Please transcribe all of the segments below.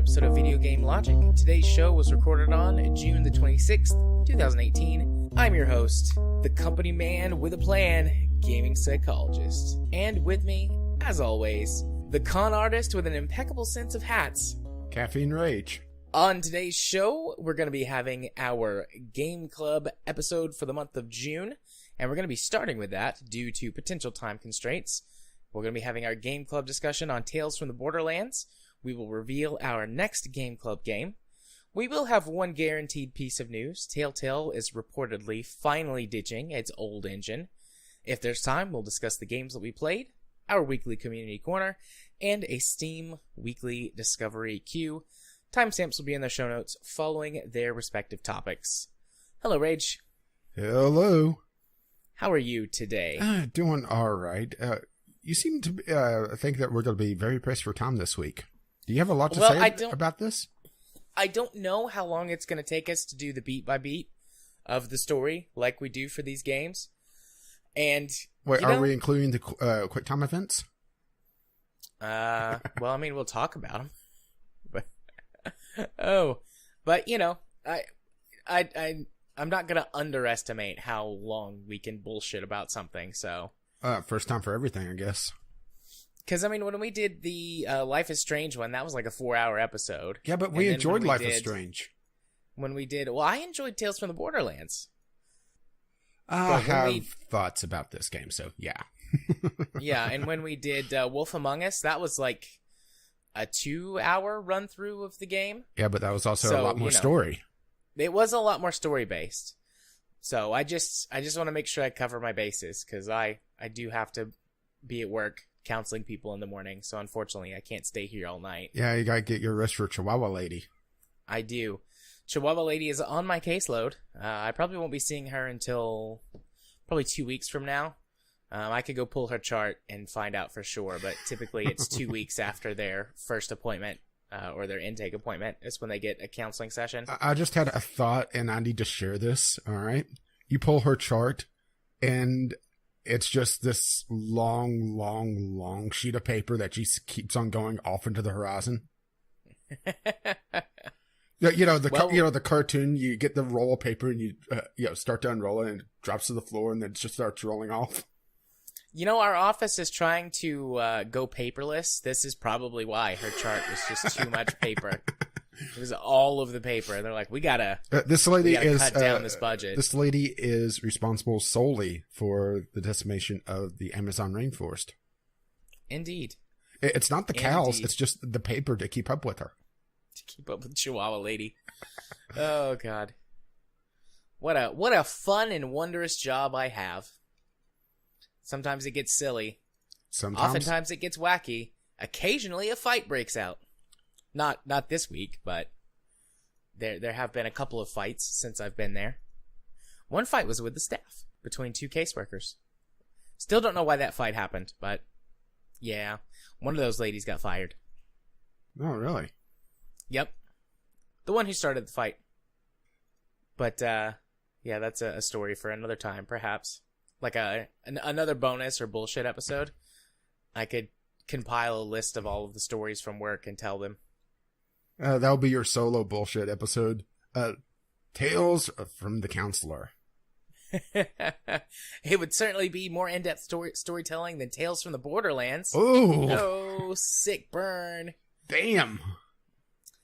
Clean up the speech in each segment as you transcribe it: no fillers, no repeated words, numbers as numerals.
episode of Video Game Logic. Today's show was recorded on June the 26th, 2018. I'm your host, the company man with a plan, Gaming Psychologist. And with me, as always, the con artist with an impeccable sense of hats, Caffeine Rage. On today's show, we're going to be having our Game Club episode for the month of June, and we're going to be starting with that due to potential time constraints. We're going to be having our Game Club discussion on Tales from the Borderlands. We will reveal our next Game Club game. We will have one guaranteed piece of news. Telltale is reportedly finally ditching its old engine. If there's time, we'll discuss the games that we played, our weekly community corner, and a Steam weekly discovery queue. Timestamps will be in the show notes following their respective topics. Hello, Rage. Hello. How are you today? Doing all right. You seem to think that we're going to be very pressed for time this week. Do you have a lot to say about this? I don't know how long it's going to take us to do the beat by beat of the story like we do for these games. And wait, are we including the quick time events? Well, I mean, we'll talk about them. But you know, I'm not going to underestimate how long we can bullshit about something. So first time for everything, I guess. Because, I mean, when we did the Life is Strange one, that was like a 4-hour episode. Yeah, but we enjoyed Life is Strange. When we did... Well, I enjoyed Tales from the Borderlands. I have thoughts about this game, so yeah. Yeah, and when we did Wolf Among Us, that was like a 2-hour run-through of the game. Yeah, but that was also a lot more story. It was a lot more story-based. So I just want to make sure I cover my bases, because I do have to be at work counseling people in the morning, so unfortunately I can't stay here all night. Yeah, you gotta get your rest for Chihuahua Lady. I do. Chihuahua Lady is on my caseload. I probably won't be seeing her until probably 2 weeks from now. I could go pull her chart and find out for sure, but typically it's 2 weeks after their first appointment, or their intake appointment, is when they get a counseling session. I just had a thought, and I need to share this, alright? You pull her chart, and it's just this long sheet of paper that she keeps on going off into the horizon. The cartoon, you get the roll of paper and you start to unroll it and it drops to the floor and then it just starts rolling off. You know, our office is trying to go paperless. This is probably why her chart was just too much paper. It was all of the paper. They're like, we gotta cut down this budget. This lady is responsible solely for the decimation of the Amazon rainforest. Indeed. It's not the cows. It's just the paper to keep up with her. To keep up with Chihuahua Lady. Oh, God. What a fun and wondrous job I have. Sometimes it gets silly. Oftentimes it gets wacky. Occasionally a fight breaks out. Not this week, but there have been a couple of fights since I've been there. One fight was with the staff, between two caseworkers. Still don't know why that fight happened, but yeah, one of those ladies got fired. Oh, really? Yep. The one who started the fight. But, yeah, that's a story for another time, perhaps. Like another bonus or bullshit episode. I could compile a list of all of the stories from work and tell them. That'll be your solo bullshit episode. Tales from the Counselor. It would certainly be more in-depth storytelling than Tales from the Borderlands. Ooh. Oh, sick burn. Damn.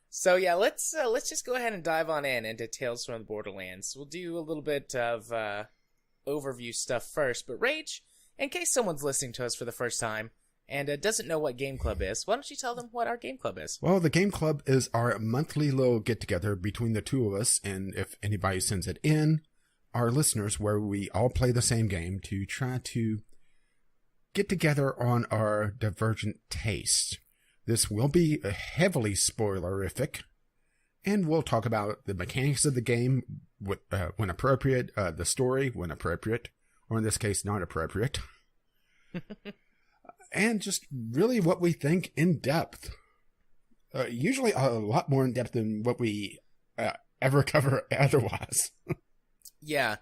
So yeah, let's just go ahead and dive on into Tales from the Borderlands. We'll do a little bit of overview stuff first, but Rage, in case someone's listening to us for the first time and doesn't know what Game Club is, why don't you tell them what our Game Club is? Well, the Game Club is our monthly little get-together between the two of us, and if anybody sends it in, our listeners, where we all play the same game to try to get together on our divergent tastes. This will be heavily spoilerific, and we'll talk about the mechanics of the game when appropriate, the story when appropriate, or in this case, not appropriate. And just really what we think in depth. Usually a lot more in depth than what we ever cover otherwise. Yeah,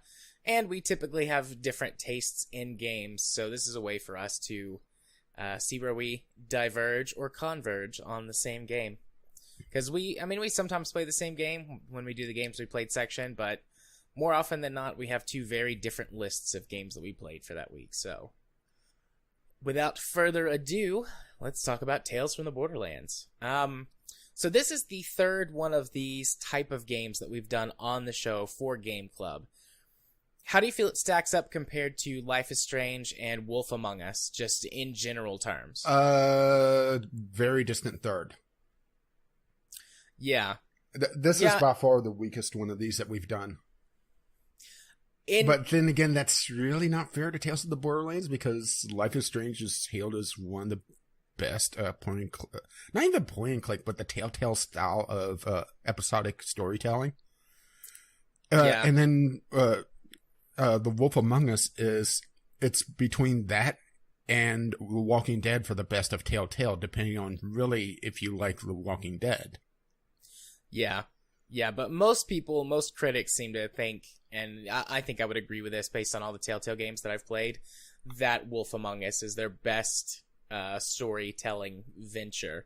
and we typically have different tastes in games, so this is a way for us to see where we diverge or converge on the same game. Because we sometimes play the same game when we do the games we played section, but more often than not, we have two very different lists of games that we played for that week. So, without further ado, let's talk about Tales from the Borderlands. So this is the third one of these type of games that we've done on the show for Game Club. How do you feel it stacks up compared to Life is Strange and Wolf Among Us, just in general terms? Very distant third. Yeah. This is by far the weakest one of these that we've done. But then again, that's really not fair to Tales of the Borderlands, because Life is Strange is hailed as one of the best point and click, not even point and click, but the Telltale style of episodic storytelling. And then The Wolf Among Us it's between that and The Walking Dead for the best of Telltale, depending on really if you like The Walking Dead. Yeah, but most critics seem to think, and I think I would agree with this based on all the Telltale games that I've played, that Wolf Among Us is their best storytelling venture.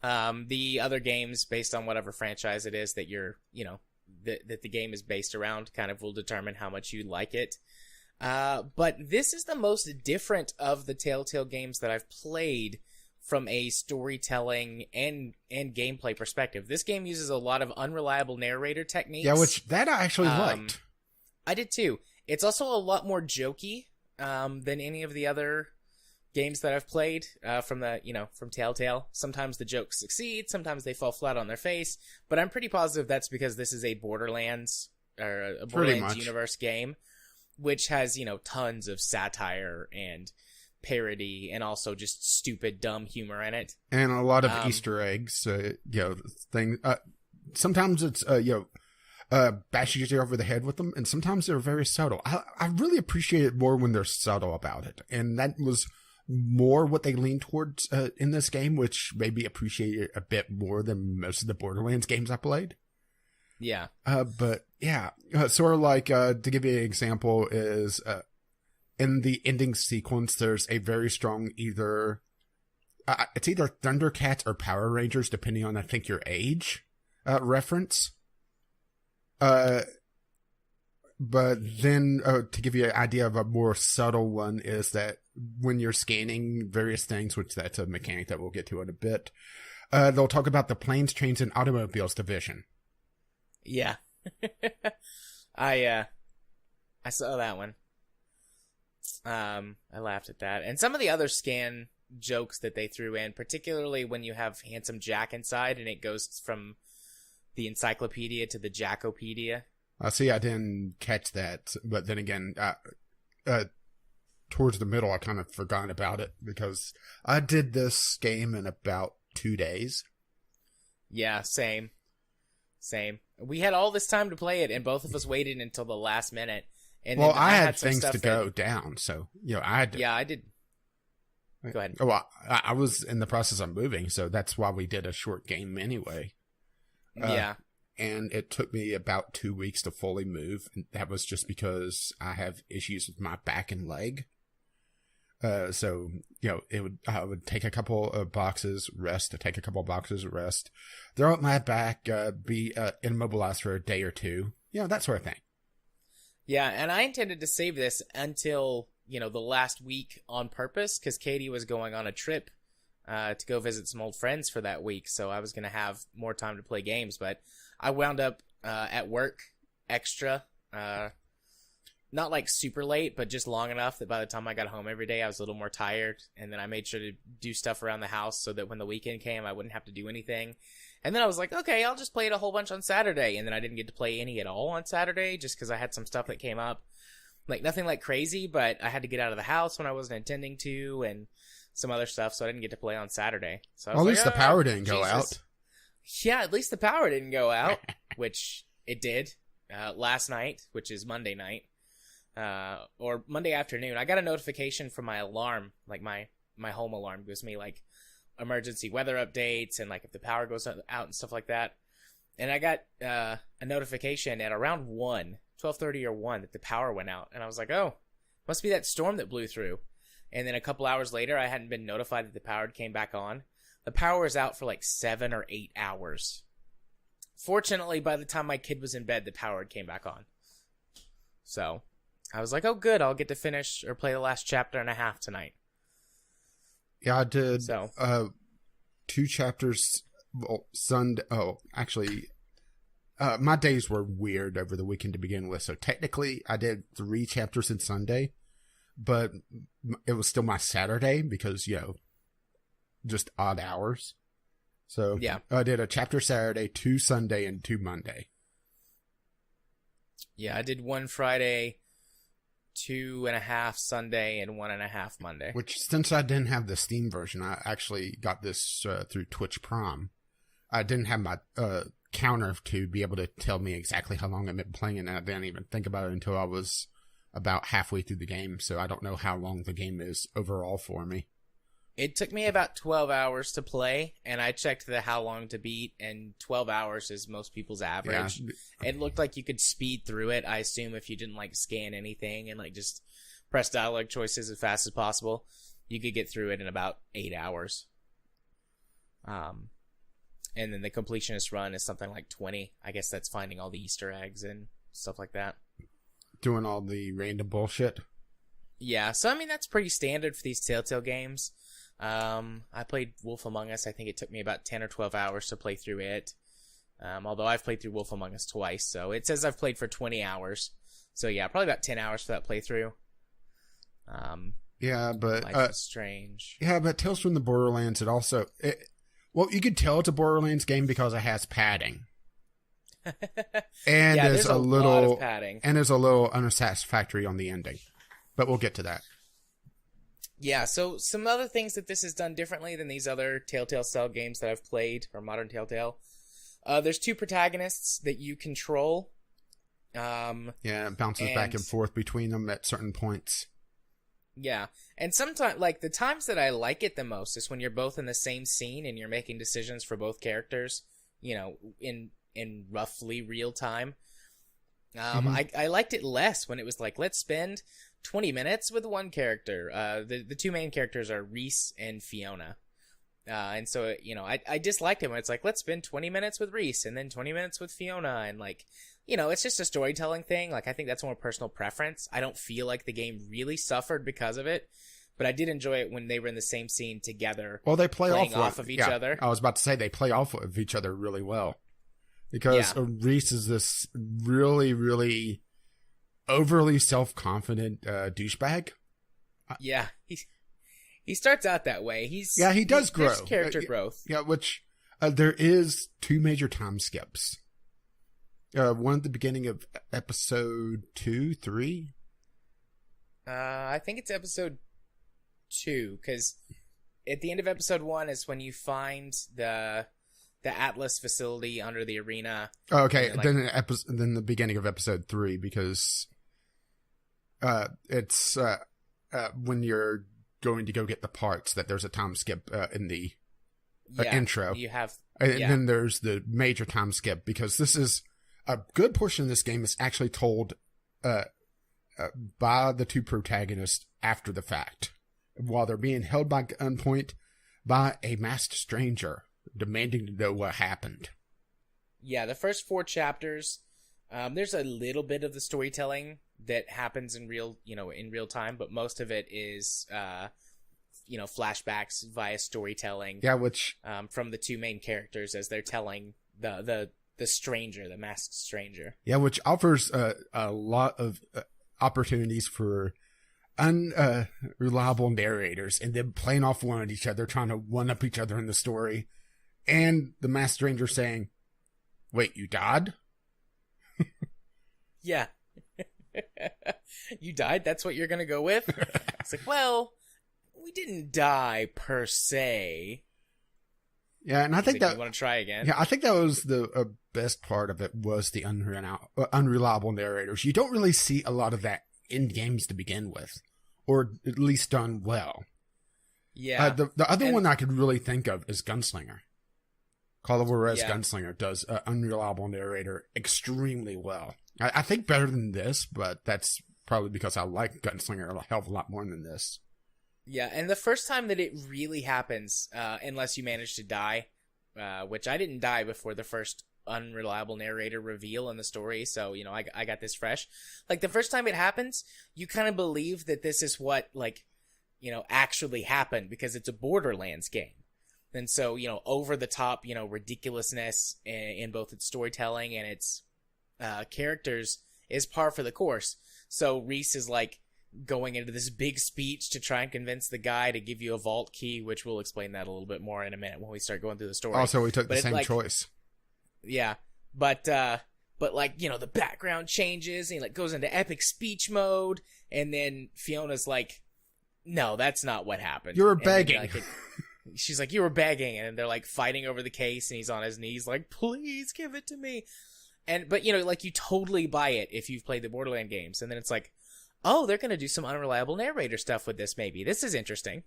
The other games, based on whatever franchise it is that that the game is based around, kind of will determine how much you like it. But this is the most different of the Telltale games that I've played from a storytelling and gameplay perspective. This game uses a lot of unreliable narrator techniques. Yeah, which that I actually liked. I did too. It's also a lot more jokey than any of the other games that I've played from Telltale. Sometimes the jokes succeed, sometimes they fall flat on their face, but I'm pretty positive that's because this is a Borderlands universe game, which has, tons of satire and parody and also just stupid, dumb humor in it. And a lot of Easter eggs, thing. Sometimes it's, bashing you over the head with them, and sometimes they're very subtle. I really appreciate it more when they're subtle about it, and that was more what they lean towards in this game, which made me appreciate it a bit more than most of the Borderlands games I played. Yeah. But yeah, sort of like, to give you an example is, in the ending sequence, there's a very strong it's either Thundercats or Power Rangers, depending on, I think, your age, reference. But then, to give you an idea of a more subtle one, is that when you're scanning various things, which that's a mechanic that we'll get to in a bit, they'll talk about the planes, trains, and automobiles division. Yeah. I saw that one. I laughed at that. And some of the other scan jokes that they threw in, particularly when you have Handsome Jack inside and it goes from the encyclopedia to the Jackopedia. See, I didn't catch that, but then again, towards the middle, I kind of forgot about it because I did this game in about 2 days. Yeah, same. We had all this time to play it, and both of us waited until the last minute. And well, I had things to go down, so I had to. Yeah, I did. Go ahead. Well, I was in the process of moving, so that's why we did a short game anyway. Yeah. And it took me about 2 weeks to fully move. And that was just because I have issues with my back and leg. So, I would take a couple of boxes, rest, take a couple of boxes, rest, throw up my back, be immobilized for a day or two, that sort of thing. Yeah, and I intended to save this until, the last week on purpose, because Katie was going on a trip to go visit some old friends for that week, so I was going to have more time to play games, but I wound up at work extra, not like super late, but just long enough that by the time I got home every day, I was a little more tired, and then I made sure to do stuff around the house so that when the weekend came, I wouldn't have to do anything. And then I was like, okay, I'll just play it a whole bunch on Saturday. And then I didn't get to play any at all on Saturday just because I had some stuff that came up. Like, nothing like crazy, but I had to get out of the house when I wasn't intending to and some other stuff, so I didn't get to play on Saturday. So I was at least the power didn't go out. Yeah, at least the power didn't go out, which it did last night, which is Monday night. Or Monday afternoon. I got a notification from my alarm, like my home alarm gives me, like, emergency weather updates and like if the power goes out and stuff like that. And I got a notification at around 12:30 or 1 that the power went out. And I was like, oh, must be that storm that blew through. And then a couple hours later, I hadn't been notified that the power came back on. the power was out for like 7 or 8 hours. Fortunately, by the time my kid was in bed, the power came back on. So I was like, oh, good. I'll get to finish or play the last chapter and a half tonight. Yeah, I did So 2 chapters Sunday. Oh, actually, my days were weird over the weekend to begin with. So technically, I did 3 chapters in Sunday, but it was still my Saturday because, just odd hours. So yeah. I did a chapter Saturday, 2 Sunday, and 2 Monday. Yeah, I did 1 Friday, 2.5 Sunday, and 1.5 Monday. Which, since I didn't have the Steam version, I actually got this through Twitch Prime. I didn't have my counter to be able to tell me exactly how long I've been playing, and I didn't even think about it until I was about halfway through the game, so I don't know how long the game is overall for me. It took me about 12 hours to play, and I checked the how long to beat, and 12 hours is most people's average. Yeah. It looked like you could speed through it, I assume, if you didn't, scan anything and, just press dialogue choices as fast as possible. You could get through it in about 8 hours. And then the completionist run is something like 20. I guess that's finding all the Easter eggs and stuff like that. Doing all the random bullshit? Yeah, so, that's pretty standard for these Telltale games. I played Wolf Among Us. I think it took me about 10 or 12 hours to play through it. Although I've played through Wolf Among Us twice, so it says I've played for 20 hours. So yeah, probably about 10 hours for that playthrough. Yeah, but Life is Strange. Yeah, but Tales from the Borderlands, you could tell it's a Borderlands game because it has padding. And there's a lot of padding. And there's a little unsatisfactory on the ending. But we'll get to that. Yeah, so some other things that this has done differently than these other Telltale style games that I've played, or modern Telltale. There's 2 protagonists that you control. It bounces back and forth between them at certain points. Yeah, and sometimes, the times that I like it the most is when you're both in the same scene and you're making decisions for both characters, in roughly real time. I liked it less when it was let's spend 20 minutes with one character. The 2 main characters are Reese and Fiona. And so, I disliked it when it's let's spend 20 minutes with Reese and then 20 minutes with Fiona. And it's just a storytelling thing. I think that's more personal preference. I don't feel like the game really suffered because of it, but I did enjoy it when they were in the same scene together. Well, they play off of each other. I was about to say they play off of each other really well. Because Reese is this really, really overly self-confident douchebag. Yeah, he starts out that way. He does grow. There's character growth. Yeah, which there is 2 major time skips. One at the beginning of episode 2, 3. I think it's episode 2, because at the end of episode 1 is when you find the Atlas facility under the arena. Oh, okay, then the beginning of episode 3, because it's when you're going to go get the parts that there's a time skip in the intro. You have, and then there's the major time skip, because this is a good portion of this game is actually told by the 2 protagonists after the fact, while they're being held by gunpoint by a masked stranger demanding to know what happened. Yeah, the first 4 chapters, there's a little bit of the storytelling that happens in real time, but most of it is, flashbacks via storytelling. Yeah, which from the 2 main characters as they're telling the stranger, the masked stranger. Yeah, which offers a lot of opportunities for unreliable narrators and them playing off one at each other, trying to one-up each other in the story. And the masked stranger saying, "Wait, you died?" Yeah. You died? That's what you're going to go with? It's well, we didn't die per se. Yeah, and I think that... You want to try again? Yeah, I think that was the best part of it, was the unreliable narrators. You don't really see a lot of that in games to begin with, or at least done well. Yeah. The other one I could really think of is Gunslinger. Call of Juarez Gunslinger does an unreliable narrator extremely well. I think better than this, but that's probably because I like Gunslinger a hell of a lot more than this. Yeah, and the first time that it really happens, unless you manage to die, which I didn't die before the first unreliable narrator reveal in the story, so, you know, I got this fresh. Like, the first time it happens, you kind of believe that this is what, like, you know, actually happened, because it's a Borderlands game. And so, you know, over the top, you know, ridiculousness in both its storytelling and its characters is par for the course. So Reese is like going into this big speech to try and convince the guy to give you a vault key, which we'll explain that a little bit more in a minute when we start going through the story. Also, we took the same choice. Yeah, but like, you know, the background changes and he like goes into epic speech mode, and then Fiona's like, "No, that's not what happened. You were begging." She's like, "You were begging," and they're like fighting over the case, and he's on his knees like, "Please give it to me." But you know, like, you totally buy it if you've played the Borderlands games, and then it's like, oh, they're gonna do some unreliable narrator stuff with this. Maybe this is interesting.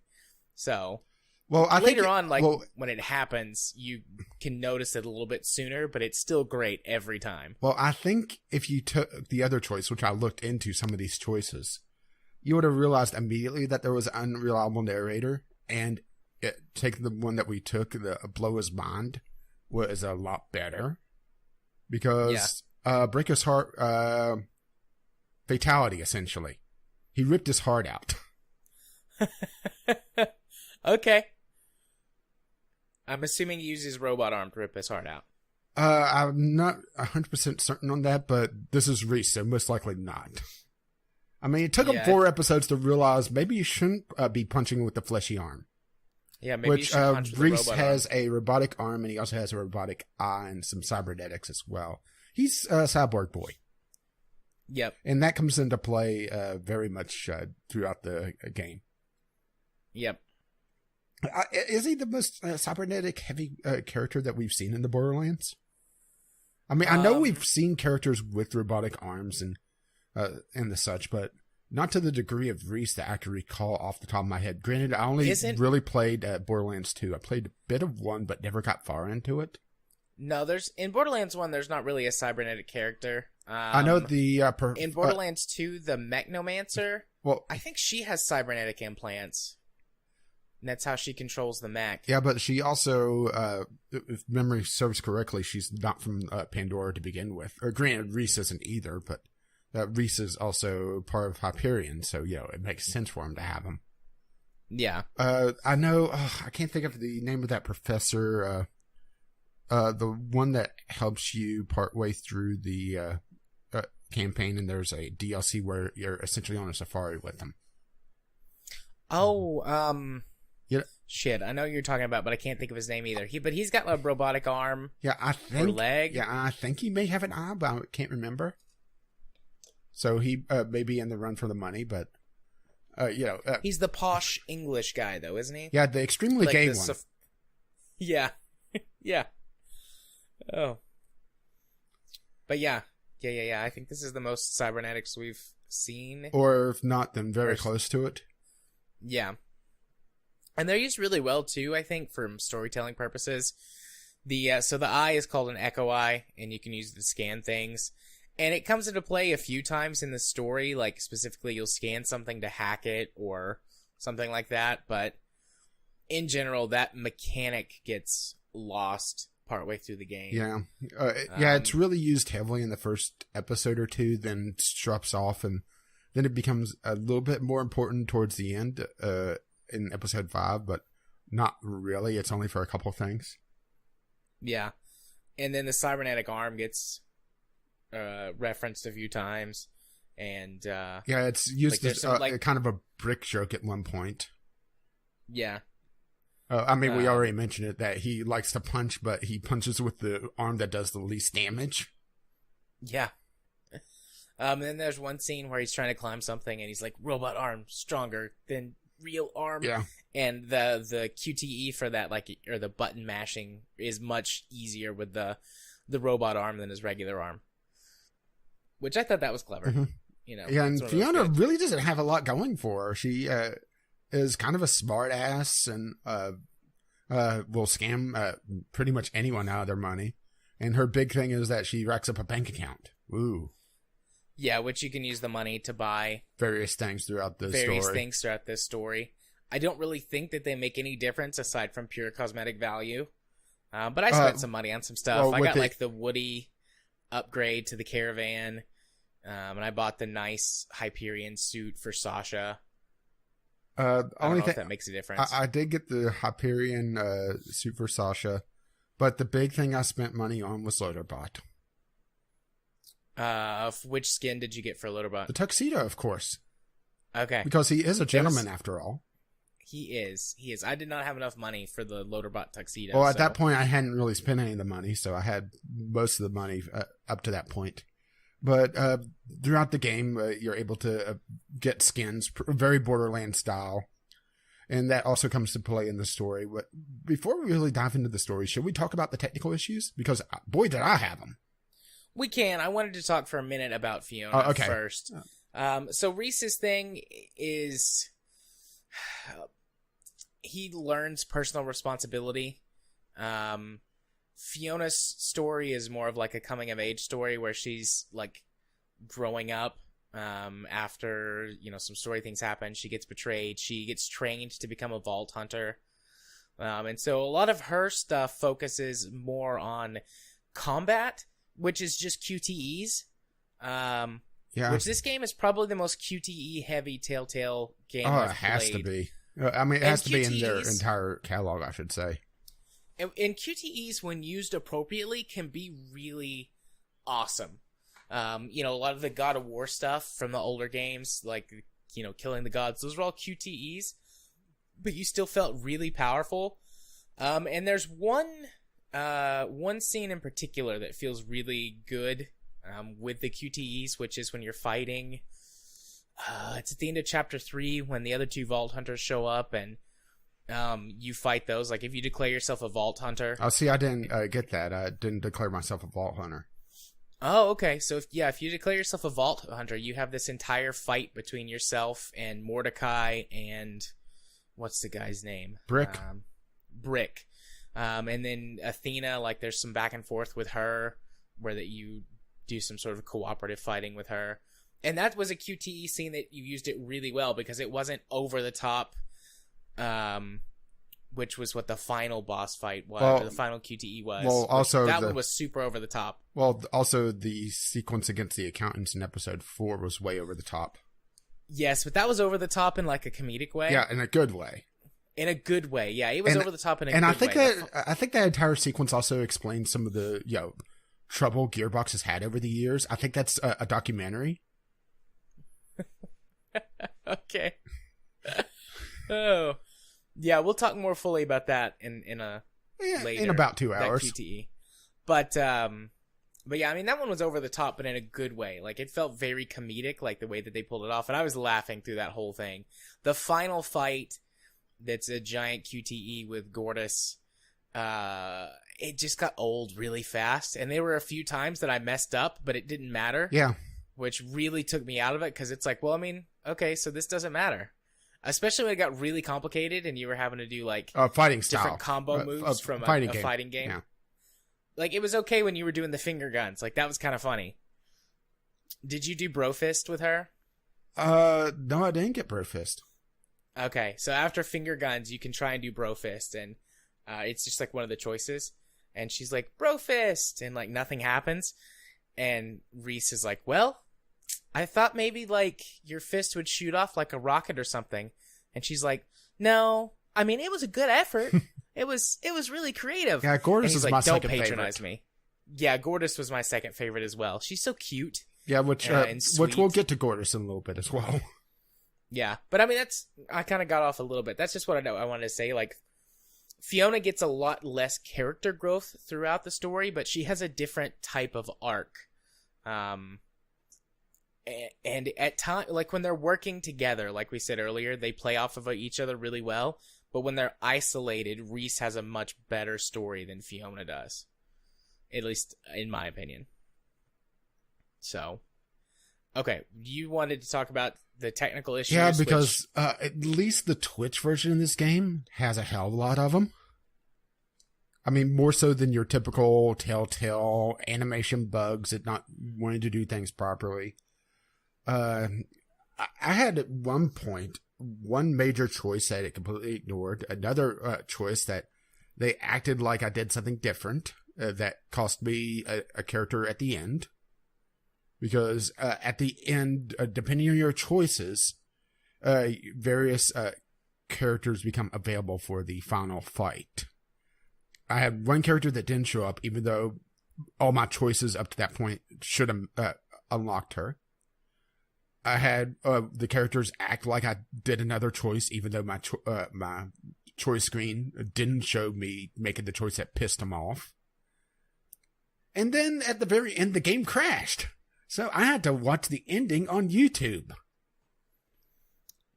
So, well, later on, when it happens, you can notice it a little bit sooner, but it's still great every time. Well, I think if you took the other choice, which I looked into some of these choices, you would have realized immediately that there was an unreliable narrator, and taking the one that we took, the Blow His Mind, was a lot better. Because Break His Heart, fatality, essentially. He ripped his heart out. Okay. I'm assuming he uses his robot arm to rip his heart out. I'm not 100% certain on that, but this is Reese, so most likely not. I mean, it took him 4 episodes to realize maybe you shouldn't be punching with the fleshy arm. Yeah, maybe you should punch with the Reese robot has arm. a robotic arm, and he also has a robotic eye and some cybernetics as well. He's a cyborg boy. Yep. And that comes into play very much throughout the game. Yep. Is he the most cybernetic heavy character that we've seen in the Borderlands? I mean, I know we've seen characters with robotic arms and the such, but not to the degree of Reese that I can recall off the top of my head. Granted, I only really played Borderlands 2. I played a bit of 1, but never got far into it. No, in Borderlands 1, there's not really a cybernetic character. I know in Borderlands 2, the Mechnomancer, well, I think she has cybernetic implants. And that's how she controls the mech. Yeah, but she also, if memory serves correctly, she's not from Pandora to begin with. Or granted, Reese isn't either, but Reese is also part of Hyperion, so, you know, it makes sense for him to have him. Yeah. I know, I can't think of the name of that professor, the one that helps you partway through the campaign, and there's a DLC where you're essentially on a safari with him. Oh, yeah. Shit, I know what you're talking about, but I can't think of his name either. He's got a robotic arm. Yeah, I think. Or leg. Yeah, I think he may have an eye, but I can't remember. So he may be in the run for the money, but you know, he's the posh English guy, though, isn't he? Yeah, the extremely gay one. Yeah, yeah. Oh, but yeah. I think this is the most cybernetics we've seen, or if not, then very close to it. Yeah. And they're used really well, too, I think, for storytelling purposes. So the eye is called an echo eye, and you can use it to scan things. And it comes into play a few times in the story, like, specifically you'll scan something to hack it or something like that. But in general, that mechanic gets lost partway through the game. Yeah. It's really used heavily in the first episode or two, then it drops off, and then it becomes a little bit more important towards the end, in episode 5, but not really. It's only for a couple of things. Yeah. And then the cybernetic arm gets referenced a few times, and it's used as kind of a brick joke at one point. Yeah. I mean, we already mentioned it, that he likes to punch, but he punches with the arm that does the least damage. Yeah. And then there's one scene where he's trying to climb something, and he's like, robot arm stronger than real arm. Yeah. And the QTE for that, or the button mashing, is much easier with the robot arm than his regular arm. Which I thought that was clever. Mm-hmm. You know. Yeah, and Fiona really doesn't have a lot going for her. She is kind of a smart ass and will scam pretty much anyone out of their money. And her big thing is that she racks up a bank account. Ooh. Yeah, which you can use the money to buy various things throughout this story. I don't really think that they make any difference aside from pure cosmetic value. But I spent some money on some stuff. I got like the Woody upgrade to the caravan, and I bought the nice Hyperion suit for Sasha. I don't know if that makes a difference. I did get the Hyperion suit for Sasha, but the big thing I spent money on was Loaderbot. Which skin did you get for Loaderbot? The tuxedo, of course. Okay. Because he is a gentleman after all. He is. I did not have enough money for the Loaderbot tuxedo. Well, at that point, I hadn't really spent any of the money, so I had most of the money up to that point. But throughout the game, you're able to get skins, very Borderlands style. And that also comes to play in the story. But before we really dive into the story, should we talk about the technical issues? Because, boy, did I have them. We can. I wanted to talk for a minute about Fiona first. So Reese's thing is... he learns personal responsibility. Fiona's story is more of like a coming of age story where she's like growing up after, some story things happen. She gets betrayed. She gets trained to become a vault hunter. And so a lot of her stuff focuses more on combat, which is just QTEs. Which this game is probably the most QTE heavy Telltale game I've played. It has to be. It has to be in their entire catalog, I should say. And QTEs, when used appropriately, can be really awesome. A lot of the God of War stuff from the older games, like, killing the gods, those were all QTEs, but you still felt really powerful. And there's one scene in particular that feels really good with the QTEs, which is when you're fighting... it's at the end of chapter 3 when the other two Vault Hunters show up and you fight those. Like, if you declare yourself a Vault Hunter... Oh, see, I didn't get that. I didn't declare myself a Vault Hunter. Oh, okay. So, if you declare yourself a Vault Hunter, you have this entire fight between yourself and Mordecai and... what's the guy's name? Brick. Brick. And then Athena, like, there's some back and forth with her where that you do some sort of cooperative fighting with her. And that was a QTE scene that you used it really well because it wasn't over the top, which was what the final boss fight was, or the final QTE was. Well, also that one was super over the top. Well, also the sequence against the accountants in episode 4 was way over the top. Yes, but that was over the top in like a comedic way. Yeah, in a good way. In a good way, yeah, it was over the top in a good way. And I think that entire sequence also explains some of the trouble Gearbox has had over the years. I think that's a documentary. Okay. Oh, yeah. We'll talk more fully about that in later, in about 2 hours. QTE. But yeah, I mean that one was over the top, but in a good way. Like it felt very comedic, like the way that they pulled it off, and I was laughing through that whole thing. The final fight, that's a giant QTE with Gortys. It just got old really fast, and there were a few times that I messed up, but it didn't matter. Yeah. Which really took me out of it, because it's like, well, I mean, okay, so this doesn't matter. Especially when it got really complicated, and you were having to do, like, fighting different style. combo moves from a fighting game. Yeah. Like, it was okay when you were doing the finger guns. Like, that was kind of funny. Did you do Brofist with her? No, I didn't get Brofist. Okay, so after finger guns, you can try and do Brofist, and it's just, like, one of the choices. And she's like, Brofist! And, like, nothing happens. And Reese is like, well... I thought maybe, like, your fist would shoot off like a rocket or something. And she's like, no. I mean, it was a good effort. It was really creative. Yeah, Gortys is like, my second favorite. Don't patronize me. Yeah, Gortys was my second favorite as well. She's so cute. Yeah, which we'll get to Gortys in a little bit as well. Yeah, but I mean, I kind of got off a little bit. That's just what I wanted to say. Like, Fiona gets a lot less character growth throughout the story, but she has a different type of arc. And at times, like when they're working together, like we said earlier, they play off of each other really well. But when they're isolated, Reese has a much better story than Fiona does. At least in my opinion. So, okay. You wanted to talk about the technical issues? Yeah, because at least the Twitch version of this game has a hell of a lot of them. I mean, more so than your typical Telltale animation bugs and not wanting to do things properly. I had at one point one major choice that it completely ignored. Another choice that they acted like I did something different that cost me a character at the end. Because at the end, depending on your choices, various characters become available for the final fight. I had one character that didn't show up, even though all my choices up to that point should have unlocked her. I had the characters act like I did another choice, even though my choice screen didn't show me making the choice that pissed them off. And then at the very end, the game crashed. So I had to watch the ending on YouTube.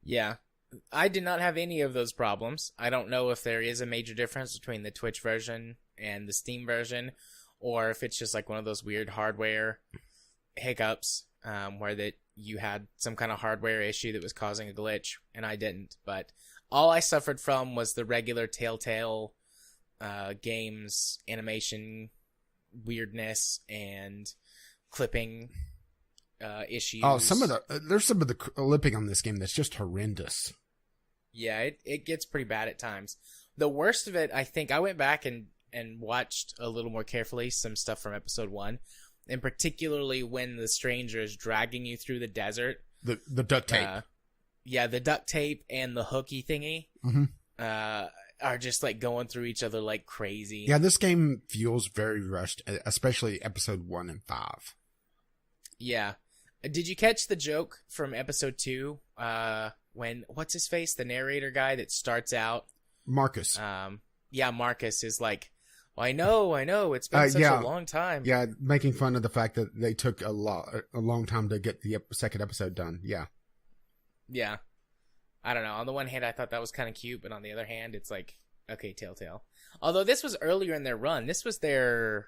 Yeah. I did not have any of those problems. I don't know if there is a major difference between the Twitch version and the Steam version, or if it's just like one of those weird hardware hiccups where that you had some kind of hardware issue that was causing a glitch, and I didn't. But all I suffered from was the regular Telltale games animation weirdness and clipping issues. Oh, there's some of the clipping on this game that's just horrendous. Yeah, it gets pretty bad at times. The worst of it, I think, I went back and watched a little more carefully some stuff from episode 1, and particularly when the stranger is dragging you through the desert. The duct tape. Yeah, the duct tape and the hooky thingy are just like going through each other like crazy. Yeah, this game feels very rushed, especially episode 1 and 5. Yeah. Did you catch the joke from episode 2 when, what's his face, the narrator guy that starts out? Marcus. Yeah, Marcus is like, well, I know, it's been such a long time. Yeah, making fun of the fact that they took a long time to get the second episode done. Yeah. Yeah. I don't know. On the one hand, I thought that was kind of cute, but on the other hand, it's like, okay, Telltale. Although this was earlier in their run. This was their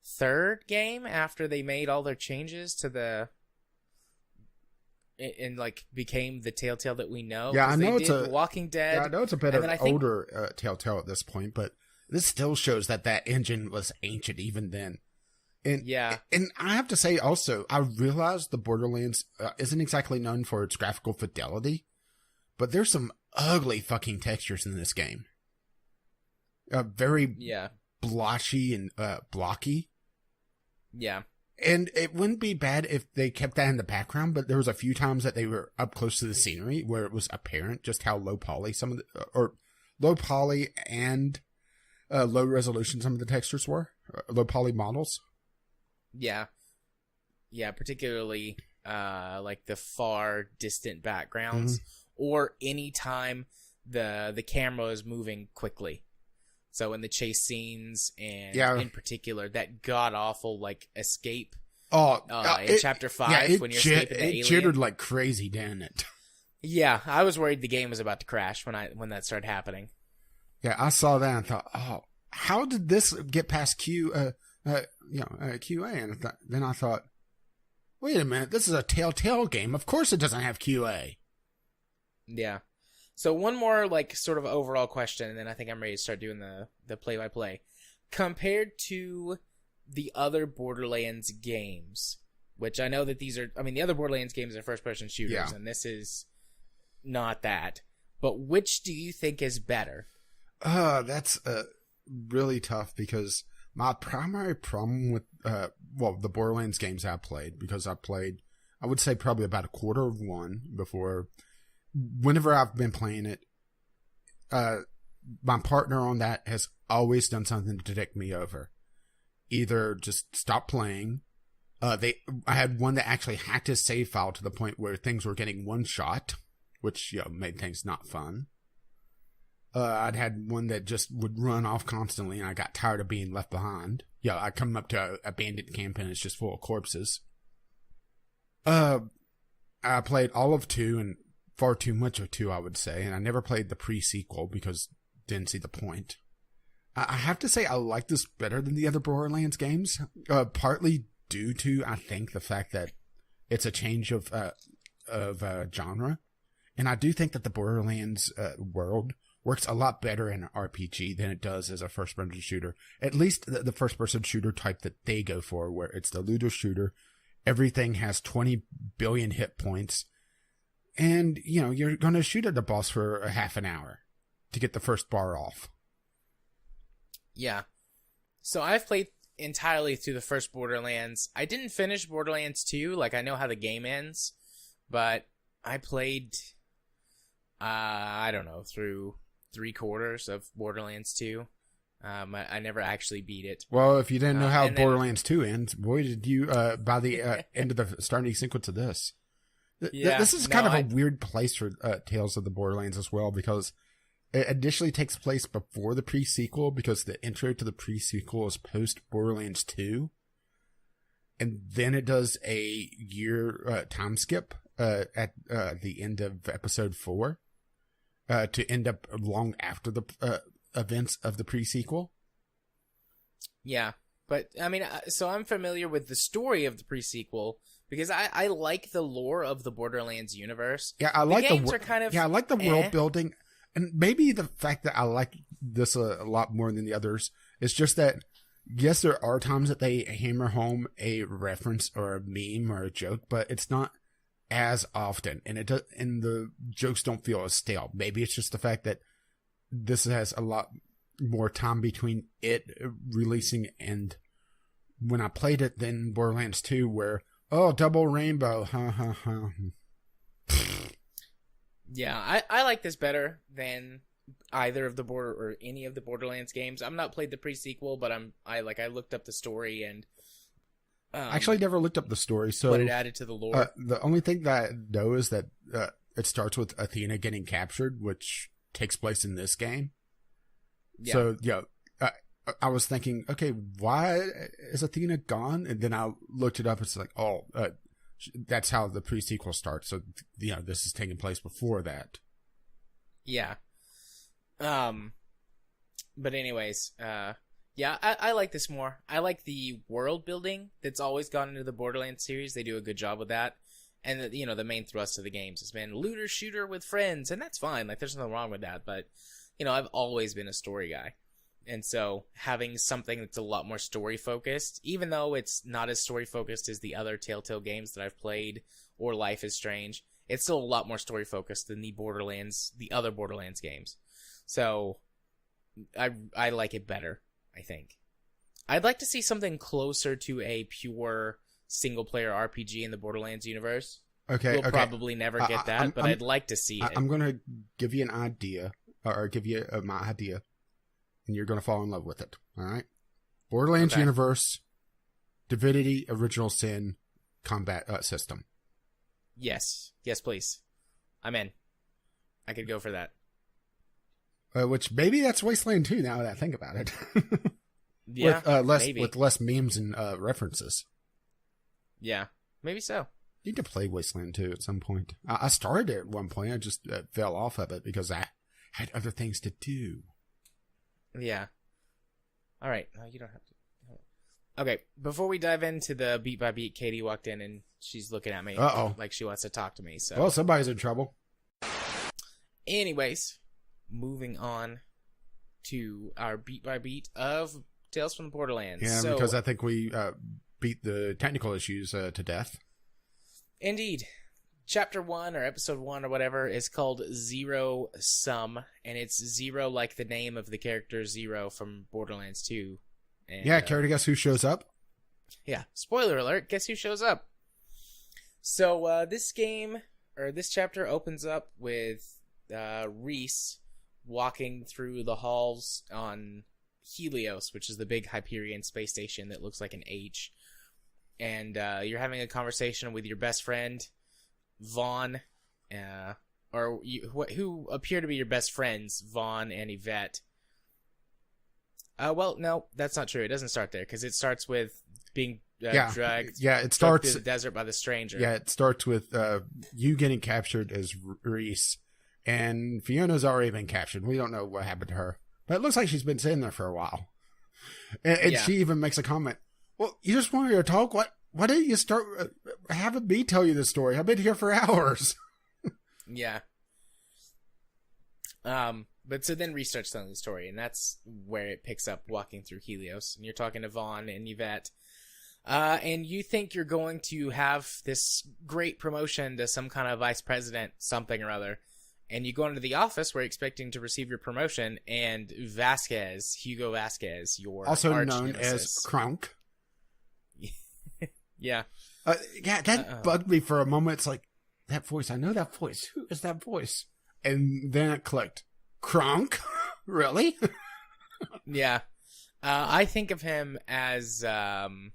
third game after they made all their changes to the... and like became the Telltale that we know. Yeah, I know it's a Walking Dead. Yeah, I know it's a bit of older Telltale at this point, but this still shows that engine was ancient even then. And yeah, and I have to say also, I realize the Borderlands isn't exactly known for its graphical fidelity, but there's some ugly fucking textures in this game. Very blotchy and blocky. Yeah. And it wouldn't be bad if they kept that in the background, but there was a few times that they were up close to the scenery where it was apparent just how low poly low poly and low resolution some of the textures were, low poly models. Yeah. Yeah, particularly like the far distant backgrounds or any time the camera is moving quickly. So in the chase scenes and in particular that god awful like escape in chapter 5 when you're escaping the alien. It jittered like crazy, didn't it? Yeah, I was worried the game was about to crash when that started happening. Yeah, I saw that and thought, oh, how did this get past QA? And then I thought, wait a minute, this is a Telltale game. Of course it doesn't have QA. Yeah. So one more like sort of overall question, and then I think I'm ready to start doing the play-by-play. Compared to the other Borderlands games, which I know that these are, I mean, the other Borderlands games are first-person shooters, and this is not that. But which do you think is better? That's really tough because my primary problem with, the Borderlands games I played, because I played, I would say probably about a quarter of one before... Whenever I've been playing it, my partner on that has always done something to dick me over. Either just stop playing. I had one that actually hacked his save file to the point where things were getting one shot, which made things not fun. I'd had one that just would run off constantly, and I got tired of being left behind. I come up to an abandoned camp and it's just full of corpses. I played all of 2 and far too much of 2, I would say, and I never played the pre-sequel because didn't see the point. I have to say I like this better than the other Borderlands games, partly due to, I think, the fact that it's a change of genre, and I do think that the Borderlands world works a lot better in an RPG than it does as a first-person shooter, at least the first-person shooter type that they go for, where it's the looter shooter, everything has 20 billion hit points, And, you're going to shoot at the boss for a half an hour to get the first bar off. Yeah. So I've played entirely through the first Borderlands. I didn't finish Borderlands 2. Like, I know how the game ends. But I played, I don't know, through 3/4 of Borderlands 2. I never actually beat it. Well, if you didn't know how Borderlands 2 ends, boy, did you, by the end of the starting sequence of this. This is kind of a weird place for Tales of the Borderlands as well, because it initially takes place before the pre-sequel, because the intro to the pre-sequel is post-Borderlands 2. And then it does a year time skip at the end of episode 4 to end up long after the events of the pre-sequel. Yeah, but I mean, so I'm familiar with the story of the pre-sequel because I like the lore of the Borderlands universe. Yeah, I like the games are kind of I like the world building, and maybe the fact that I like this a lot more than the others is just that. Yes, there are times that they hammer home a reference or a meme or a joke, but it's not as often, and the jokes don't feel as stale. Maybe it's just the fact that this has a lot more time between it releasing and when I played it than Borderlands 2, where, oh, double rainbow, ha ha ha. Yeah, I like this better than either of the or any of the Borderlands games. I'm not played the pre-sequel, but I looked up the story and I actually never looked up the story, so what it added to the lore. The only thing that I know is that it starts with Athena getting captured, which takes place in this game. Yeah. So I was thinking, okay, why is Athena gone? And then I looked it up. It's like, oh, that's how the pre-sequel starts. So this is taking place before that. Yeah. But anyways, yeah, I like this more. I like the world building that's always gone into the Borderlands series. They do a good job with that. And the main thrust of the games has been looter shooter with friends, and that's fine. Like, there's nothing wrong with that. But, I've always been a story guy. And so having something that's a lot more story focused, even though it's not as story focused as the other Telltale games that I've played or Life is Strange, it's still a lot more story focused than the other Borderlands games. So I like it better, I think. I'd like to see something closer to a pure single-player RPG in the Borderlands universe. Okay, we'll probably never get that, but I'd like to see it. I'm going to give you an idea, or give you my idea, and you're going to fall in love with it, all right? Borderlands universe, Divinity, Original Sin, combat system. Yes, please. I'm in. I could go for that. Which maybe that's Wasteland 2 now that I think about it. Yeah, with less memes and references. Yeah, maybe so. Need to play Wasteland 2 at some point. I started it at one point. I just fell off of it because I had other things to do. Yeah. All right. No, you don't have to. Okay, before we dive into the beat by beat, Katie walked in and she's looking at me like she wants to talk to me. So, well, somebody's in trouble. Anyways, moving on to our beat by beat of Tales from the Borderlands. Yeah, because I think we beat the technical issues to death. Indeed. Chapter 1 or episode 1 or whatever is called Zero Sum, and it's Zero like the name of the character Zero from Borderlands 2. And, yeah, care to guess who shows up? Yeah, spoiler alert, guess who shows up? So this chapter opens up with Reese walking through the halls on Helios, which is the big Hyperion space station that looks like an H. And you're having a conversation with your best friend, Vaughn, who appear to be your best friends, Vaughn and Yvette. Well, no, that's not true. It doesn't start there, because it starts with being dragged through the desert by the stranger. Yeah, it starts with you getting captured as Reese, and Fiona's already been captured. We don't know what happened to her, but it looks like she's been sitting there for a while. And she even makes a comment. Well, you just wanted to talk? Why didn't you start having me tell you this story? I've been here for hours. Yeah. But so then Reese starts telling the story, and that's where it picks up walking through Helios. And you're talking to Vaughn and Yvette. And you think you're going to have this great promotion to some kind of vice president, something or other. And you go into the office where you're expecting to receive your promotion, and Hugo Vasquez, your also arch known nemesis. as Kronk. Yeah. That bugged me for a moment. It's like, that voice, I know that voice. Who is that voice? And then it clicked. Kronk? Really? Yeah. I think of him as the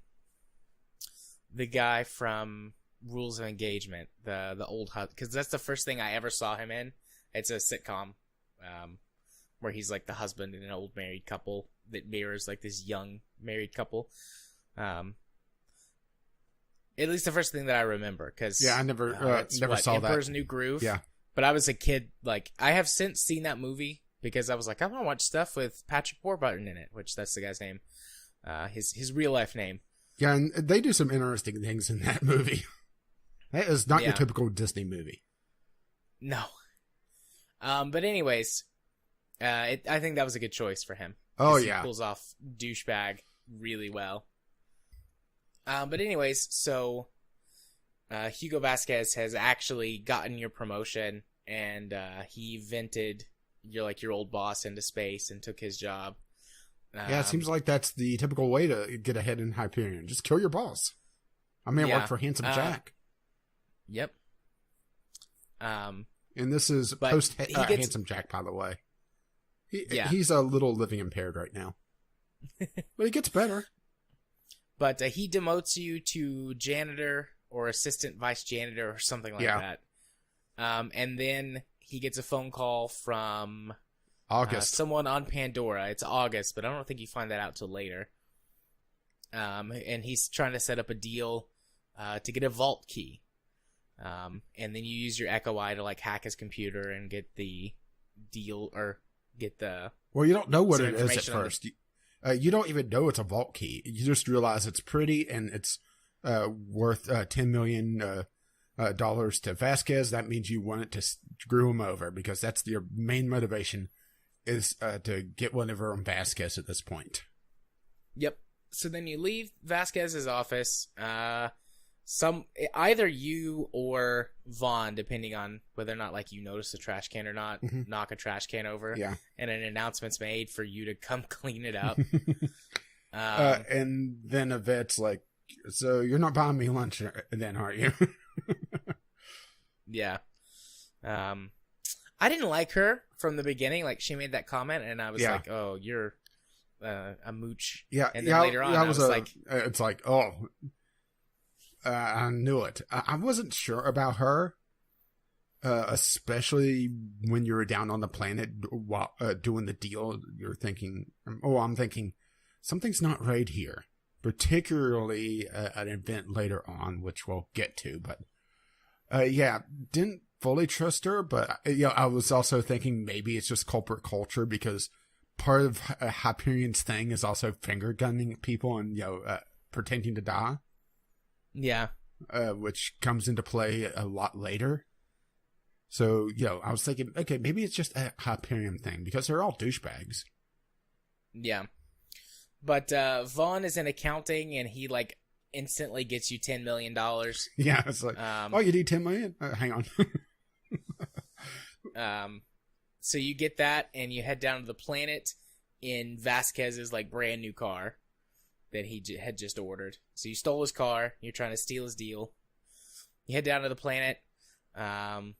guy from Rules of Engagement, the old hut, because that's the first thing I ever saw him in. It's a sitcom where he's like the husband in an old married couple that mirrors like this young married couple. At least the first thing that I remember, because I never saw Emperor's that. New Groove. Yeah, but I was a kid. Like, I have since seen that movie because I was like, I want to watch stuff with Patrick Warburton in it, which that's the guy's name, his real life name. Yeah, and they do some interesting things in that movie. That is not your typical Disney movie. No. But anyways, I think that was a good choice for him. Oh, He yeah. pulls off douchebag really well. But anyways, so Hugo Vasquez has actually gotten your promotion, and he vented your old boss into space and took his job. Yeah, it seems like that's the typical way to get ahead in Hyperion. Just kill your boss. I mean, it worked for Handsome Jack. Yep. And this is post Handsome Jack, by the way. He's a little living impaired right now. But he gets better. But he demotes you to janitor or assistant vice janitor or something like that. And then he gets a phone call from August. Someone on Pandora. It's August, but I don't think you find that out till later. And he's trying to set up a deal to get a vault key. And then you use your Echo Eye to like hack his computer and get the deal or get the. Well, you don't know what it is at first. You don't even know it's a vault key. You just realize it's pretty and it's worth $10 million to Vasquez. That means you want it to screw him over because that's your main motivation is to get whatever on Vasquez at this point. Yep. So then you leave Vasquez's office. Either you or Vaughn, depending on whether or not like you notice the trash can or not, knock a trash can over. Yeah. And an announcement's made for you to come clean it up. And then Yvette's like, so you're not buying me lunch then, are you? Yeah. I didn't like her from the beginning. Like, she made that comment, and I was like, oh, you're a mooch. Yeah. And then later on, I was like... It's like, oh... I knew it. I wasn't sure about her, especially when you were down on the planet while doing the deal. You're thinking, I'm thinking, something's not right here. Particularly an event later on, which we'll get to. But didn't fully trust her. But I was also thinking maybe it's just corporate culture because part of Hyperion's thing is also finger gunning people and pretending to die. Yeah. Which comes into play a lot later. So, I was thinking, okay, maybe it's just a Hyperion thing because they're all douchebags. Yeah. But Vaughn is in accounting and he like instantly gets you $10 million. Yeah, it's like, you need $10 million? Hang on. So you get that and you head down to the planet in Vasquez's like brand new car that he had just ordered. So you stole his car. You're trying to steal his deal. You head down to the planet. And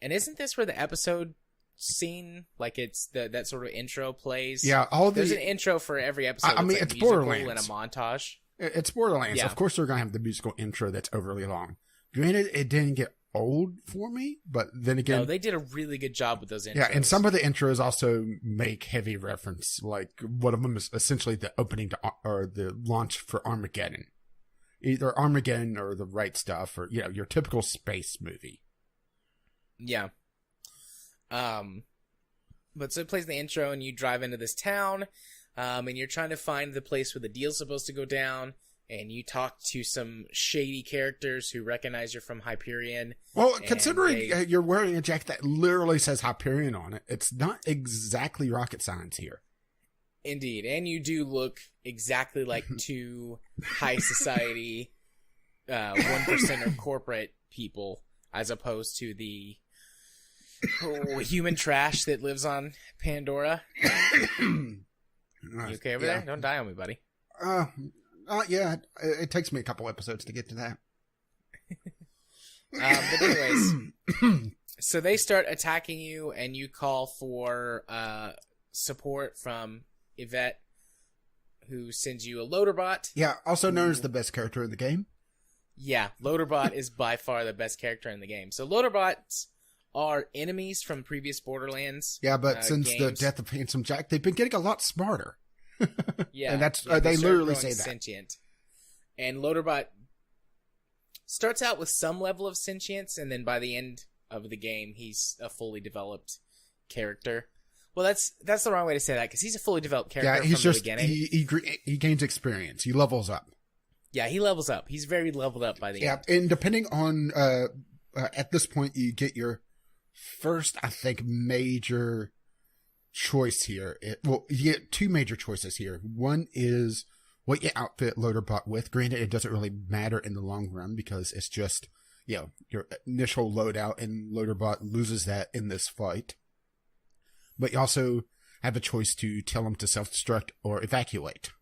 isn't this where the episode scene, like it's that sort of intro plays? Yeah, there's an intro for every episode. I mean, it's Borderlands. And a montage. It's Borderlands. Yeah. Of course they're going to have the musical intro that's overly long. Granted, it didn't get old for me, but then again... No, they did a really good job with those intros. Yeah, and some of the intros also make heavy reference. Like, one of them is essentially the opening to, or the launch for Armageddon. Either Armageddon or The Right Stuff, or, your typical space movie. Yeah. But so it plays the intro, and you drive into this town, and you're trying to find the place where the deal's supposed to go down, and you talk to some shady characters who recognize you're from Hyperion. Well, considering you're wearing a jacket that literally says Hyperion on it, it's not exactly rocket science here. Indeed, and you do look exactly like two high society, 1% corporate people, as opposed to the human trash that lives on Pandora. You okay over there? Don't die on me, buddy. Yeah. It takes me a couple episodes to get to that. But anyways, so they start attacking you, and you call for support from Yvette, who sends you a Loaderbot. Yeah, also known as the best character in the game. Yeah, Loaderbot is by far the best character in the game. So Loaderbots are enemies from previous Borderlands. Yeah, but since games. the death of Handsome Jack, they've been getting a lot smarter. Yeah, and that's they literally say that. Sentient. And Loaderbot starts out with some level of sentience, and then by the end of the game, he's a fully developed character. Well, that's the wrong way to say that, because he's a fully developed character from the beginning. He gains experience. He levels up. Yeah, he levels up. He's very leveled up by the end. Yeah, and depending on at this point, you get your first, I think, major choice here. You get two major choices here. One is what you outfit Loaderbot with. Granted, it doesn't really matter in the long run because it's just, your initial loadout, and Loaderbot loses that in this fight. But you also have a choice to tell him to self-destruct or evacuate.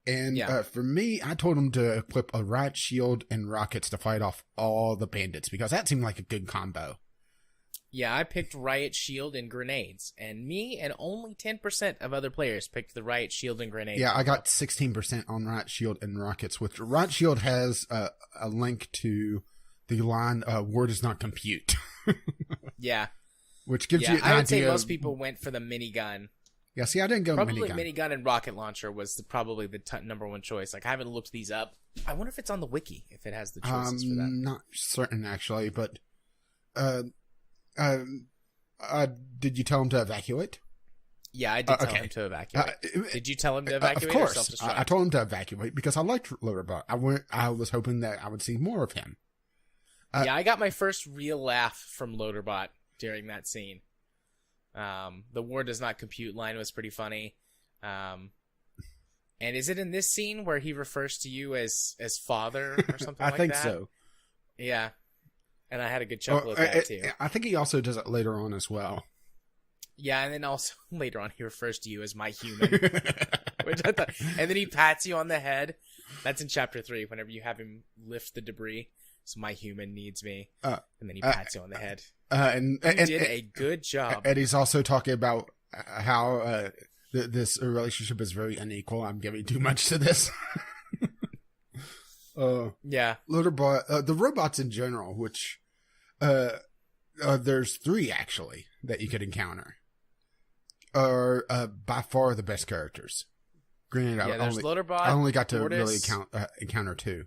And for me, I told him to equip a riot shield and rockets to fight off all the bandits, because that seemed like a good combo. Yeah, I picked riot shield and grenades, and me and only 10% of other players picked the riot shield and grenades. Yeah, I got 16% on riot shield and rockets, which riot shield has a link to the line, war does not compute. Yeah. Which gives you an idea. I would say most people went for the minigun. Yeah, see, I didn't go probably minigun. Probably minigun and rocket launcher was probably the number one choice. Like, I haven't looked these up. I wonder if it's on the wiki, if it has the choices for that. I'm not certain, actually, but did you tell him to evacuate? Yeah, I did tell him to evacuate. Did you tell him to evacuate? Of course. Or self-destruct? I told him to evacuate because I liked Loaderbot. I was hoping that I would see more of him. Yeah, I got my first real laugh from Loaderbot during that scene. The war does not compute line was pretty funny. And is it in this scene where he refers to you as father or something like that? I think so. Yeah. And I had a good chuckle at that too. I think he also does it later on as well. Yeah, and then also later on he refers to you as my human. Which I thought, and then he pats you on the head. That's in chapter 3, whenever you have him lift the debris. So my human needs me. And then he pats you on the head. And did a good job. And he's also talking about how this relationship is very unequal. I'm giving too much to this. Yeah. Loaderbot, the robots in general, which there's 3 actually that you could encounter, are by far the best characters. Granted, Loaderbot, I only got to Mortis, really encounter 2.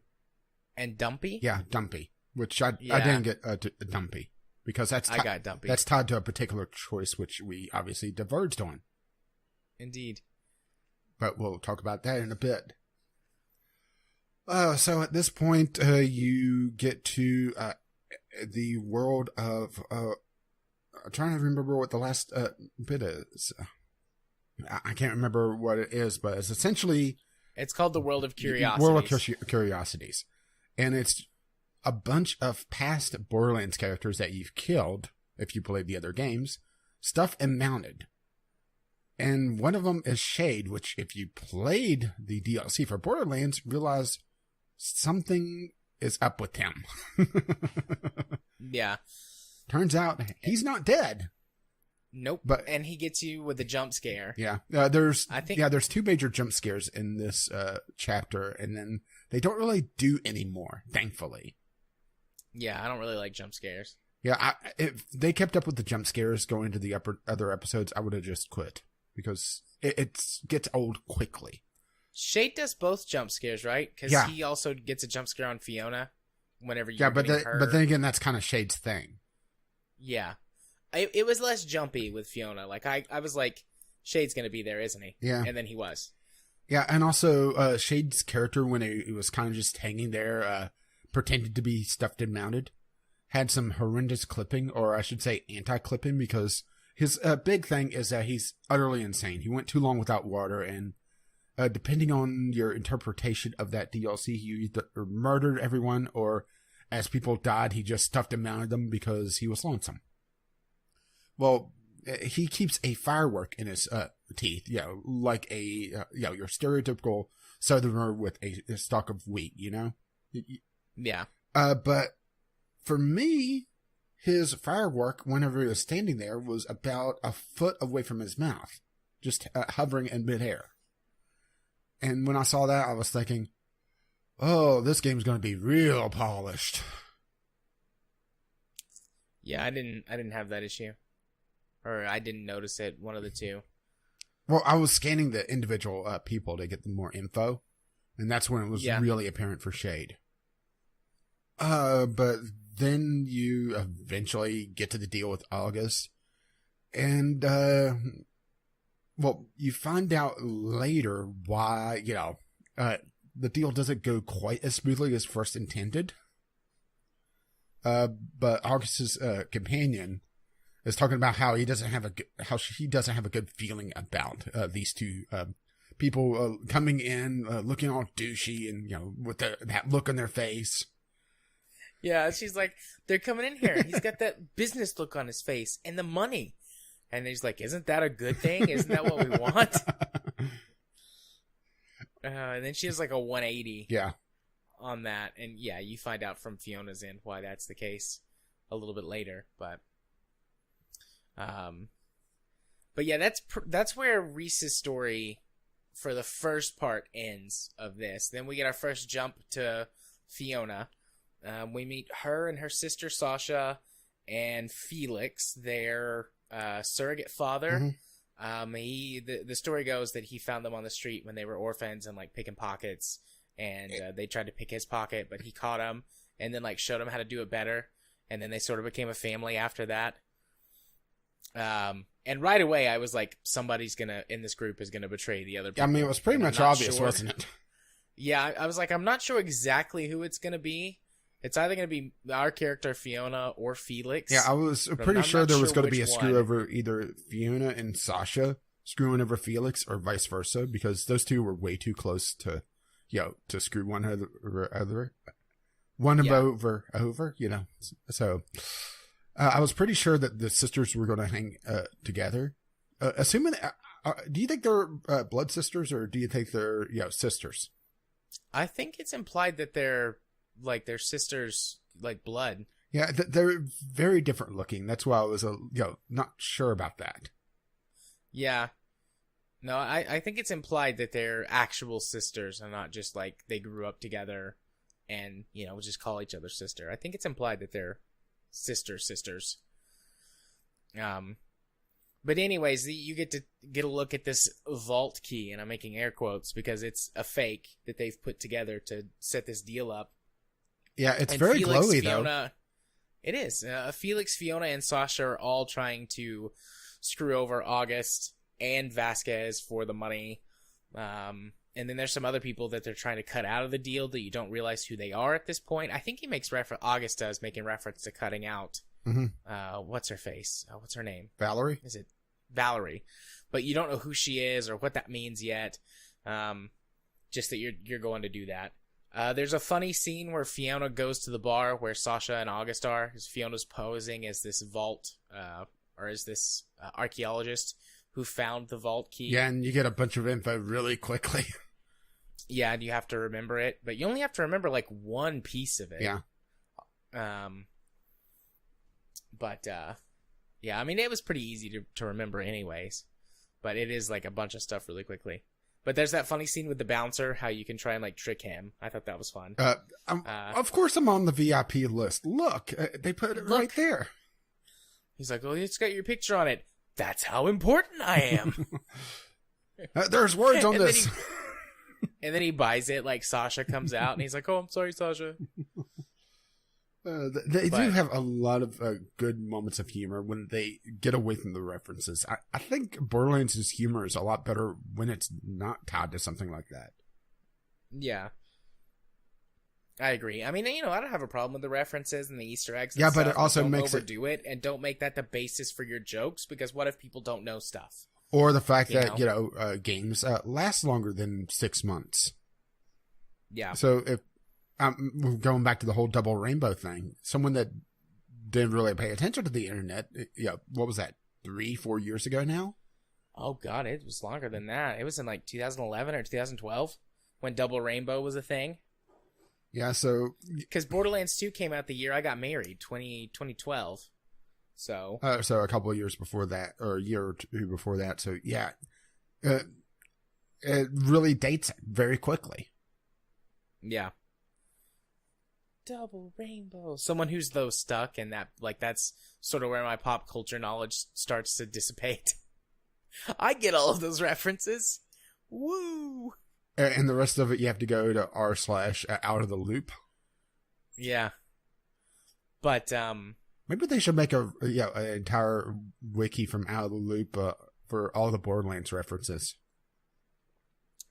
And Dumpy? Yeah, Dumpy. Which I didn't get Dumpy. Because I got Dumpy. That's tied to a particular choice, which we obviously diverged on. Indeed. But we'll talk about that in a bit. So at this point, you get to the world of... I'm trying to remember what the last bit is. I can't remember what it is, but it's essentially... It's called the World of Curiosities. World of Curiosities. And it's a bunch of past Borderlands characters that you've killed, if you played the other games, stuffed and mounted. And one of them is Shade, which if you played the DLC for Borderlands, realize something is up with him. Yeah. Turns out he's not dead. Nope. And he gets you with a jump scare. Yeah. There's 2 major jump scares in this chapter, and then they don't really do any more, thankfully. Yeah, I don't really like jump scares. Yeah, if they kept up with the jump scares going into the other episodes, I would have just quit because it gets old quickly. Shade does both jump scares, right? Because he also gets a jump scare on Fiona whenever you but then again, that's kind of Shade's thing. Yeah. It was less jumpy with Fiona. Like, I was like, Shade's going to be there, isn't he? Yeah. And then he was. Yeah, and also Shade's character, when he was kind of just hanging there, pretended to be stuffed and mounted, had some horrendous clipping, or I should say anti-clipping, because His big thing is that he's utterly insane. He went too long without water, and depending on your interpretation of that DLC, he either murdered everyone, or as people died, he just stuffed and mounted them because he was lonesome. Well, he keeps a firework in his teeth, like a your stereotypical Southerner with a stalk of wheat, Yeah. But for me, his firework, whenever he was standing there, was about a foot away from his mouth, just hovering in midair. And when I saw that, I was thinking, oh, this game's going to be real polished. Yeah, I didn't have that issue. Or I didn't notice it, one of the two. Well, I was scanning the individual people to get them more info, and that's when it was really apparent for Shade. But then you eventually get to the deal with August, and, you find out later why, the deal doesn't go quite as smoothly as first intended. But August's companion is talking about how she doesn't have a good feeling about these two people coming in, looking all douchey and with that look on their face. Yeah, she's like, they're coming in here. He's got that business look on his face and the money, and he's like, isn't that a good thing? Isn't that what we want? And then she has like a 180. Yeah. On that, and you find out from Fiona's end why that's the case a little bit later, but that's where Reese's story for the first part ends of this. Then we get our first jump to Fiona. We meet her and her sister Sasha and Felix, their surrogate father. Mm-hmm. The story goes that he found them on the street when they were orphans and like picking pockets. And they tried to pick his pocket, but he caught him and then like showed him how to do it better. And then they sort of became a family after that. And right away I was like, somebody's in this group is gonna betray the other people. I mean, it was pretty much obvious, wasn't it? Yeah, I was like, I'm not sure exactly who it's gonna be. It's either gonna be our character Fiona or Felix. Yeah, I was pretty sure there was gonna be a screw over either Fiona and Sasha screwing over Felix or vice versa, because those two were way too close to screw one over, So, I was pretty sure that the sisters were going to hang together. Assuming, do you think they're blood sisters, or do you think they're sisters? I think it's implied that they're sisters, like blood. Yeah, they're very different looking. That's why I was not sure about that. Yeah. No, I think it's implied that they're actual sisters and not just like they grew up together and, just call each other sister. I think it's implied that they're sisters. But anyways, you get a look at this vault key, and I'm making air quotes because it's a fake that they've put together to set this deal up. Yeah, it's very glowy though. It is. Felix, Fiona, and Sasha are all trying to screw over August and Vasquez for the money. And then there's some other people that they're trying to cut out of the deal that you don't realize who they are at this point. I think he makes August does, making reference to cutting out. Mm-hmm. What's her face? What's her name? Valerie? Is it Valerie? But you don't know who she is or what that means yet. Just that you're going to do that. There's a funny scene where Fiona goes to the bar where Sasha and August are, because Fiona's posing as this vault, or as this archaeologist who found the vault key. Yeah, and you get a bunch of info really quickly. Yeah, and you have to remember it, but you only have to remember like one piece of it. Yeah. Yeah, I mean, it was pretty easy to remember anyways, but it is like a bunch of stuff really quickly. But there's that funny scene with the bouncer, how you can try and like trick him. I thought that was fun. Of course I'm on the VIP list. Look, they put it right there. He's like, well, it's got your picture on it. That's how important I am. There's words on this. And then he buys it, like Sasha comes out, and he's like, oh, I'm sorry, Sasha. They do have a lot of good moments of humor when they get away from the references. I think Borderlands' humor is a lot better when it's not tied to something like that. Yeah. I agree. I mean, I don't have a problem with the references and the Easter eggs. And Yeah, stuff, but it also don't makes overdo it, and don't make that the basis for your jokes. Because what if people don't know stuff? Or the fact You that, know? games last longer than 6 months. Yeah. So if going back to the whole double rainbow thing, someone that didn't really pay attention to the internet, what was that, 3-4 years ago now? Oh God, it was longer than that. It was in like 2011 or 2012 when Double Rainbow was a thing. Yeah, so... Because Borderlands 2 came out the year I got married, 2012. So... so a couple of years before that, or a year or two before that. So, yeah. It really dates it very quickly. Yeah. Double Rainbow. Someone who's, though, stuck, and that's sort of where my pop culture knowledge starts to dissipate. I get all of those references. Woo! And the rest of it, you have to go to r/out of the loop. Yeah. But, maybe they should make an entire wiki from Out of the Loop for all the Borderlands references.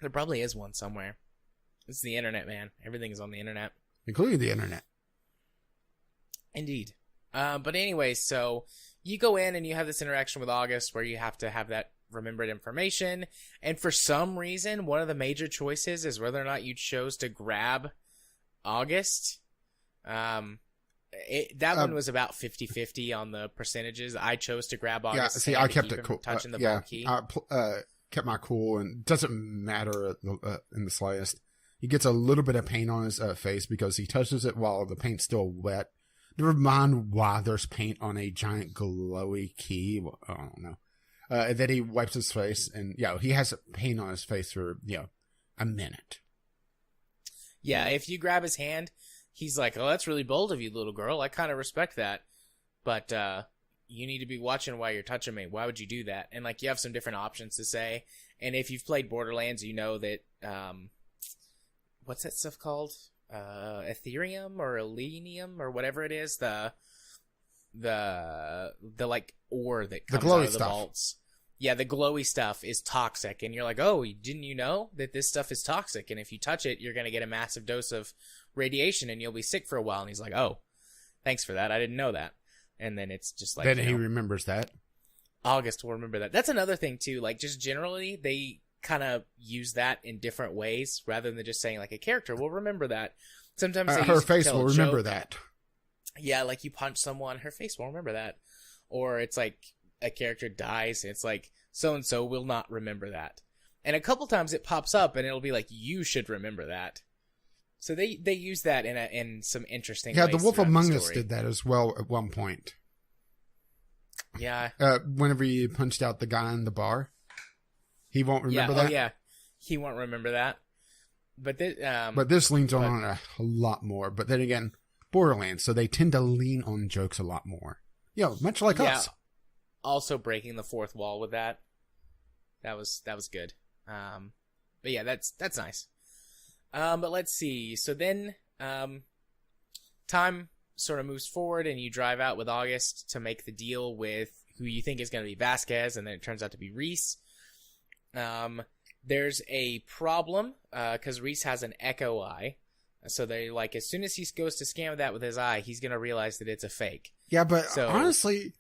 there probably is one somewhere. It's the internet, man. Everything is on the internet. Including the internet. Indeed. But anyway, so you go in and you have this interaction with August where you have to have that remembered information. And for some reason, one of the major choices is whether or not you chose to grab August. That one was about 50-50 on the percentages. I chose to grab August. Yeah, see, I kept it cool. Touching the vault key. I kept my cool, and it doesn't matter in the slightest. He gets a little bit of paint on his face because he touches it while the paint's still wet. Never mind why there's paint on a giant glowy key. I don't know. And then he wipes his face, and he has paint on his face for a minute. Yeah, if you grab his hand, he's like, "Oh, that's really bold of you, little girl. I kind of respect that, but you need to be watching while you're touching me. Why would you do that?" And you have some different options to say. And if you've played Borderlands, you know that what's that stuff called? Ethereum or Elenium or whatever it is, the ore that comes out of the vaults. Yeah, the glowy stuff is toxic, and you're like, "Oh, didn't you know that this stuff is toxic? And if you touch it, you're gonna get a massive dose of radiation, and you'll be sick for a while." And he's like, "Oh, thanks for that. I didn't know that." And then it's just like, then he remembers that. August will remember that. That's another thing too. Just generally, they kind of use that in different ways rather than just saying a character will remember that. Sometimes her face will remember that. Yeah, you punch someone, her face will remember that. Or it's a character dies, and it's so and so will not remember that. And a couple times it pops up, and it'll be you should remember that. So they use that in some interesting ways. Yeah, the Wolf Among Us did that as well at one point. Yeah. Whenever you punched out the guy in the bar, he won't remember that. Oh yeah, he won't remember that. But this leans on a lot more. But then again, Borderlands, so they tend to lean on jokes a lot more. Much like us. Also breaking the fourth wall with that. That was good. But yeah, that's nice. But let's see. So then, time sort of moves forward, and you drive out with August to make the deal with who you think is going to be Vasquez, and then it turns out to be Reese. There's a problem, because Reese has an echo eye. So they as soon as he goes to scan that with his eye, he's going to realize that it's a fake. Yeah, but honestly,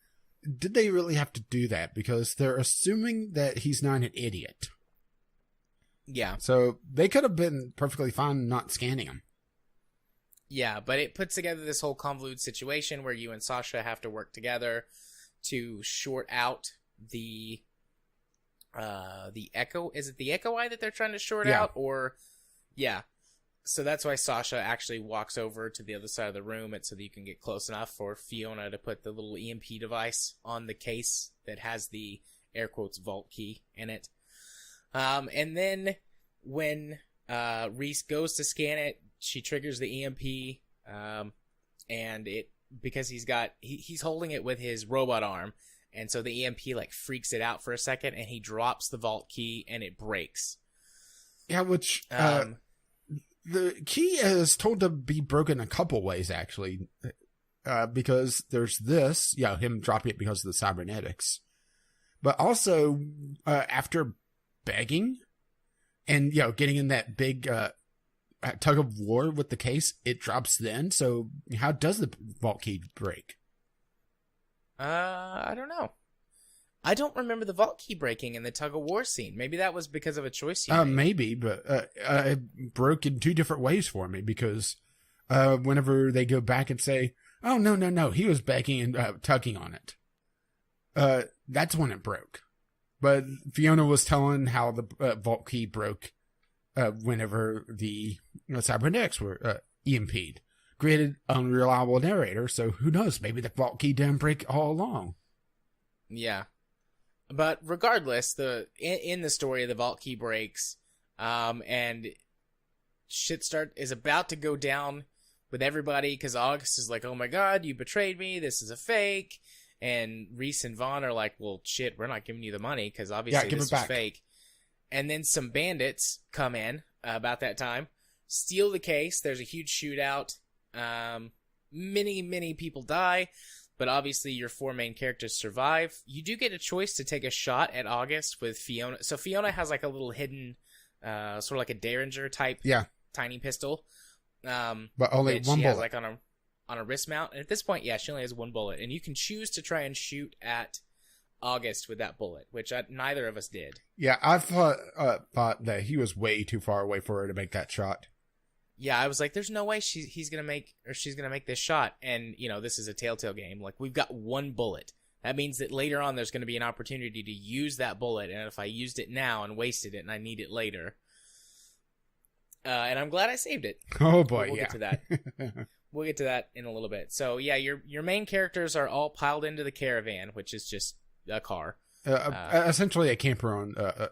did they really have to do that? Because they're assuming that he's not an idiot. Yeah. So they could have been perfectly fine not scanning him. Yeah, but it puts together this whole convoluted situation where you and Sasha have to work together to short out the echo. Is it the echo eye that they're trying to short out? Or, yeah. So that's why Sasha actually walks over to the other side of the room so that you can get close enough for Fiona to put the little EMP device on the case that has the air quotes vault key in it. And then when Reese goes to scan it, she triggers the EMP, and because he's holding it with his robot arm, and so the EMP freaks it out for a second, and he drops the vault key and it breaks. Yeah, which the key is told to be broken a couple ways actually, because there's this, him dropping it because of the cybernetics, but also after begging and getting in that big tug of war with the case, it drops then. So how does the vault key break? I don't know. I don't remember the vault key breaking in the tug of war scene. Maybe that was because of a choice you made. Maybe, but it broke in two different ways for me because whenever they go back and say, "Oh no, he was begging and tugging on it," that's when it broke. But Fiona was telling how the vault key broke whenever the cybernetics were EMP'd. Created unreliable narrator, so who knows? Maybe the vault key didn't break all along. Yeah. But regardless, in the story, the vault key breaks, and shit is about to go down with everybody, because August is like, oh my god, you betrayed me, this is a fake, and Reese and Vaughn are like, well, shit, we're not giving you the money, because obviously this is fake. And then some bandits come in about that time, steal the case, there's a huge shootout, many people die, but obviously your four main characters survive. You do get a choice to take a shot at August with Fiona. So Fiona has like a little hidden, sort of like a Derringer type tiny pistol. But only one bullet. Has like on a wrist mount. And at this point, she only has one bullet. And you can choose to try and shoot at August with that bullet, which neither of us did. Yeah, I thought that he was way too far away for her to make that shot. Yeah, I was like, there's no way she's gonna make this shot. And this is a Telltale game. Like, we've got one bullet. That means that later on there's going to be an opportunity to use that bullet. And if I used it now and wasted it and I need it later, and I'm glad I saved it. Oh boy, we'll get to that. We'll get to that in a little bit. So yeah, your main characters are all piled into the caravan, which is just a car. Essentially a camper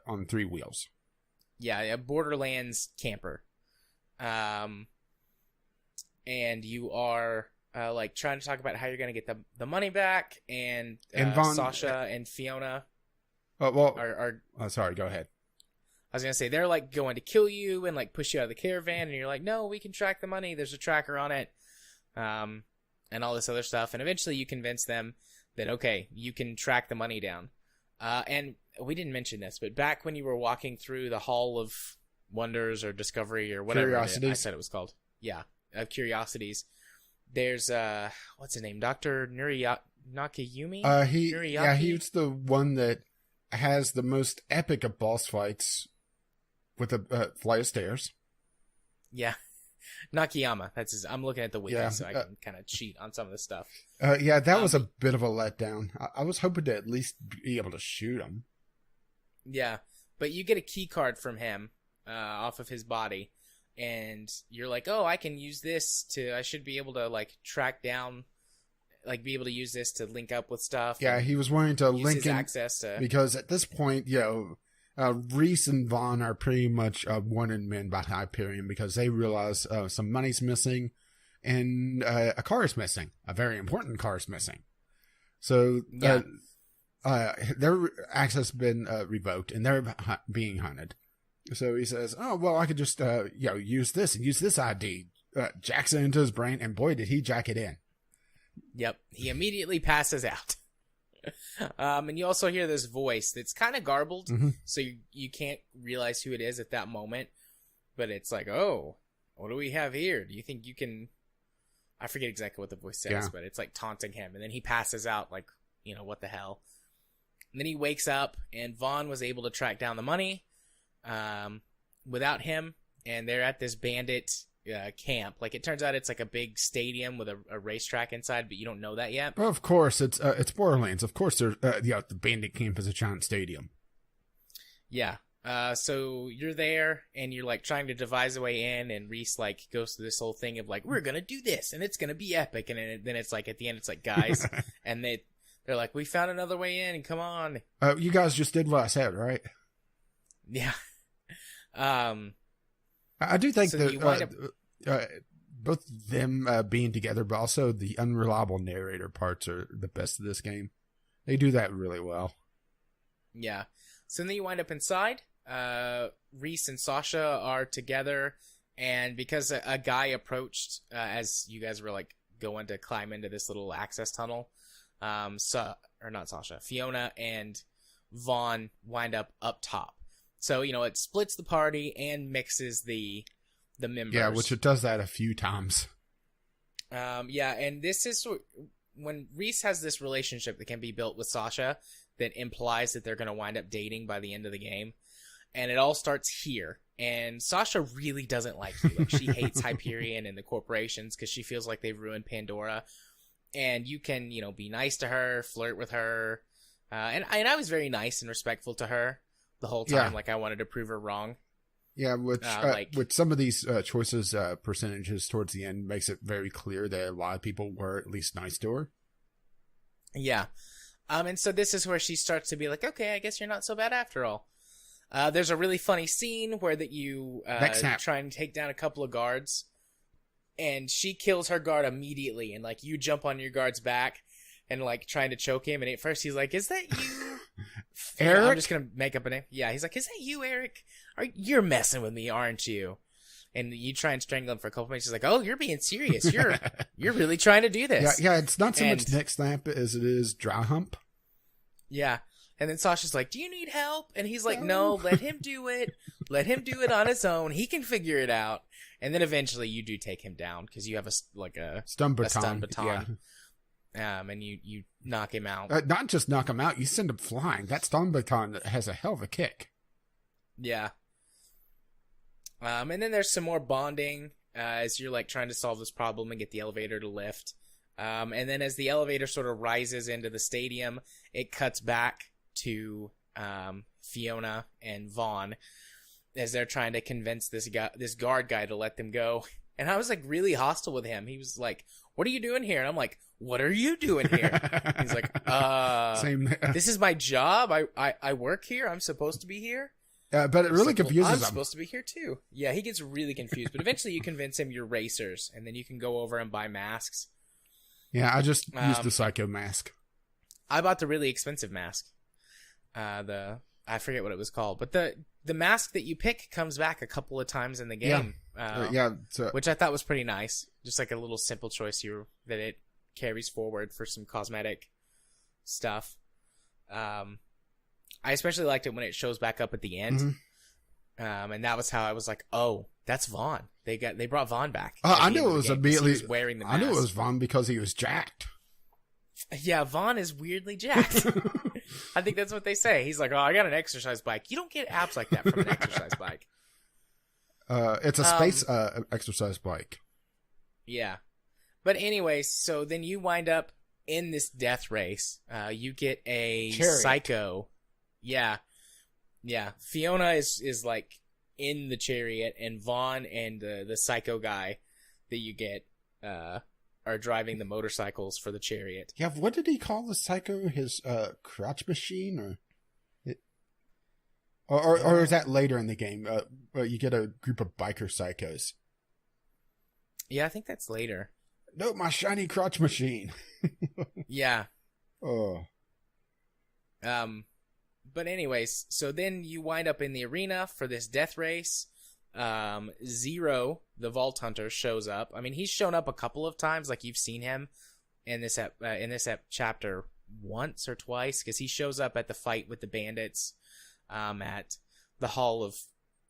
on three wheels. Yeah, a Borderlands camper. And you are like trying to talk about how you're going to get the money back, and Vaughn, Sasha and Fiona are sorry, go ahead. I was going to say, they're like going to kill you and like push you out of the caravan, and you're like, no, we can track the money, there's a tracker on it, and all this other stuff. And eventually you convince them that, okay, you can track the money down. And we didn't mention this, but back when you were walking through the Hall of Wonders or Discovery or whatever I said it was called. Yeah, Curiosities. There's what's his name? Dr. Nakayumi? He's the one that has the most epic of boss fights with a flight of stairs. Yeah. Nakayama. That's his. I'm looking at the wiki so I can kind of cheat on some of this stuff. That was a bit of a letdown. I was hoping to at least be able to shoot him. Yeah, but you get a key card from him off of his body, and you're like, oh, I can use this I should be able to like track down, like be able to use this to link up with stuff. Yeah, he was wanting to link in access to, because at this point, Reese and Vaughn are pretty much wanted men by Hyperion because they realize some money's missing and a car is missing. A very important car is missing. So their access has been revoked and they're being hunted. So he says, oh, well, I could just use this and use this ID. Jacks it into his brain, and boy, did he jack it in. Yep. He immediately passes out. And you also hear this voice that's kind of garbled, so you can't realize who it is at that moment. But it's like, oh, what do we have here? Do you think you can... I forget exactly what the voice says, but it's like taunting him. And then he passes out like, what the hell? And then he wakes up, and Vaughn was able to track down the money without him. And they're at this bandit camp. Like, it turns out it's like a big stadium with a racetrack inside, but you don't know that yet. Well, of course, it's Borderlands. Of course, the bandit camp is a giant stadium. Yeah. So you're there, and you're like trying to devise a way in, and Reese like goes through this whole thing of like, we're gonna do this, and it's gonna be epic, and then it's like at the end, it's like, guys, and they're like, we found another way in, come on. You guys just did what I said, right? Yeah. I do think that both them being together, but also the unreliable narrator parts are the best of this game. They do that really well. Yeah. So then you wind up inside. Reese and Sasha are together, and because a guy approached as you guys were like going to climb into this little access tunnel, Fiona and Vaughn wind up top. So, it splits the party and mixes the the members. Yeah, which it does that a few times. Yeah, and this is when Reese has this relationship that can be built with Sasha that implies that they're going to wind up dating by the end of the game. And it all starts here. And Sasha really doesn't like you. Like, she hates Hyperion and the corporations because she feels like they've ruined Pandora. And you can, be nice to her, flirt with her. And I was very nice and respectful to her the whole time. Yeah. Like, I wanted to prove her wrong. Yeah, with some of these choices, percentages towards the end makes it very clear that a lot of people were at least nice to her. Yeah. And so this is where she starts to be like, okay, I guess you're not so bad after all. There's a really funny scene where that you try and take down a couple of guards, and she kills her guard immediately, and like you jump on your guard's back and like trying to choke him, and at first he's like, "Is that you, Eric?" I'm just gonna make up a name. Yeah, he's like, "Is that you, Eric? You're messing with me, aren't you?" And you try and strangle him for a couple minutes. He's like, "Oh, you're being serious. You're really trying to do this." Yeah. It's not so much neck snap as it is dry hump. Yeah. And then Sasha's like, "Do you need help?" And he's like, "No, let him do it. Let him do it on his own. He can figure it out." And then eventually you do take him down because you have a stun baton. Yeah. And you knock him out. Not just knock him out, you send him flying. That stun baton has a hell of a kick. Yeah. And then there's some more bonding as you're like trying to solve this problem and get the elevator to lift. And then as the elevator sort of rises into the stadium, it cuts back to Fiona and Vaughn as they're trying to convince this guard guy to let them go. And I was like really hostile with him. He was like, "What are you doing here?" And I'm like, "What are you doing here?" He's like, Same. This is my job. I work here. I'm supposed to be here. But it really confuses him. I'm supposed to be here too. Yeah, he gets really confused. But eventually you convince him you're racers, and then you can go over and buy masks. Yeah, I just used the Psycho mask. I bought the really expensive mask. I forget what it was called, but the mask that you pick comes back a couple of times in the game. Which I thought was pretty nice. Just like a little simple choice that it carries forward for some cosmetic stuff. I especially liked it when it shows back up at the end. Mm-hmm. And that was how I was like, "Oh, that's Vaughn. They brought Vaughn back." I knew it was immediately. He was wearing the mask. I knew it was Vaughn because he was jacked. Yeah, Vaughn is weirdly jacked. I think that's what they say. He's like, "Oh, I got an exercise bike." You don't get abs like that from an exercise bike. It's a space exercise bike. Yeah. But anyways, so then you wind up in this death race. You get a Chariot. Psycho. Yeah. Yeah. Fiona is like in the chariot, and Vaughn and the Psycho guy that you get are driving the motorcycles for the chariot. Yeah, what did he call the Psycho? His crotch machine, or is that later in the game? You get a group of biker psychos. Yeah, I think that's later. No, my shiny crotch machine. Yeah. Oh. But anyways, so then you wind up in the arena for this death race. Zero, the Vault Hunter, shows up. I mean, he's shown up a couple of times. Like, you've seen him in this chapter once or twice, because he shows up at the fight with the bandits at the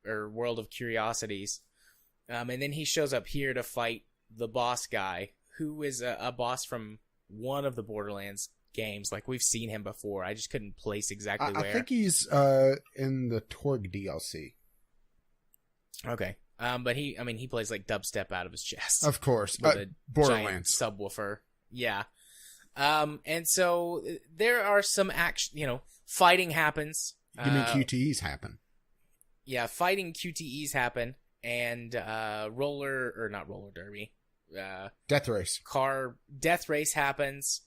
World of Curiosities. And then he shows up here to fight the boss guy, who is a boss from one of the Borderlands games. Like, we've seen him before. I just couldn't place exactly where. I think he's in the Torg DLC. Okay. But he plays like dubstep out of his chest. Of course. With a Borderlands giant subwoofer. Yeah. And so there are some fighting happens. You mean QTEs happen? Yeah, fighting QTEs happen, and not roller derby. Death race. Car death race happens.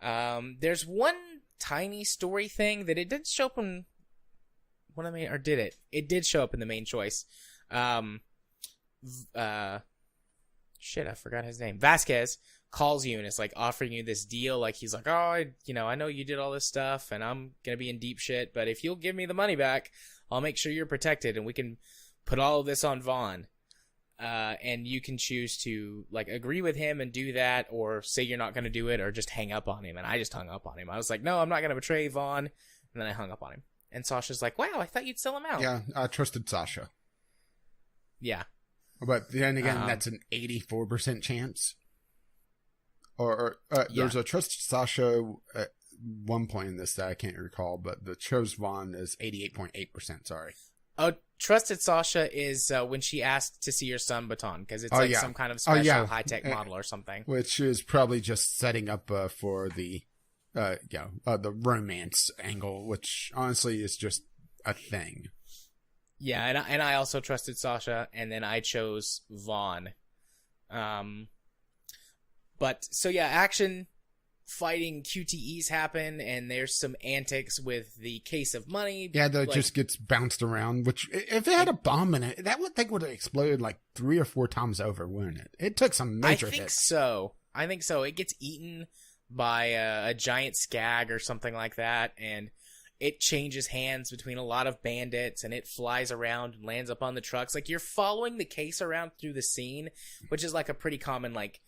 There's one tiny story thing that it did show up in one of the main, or did it? It did show up in the main choice. Shit, I forgot his name. Vasquez calls you and is like offering you this deal. Like, he's like, "Oh, I know you did all this stuff, and I'm gonna be in deep shit, but if you'll give me the money back, I'll make sure you're protected, and we can put all of this on Vaughn." And you can choose to like agree with him and do that, or say you're not going to do it, or just hang up on him. And I just hung up on him. I was like, "No, I'm not going to betray Vaughn." And then I hung up on him. And Sasha's like, "Wow, I thought you'd sell him out." Yeah, I trusted Sasha. Yeah. But then again, that's an 84% chance. There's a Trust Sasha at one point in this that I can't recall, but the Chose Vaughn is 88.8%. Sorry. Oh, Trusted Sasha is when she asked to see your son baton, because it's some kind of special high-tech model or something. Which is probably just setting up for the romance angle, which honestly is just a thing. Yeah, and I also trusted Sasha, and then I chose Vaughn. But, so yeah, action, fighting QTEs happen, and there's some antics with the case of money. Yeah, that just gets bounced around, which, if it had a bomb in it, that thing would have exploded like 3 or 4 times over, wouldn't it? It took some major hits. I think so. It gets eaten by a giant skag or something like that, and it changes hands between a lot of bandits, and it flies around and lands up on the trucks. Like, you're following the case around through the scene, which is like a pretty common, like,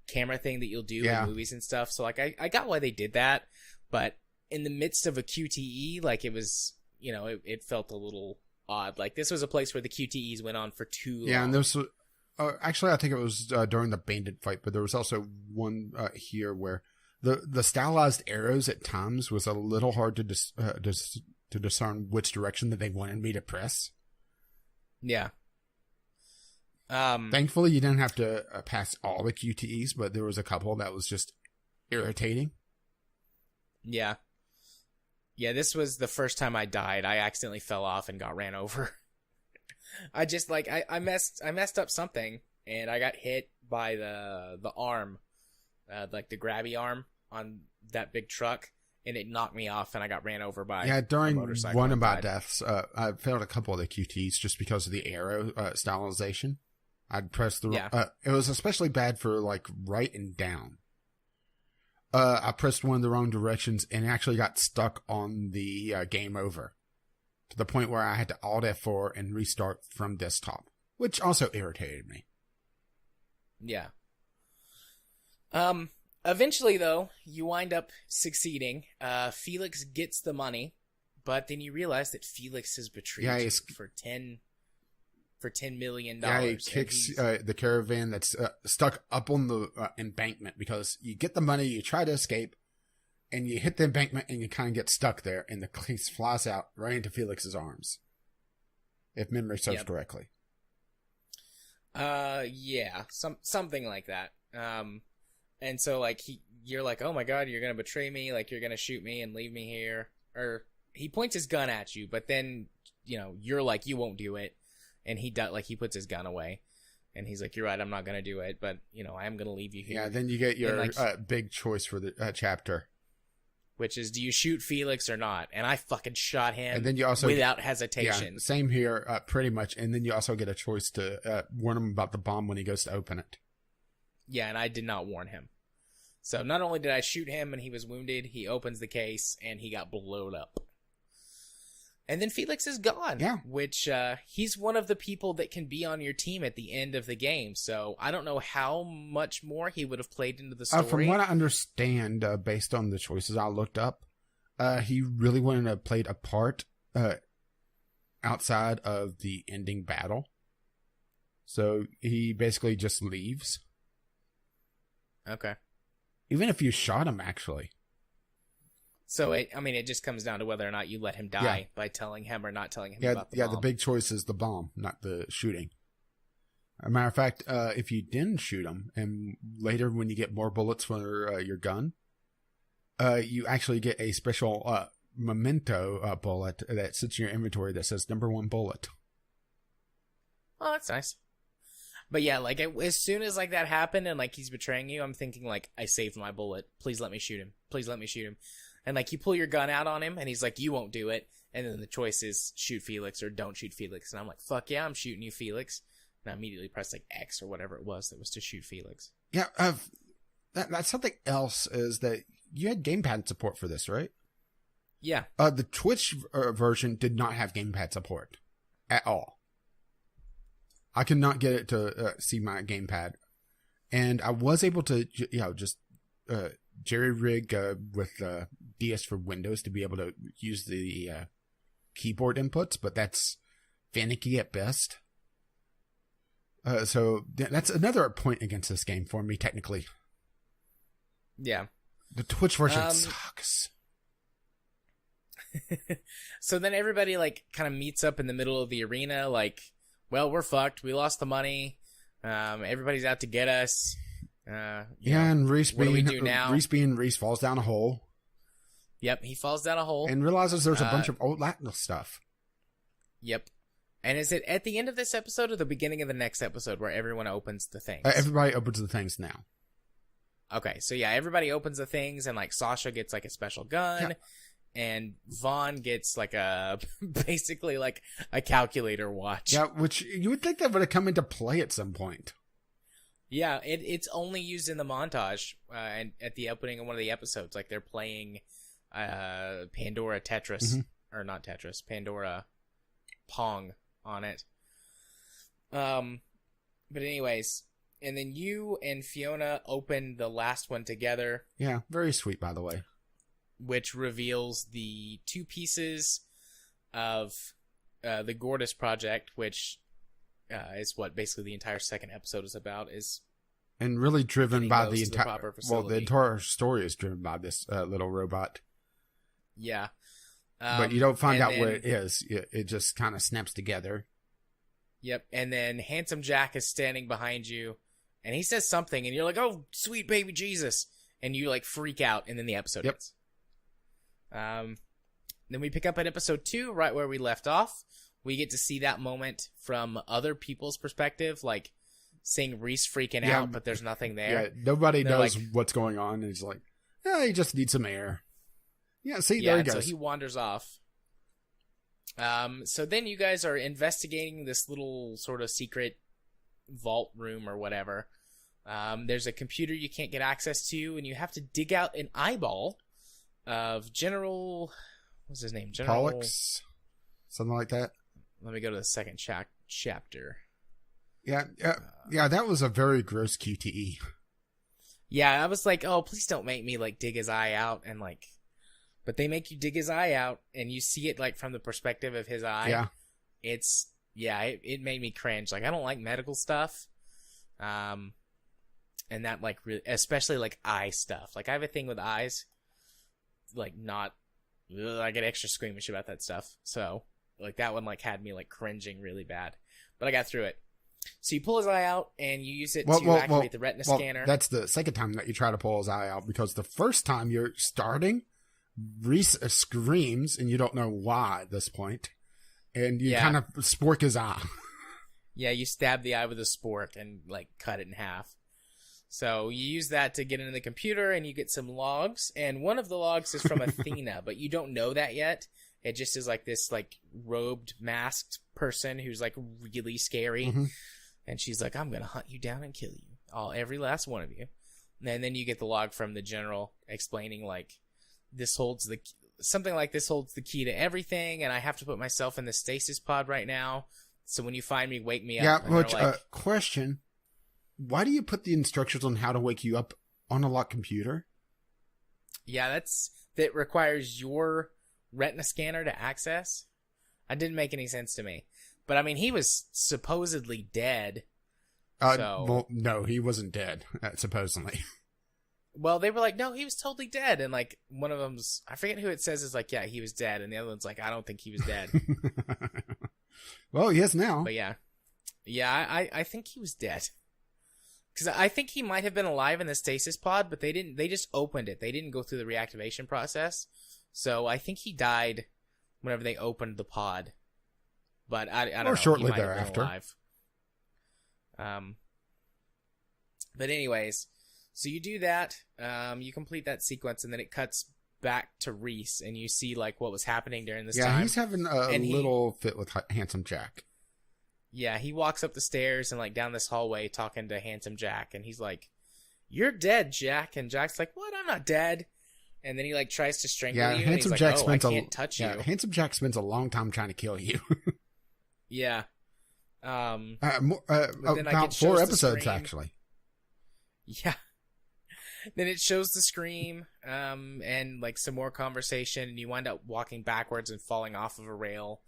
camera thing that you'll do in movies and stuff. So, like, I got why they did that, but in the midst of a QTE, like, it was, it felt a little odd. Like, this was a place where the QTEs went on for too long. Yeah, and there's actually, I think it was during the bandit fight, but there was also one here where the stylized arrows at times was a little hard to discern which direction that they wanted me to press. Yeah. Thankfully, you didn't have to pass all the QTEs, but there was a couple that was just irritating. Yeah. Yeah, this was the first time I died. I accidentally fell off and got ran over. I just, like, I messed up something, and I got hit by the arm, like the grabby arm on that big truck, and it knocked me off, and I got ran over by during a motorcycle. One of my deaths, I failed a couple of the QTs just because of the arrow stylization. I'd press it was especially bad for, like, right and down. I pressed one of the wrong directions and actually got stuck on the game over, to the point where I had to Alt F4 and restart from desktop, which also irritated me. Yeah. Eventually, though, you wind up succeeding. Felix gets the money, but then you realize that Felix has betrayed you for $10 million. Yeah, he kicks the caravan that's stuck up on the embankment, because you get the money, you try to escape, and you hit the embankment, and you kind of get stuck there, and the case flies out right into Felix's arms, if memory serves correctly. Yeah, something like that. And so, like, you're like, oh my god, you're gonna betray me, like, you're gonna shoot me and leave me here. Or, he points his gun at you, but then, you're like, you won't do it. And he puts his gun away. And he's like, you're right, I'm not gonna do it, but, I am gonna leave you here. Yeah, then you get your big choice for the chapter. Which is, do you shoot Felix or not? And I fucking shot him, and then you also without hesitation. Yeah, same here, pretty much. And then you also get a choice to warn him about the bomb when he goes to open it. Yeah, and I did not warn him. So not only did I shoot him and he was wounded, he opens the case and he got blown up. And then Felix is gone. Yeah. Which, he's one of the people that can be on your team at the end of the game. So I don't know how much more he would have played into the story. From what I understand, based on the choices I looked up, he really wouldn't have played a part outside of the ending battle. So he basically just leaves. Okay. Even if you shot him, actually. So, it just comes down to whether or not you let him die by telling him or not telling him about the bomb. Yeah, the big choice is the bomb, not the shooting. As a matter of fact, if you didn't shoot him, and later when you get more bullets for your gun, you actually get a special memento bullet that sits in your inventory that says #1 bullet. Oh, that's nice. But yeah, like, as soon as, like, that happened and, like, he's betraying you, I'm thinking, like, I saved my bullet. Please let me shoot him. Please let me shoot him. And, like, you pull your gun out on him, and he's like, you won't do it. And then the choice is shoot Felix or don't shoot Felix. And I'm like, fuck yeah, I'm shooting you, Felix. And I immediately pressed, like, X or whatever it was that was to shoot Felix. Yeah, that's something else, is that you had gamepad support for this, right? Yeah. The Twitch version did not have gamepad support at all. I could not get it to see my gamepad. And I was able to, just jerry-rig with DS for Windows to be able to use the keyboard inputs, but that's finicky at best. So that's another point against this game for me, technically. Yeah. The Twitch version sucks. So then everybody like kind of meets up in the middle of the arena, like, well, we're fucked. We lost the money. Everybody's out to get us. And Reese what do we do now? Reese falls down a hole. Yep, he falls down a hole. And realizes there's a bunch of old Latin stuff. Yep. And is it at the end of this episode or the beginning of the next episode where everyone opens the things? Everybody opens the things now. Okay, so yeah, everybody opens the things, and like Sasha gets like a special gun, and Vaughn gets like basically like a calculator watch. Yeah, which you would think that would have come into play at some point. Yeah, it's only used in the montage and at the opening of one of the episodes, like they're playing Pandora Tetris, or not Tetris, Pandora Pong on it. But anyways. And then you and Fiona open the last one together. Yeah, very sweet, by the way. Which reveals the 2 pieces of the Gortys Project, which is what basically the entire second episode is about. And really driven by the entire... Well, the entire story is driven by this little robot. Yeah. But you don't find out where it is. It just kind of snaps together. Yep, and then Handsome Jack is standing behind you. And he says something, and you're like, oh, sweet baby Jesus. And you, like, freak out, and then the episode ends. Then we pick up at episode 2, right where we left off. We get to see that moment from other people's perspective, like, seeing Reese freaking out, but there's nothing there. Yeah, nobody knows what's going on, and he's like, yeah, he just needs some air. Yeah, see, there he goes. So he wanders off. So then you guys are investigating this little sort of secret vault room or whatever. There's a computer you can't get access to, and you have to dig out an eyeball of General... What's his name? General... Pollux? Something like that? Let me go to the second chapter. Yeah, that was a very gross QTE. Yeah, I was like, oh, please don't make me, like, dig his eye out, and, like... But they make you dig his eye out, and you see it, like, from the perspective of his eye. Yeah. It made me cringe. Like, I don't like medical stuff. And that, like, really, especially, like, eye stuff. Like, I have a thing with eyes. Like, not... Ugh, I get extra squeamish about that stuff. So, like, that one, like, had me, like, cringing really bad. But I got through it. So you pull his eye out, and you use it to activate the retina scanner. That's the second time that you try to pull his eye out, because the first time you're starting, Reese screams, and you don't know why at this point. And you kind of spork his eye. Yeah, you stab the eye with a spork and, like, cut it in half. So you use that to get into the computer, and you get some logs. And one of the logs is from Athena, but you don't know that yet. It just is, like, this, like, robed, masked person who's, like, really scary. Mm-hmm. And she's like, I'm going to hunt you down and kill you. Every last one of you. And then you get the log from the general explaining, like, something like this holds the key to everything, and I have to put myself in the stasis pod right now. So when you find me, wake me up. Yeah, which, question. Why do you put the instructions on how to wake you up on a locked computer? Yeah, that requires your retina scanner to access. That didn't make any sense to me. But, I mean, he was supposedly dead. Well, no, he wasn't dead, supposedly. Well, they were like, no, he was totally dead. And, like, one of them's, I forget who it says, is like, yeah, he was dead. And the other one's like, I don't think he was dead. Well, he is now. But, yeah. Yeah, I think he was dead. Because I think he might have been alive in the stasis pod, but they just opened it. They didn't go through the reactivation process. So I think he died whenever they opened the pod. But I don't know. Or shortly thereafter. But anyways, so you do that. You complete that sequence, and then it cuts back to Reese, and you see like what was happening during this time. Yeah, he's having a little fit with Handsome Jack. Yeah, he walks up the stairs and like down this hallway talking to Handsome Jack, and he's like, "You're dead, Jack." And Jack's like, "What? I'm not dead." And then he like tries to strangle you. Handsome and he's Jack like, spends I can't touch you. Handsome Jack spends a long time trying to kill you. Yeah. About 4 episodes actually. Yeah. Then it shows the scream, and like some more conversation, and you wind up walking backwards and falling off of a rail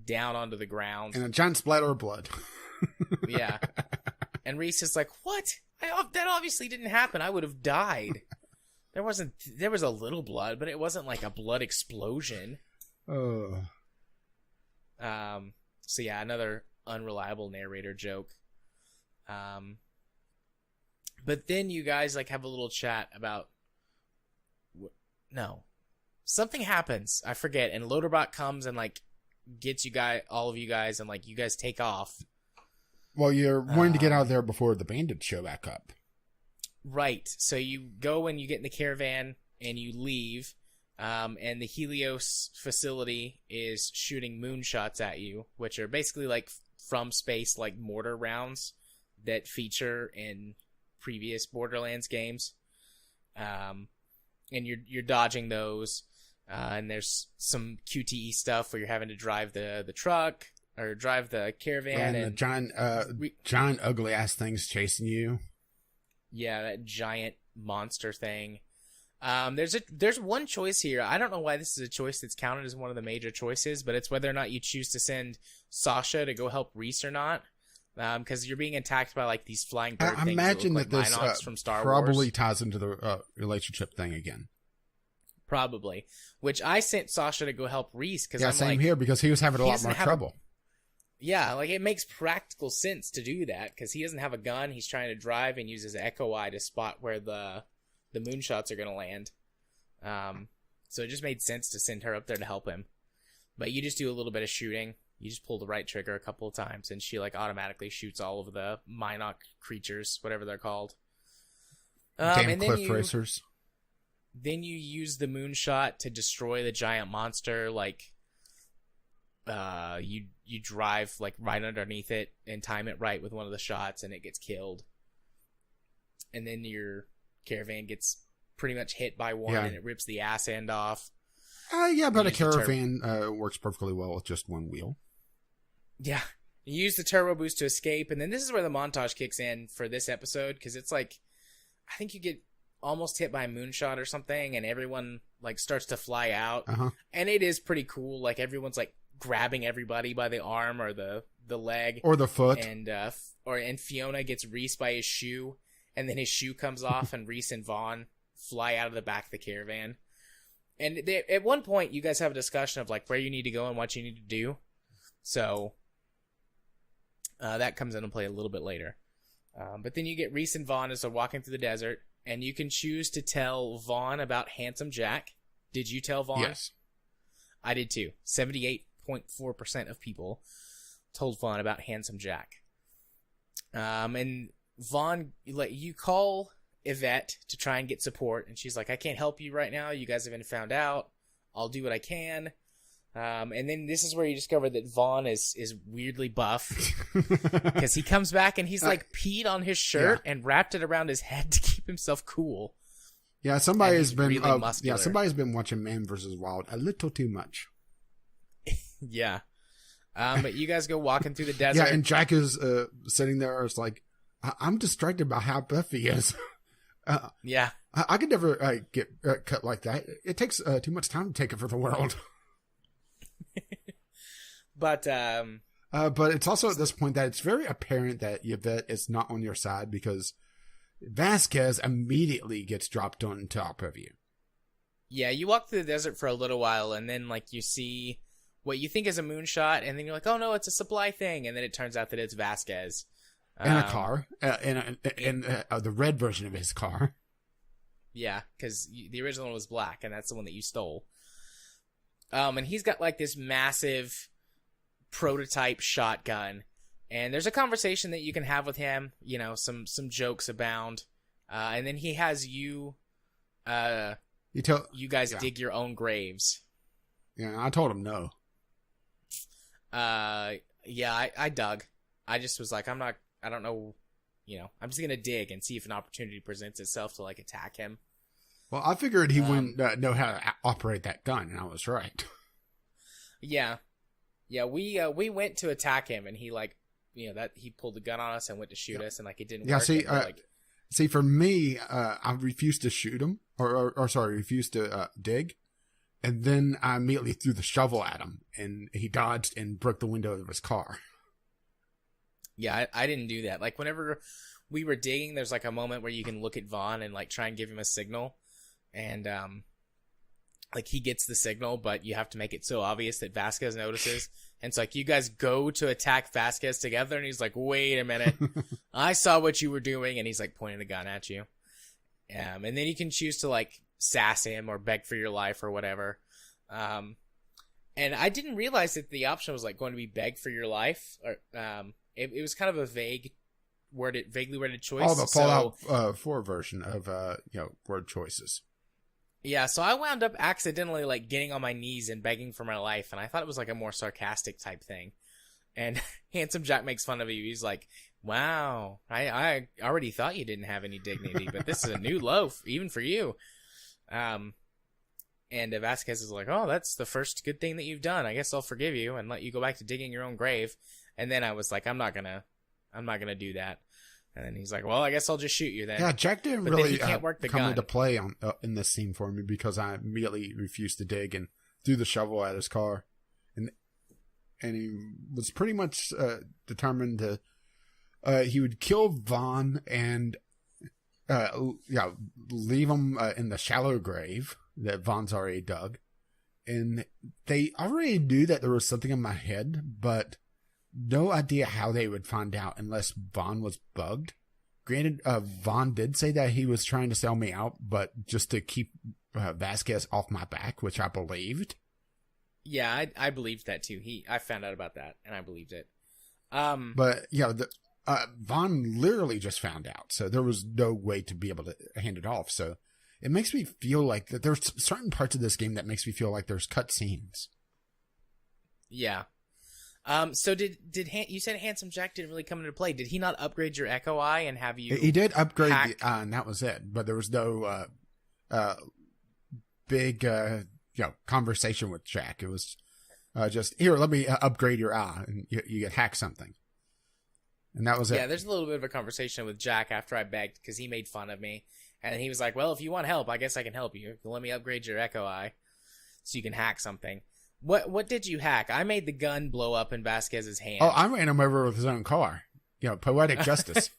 down onto the ground. And a giant splatter of blood. Yeah. And Reese is like, what? That obviously didn't happen. I would have died. There was a little blood, but it wasn't like a blood explosion. Oh. So yeah, another unreliable narrator joke. But then you guys like have a little chat about something happens. I forget. And Loaderbot comes and like gets all of you guys, and like you guys take off. Well, you're wanting to get out of there before the bandits show back up. Right. So you go and you get in the caravan and you leave. And the Helios facility is shooting moonshots at you, which are basically like from space, like mortar rounds that feature in previous Borderlands games. And you're dodging those. And there's some QTE stuff where you're having to drive the truck or drive the caravan. And the giant ugly ass things chasing you. Yeah, that giant monster thing. There's one choice here. I don't know why this is a choice that's counted as one of the major choices, but it's whether or not you choose to send Sasha to go help Reese or not. Because you're being attacked by like these flying bird things. I imagine that like this from Star probably Wars. ties into the relationship thing again. Probably. Which I sent Sasha to go help Reese because I'm same here because he was having a lot more trouble. Yeah, like it makes practical sense to do that because he doesn't have a gun. He's trying to drive and uses Echo Eye to spot where the moonshots are going to land. So it just made sense to send her up there to help him. But you just do a little bit of shooting. You just pull the right trigger a couple of times, and she like automatically shoots all of the Minoc creatures, whatever they're called. Damn cliff racers. Then you use the moonshot to destroy the giant monster. Like, you drive like right underneath it and time it right with one of the shots, and it gets killed. And then your caravan gets pretty much hit by one, and it rips the ass end off. But a caravan works perfectly well with just one wheel. Yeah. You use the turbo boost to escape, and then this is where the montage kicks in for this episode, because it's like, I think you get almost hit by a moonshot or something, and everyone like starts to fly out. And it is pretty cool. Like everyone's like grabbing everybody by the arm or the leg. Or the foot. And Fiona gets Reese by his shoe, and then his shoe comes off, and Reese and Vaughn fly out of the back of the caravan. And at one point, you guys have a discussion of like where you need to go and what you need to do. So that comes into play a little bit later. But then you get Reese and Vaughn as they're walking through the desert, and you can choose to tell Vaughn about Handsome Jack. Did you tell Vaughn? Yes. I did too. 78.4% of people told Vaughn about Handsome Jack. And Vaughn, you call Yvette to try and get support, and she's like, I can't help you right now. You guys have been found out. I'll do what I can. And then this is where you discover that Vaughn is weirdly buff because he comes back and he's like peed on his shirt and wrapped it around his head to keep himself cool. Yeah, somebody's been really somebody's been watching Man vs. Wild a little too much. Yeah. But you guys go walking through the desert. Yeah, and Jack is sitting there. It's like, I'm distracted by how buff he is. Yeah. I could never get cut like that. It takes too much time to take it for the world. But it's also at this point that it's very apparent that Yvette is not on your side because Vasquez immediately gets dropped on top of you. Yeah, you walk through the desert for a little while, and then like you see what you think is a moonshot, and then you're like, oh no, it's a supply thing, and then it turns out that it's Vasquez. In a car, in the red version of his car. Yeah, because the original one was black, and that's the one that you stole. And he's got like this massive prototype shotgun, and there's a conversation that you can have with him. You know, some jokes abound, and then he has you guys dig your own graves. Yeah, I told him no. Yeah, I dug. I just was like, I don't know, I'm just gonna dig and see if an opportunity presents itself to like attack him. Well, I figured he wouldn't know how to operate that gun, and I was right. Yeah, we went to attack him, and he like, that he pulled the gun on us and went to shoot us, and like it didn't work. See, for me, I refused to shoot him, refused to dig, and then I immediately threw the shovel at him, and he dodged and broke the window of his car. Yeah, I didn't do that. Like, whenever we were digging, there's like a moment where you can look at Vaughn and like try and give him a signal. And, like, he gets the signal, but you have to make it so obvious that Vasquez notices. And it's like, you guys go to attack Vasquez together. And he's like, wait a minute. I saw what you were doing. And he's like pointing a gun at you. And then you can choose to like sass him or beg for your life or whatever. And I didn't realize that the option was like going to be beg for your life. Or, it was kind of a vaguely worded choice. Oh, the Fallout 4 version of, word choices. Yeah, so I wound up accidentally like getting on my knees and begging for my life, and I thought it was like a more sarcastic type thing. And Handsome Jack makes fun of you. He's like, "Wow, I already thought you didn't have any dignity, but this is a new low even for you." And Vasquez is like, "Oh, that's the first good thing that you've done. I guess I'll forgive you and let you go back to digging your own grave." And then I was like, "I'm not gonna do that." And then he's like, "Well, I guess I'll just shoot you then." Yeah, Jack didn't but really can't work the come gun. into play on in this scene for me because I immediately refused to dig and threw the shovel at his car, and he was pretty much determined to he would kill Vaughn and leave him in the shallow grave that Vaughn's already dug, and they already knew that there was something in my head, but no idea how they would find out unless Vaughn was bugged. Granted, Vaughn did say that he was trying to sell me out, but just to keep Vasquez off my back, which I believed. Yeah, I believed that too. I found out about that, and I believed it. But yeah, Vaughn literally just found out, so there was no way to be able to hand it off. So it makes me feel like that there's certain parts of this game that makes me feel like there's cut scenes. Yeah. So did you said Handsome Jack didn't really come into play? Did he not upgrade your Echo Eye and have you? He did upgrade, and that was it. But there was no big conversation with Jack. It was just here. Let me upgrade your eye, and you get hack something, and that was it. Yeah, there's a little bit of a conversation with Jack after I begged because he made fun of me, and he was like, "Well, if you want help, I guess I can help you. Let me upgrade your Echo Eye, so you can hack something." What did you hack? I made the gun blow up in Vasquez's hand. Oh, I ran him over with his own car. Poetic justice.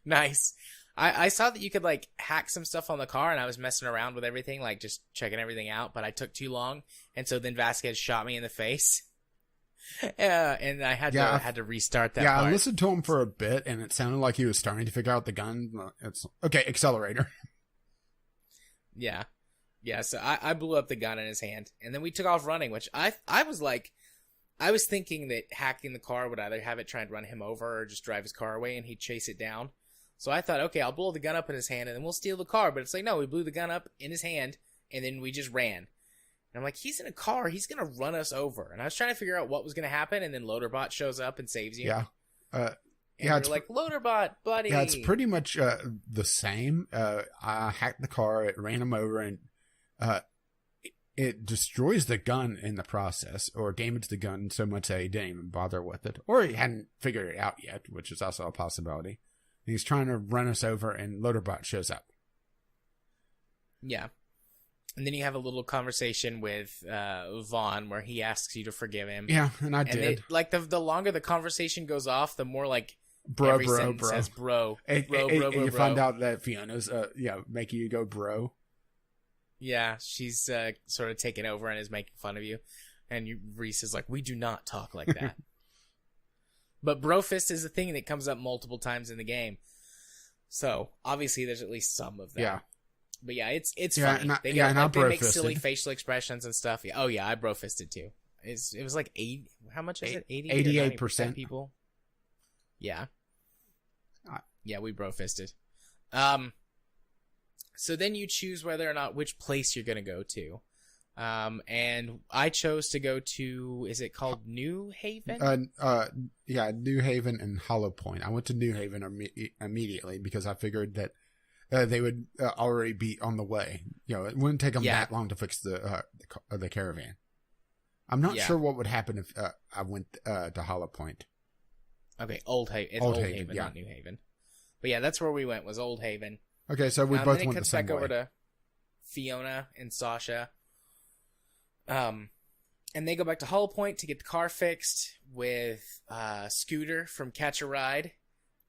Nice. I saw that you could like hack some stuff on the car, and I was messing around with everything, like just checking everything out, but I took too long, and so then Vasquez shot me in the face. And I had to restart that part. I listened to him for a bit, and it sounded like he was starting to figure out the gun. It's okay, accelerator. Yeah. Yeah, so I blew up the gun in his hand, and then we took off running, which I was thinking that hacking the car would either have it try and run him over or just drive his car away and he'd chase it down. So I thought, okay, I'll blow the gun up in his hand and then we'll steal the car. But it's like, no, we blew the gun up in his hand and then we just ran. And I'm like, he's in a car, he's going to run us over. And I was trying to figure out what was going to happen, and then Loaderbot shows up and saves you. Yeah. It's like, Loaderbot, buddy. Yeah, it's pretty much the same. I hacked the car, it ran him over, and it destroys the gun in the process, or damaged the gun so much that he didn't even bother with it, or he hadn't figured it out yet, which is also a possibility. And he's trying to run us over, and Loaderbot shows up. Yeah. And then you have a little conversation with Vaughn where he asks you to forgive him. Yeah, and I did. The longer the conversation goes off, the more like bro says bro. You find out that Fiona's making you go bro. Yeah, she's sort of taken over and is making fun of you. And Reese is like, we do not talk like that. But brofist is a thing that comes up multiple times in the game. So, obviously, there's at least some of that. Yeah. But yeah, it's funny. They make silly facial expressions and stuff. Yeah. Oh, yeah, I brofisted too. It was like 8. How much is it? 88% people? Yeah. Yeah, we brofisted. So then you choose whether or not which place you're going to go to. And I chose to go to, is it called New Haven? New Haven and Hollow Point. I went to New Haven immediately because I figured that they would already be on the way. It wouldn't take them that long to fix the caravan. I'm not sure what would happen if I went to Hollow Point. Okay, Old Haven. It's Old Haven, not New Haven. But yeah, that's where we went, was Old Haven. Okay, so we both went the same way. Then it cuts back over to Fiona and Sasha. And they go back to Hollow Point to get the car fixed with Scooter from Catch a Ride.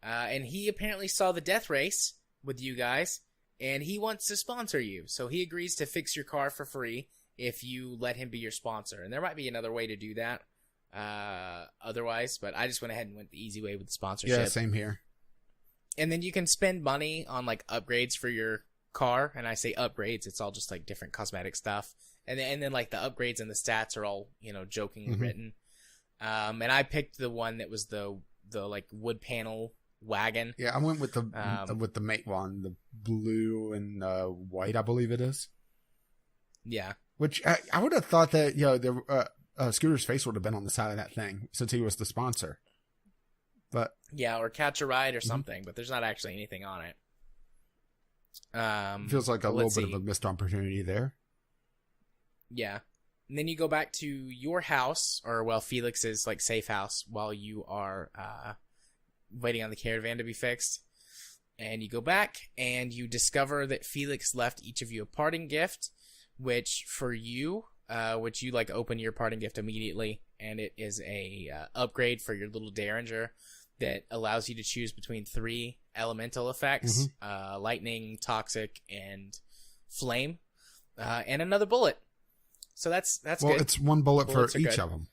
And he apparently saw the death race with you guys, and he wants to sponsor you. So he agrees to fix your car for free if you let him be your sponsor. And there might be another way to do that otherwise, but I just went ahead and went the easy way with the sponsorship. Yeah, same here. And then you can spend money on like upgrades for your car. And I say upgrades, it's all just like different cosmetic stuff. And then like the upgrades and the stats are all, jokingly written. And I picked the one that was the like wood panel wagon. Yeah, I went with the mate one, the blue and white, I believe it is. Yeah. Which I would have thought that Scooter's face would have been on the side of that thing since he was the sponsor. But yeah, or Catch a Ride or something, but there's not actually anything on it. Feels like a little bit of a missed opportunity there. Yeah. And then you go back to your house, or Felix's like safe house, while you are waiting on the caravan to be fixed. And you go back and you discover that Felix left each of you a parting gift, which for you, which you like open your parting gift immediately, and it is a upgrade for your little Derringer that allows you to choose between 3 elemental effects, lightning, toxic, and flame, and another bullet. So that's good. Well, it's 1 bullet Bullets for each of them.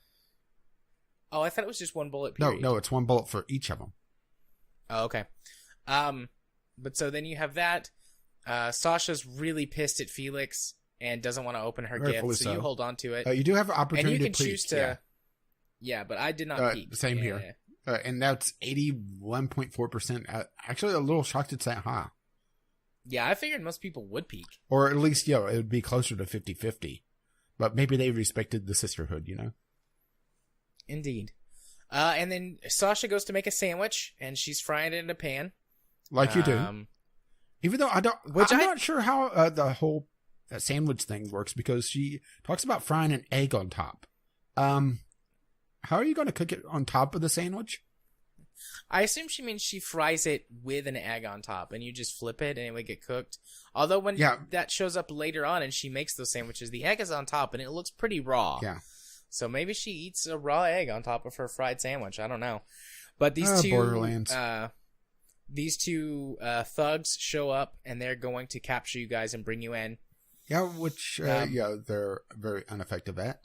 Oh, I thought it was just 1 bullet period. No, it's 1 bullet for each of them. Oh, okay. But so then you have that. Sasha's really pissed at Felix and doesn't want to open her gift, so you hold on to it. You do have an opportunity and you can to choose to. Yeah, but I did not peek. Same here. And that's 81.4%. Actually, a little shocked it's that high. Yeah, I figured most people would peek. Or at least, it would be closer to 50-50. But maybe they respected the sisterhood, Indeed. And then Sasha goes to make a sandwich, and she's frying it in a pan. Like you do. Even though I'm not sure how the whole sandwich thing works, because she talks about frying an egg on top. How are you going to cook it on top of the sandwich? I assume she means she fries it with an egg on top, and you just flip it, and it would get cooked. Although when that shows up later on, and she makes those sandwiches, the egg is on top, and it looks pretty raw. Yeah. So maybe she eats a raw egg on top of her fried sandwich. I don't know. But these two Borderlands. Thugs show up, and they're going to capture you guys and bring you in. Yeah, which they're very ineffective at.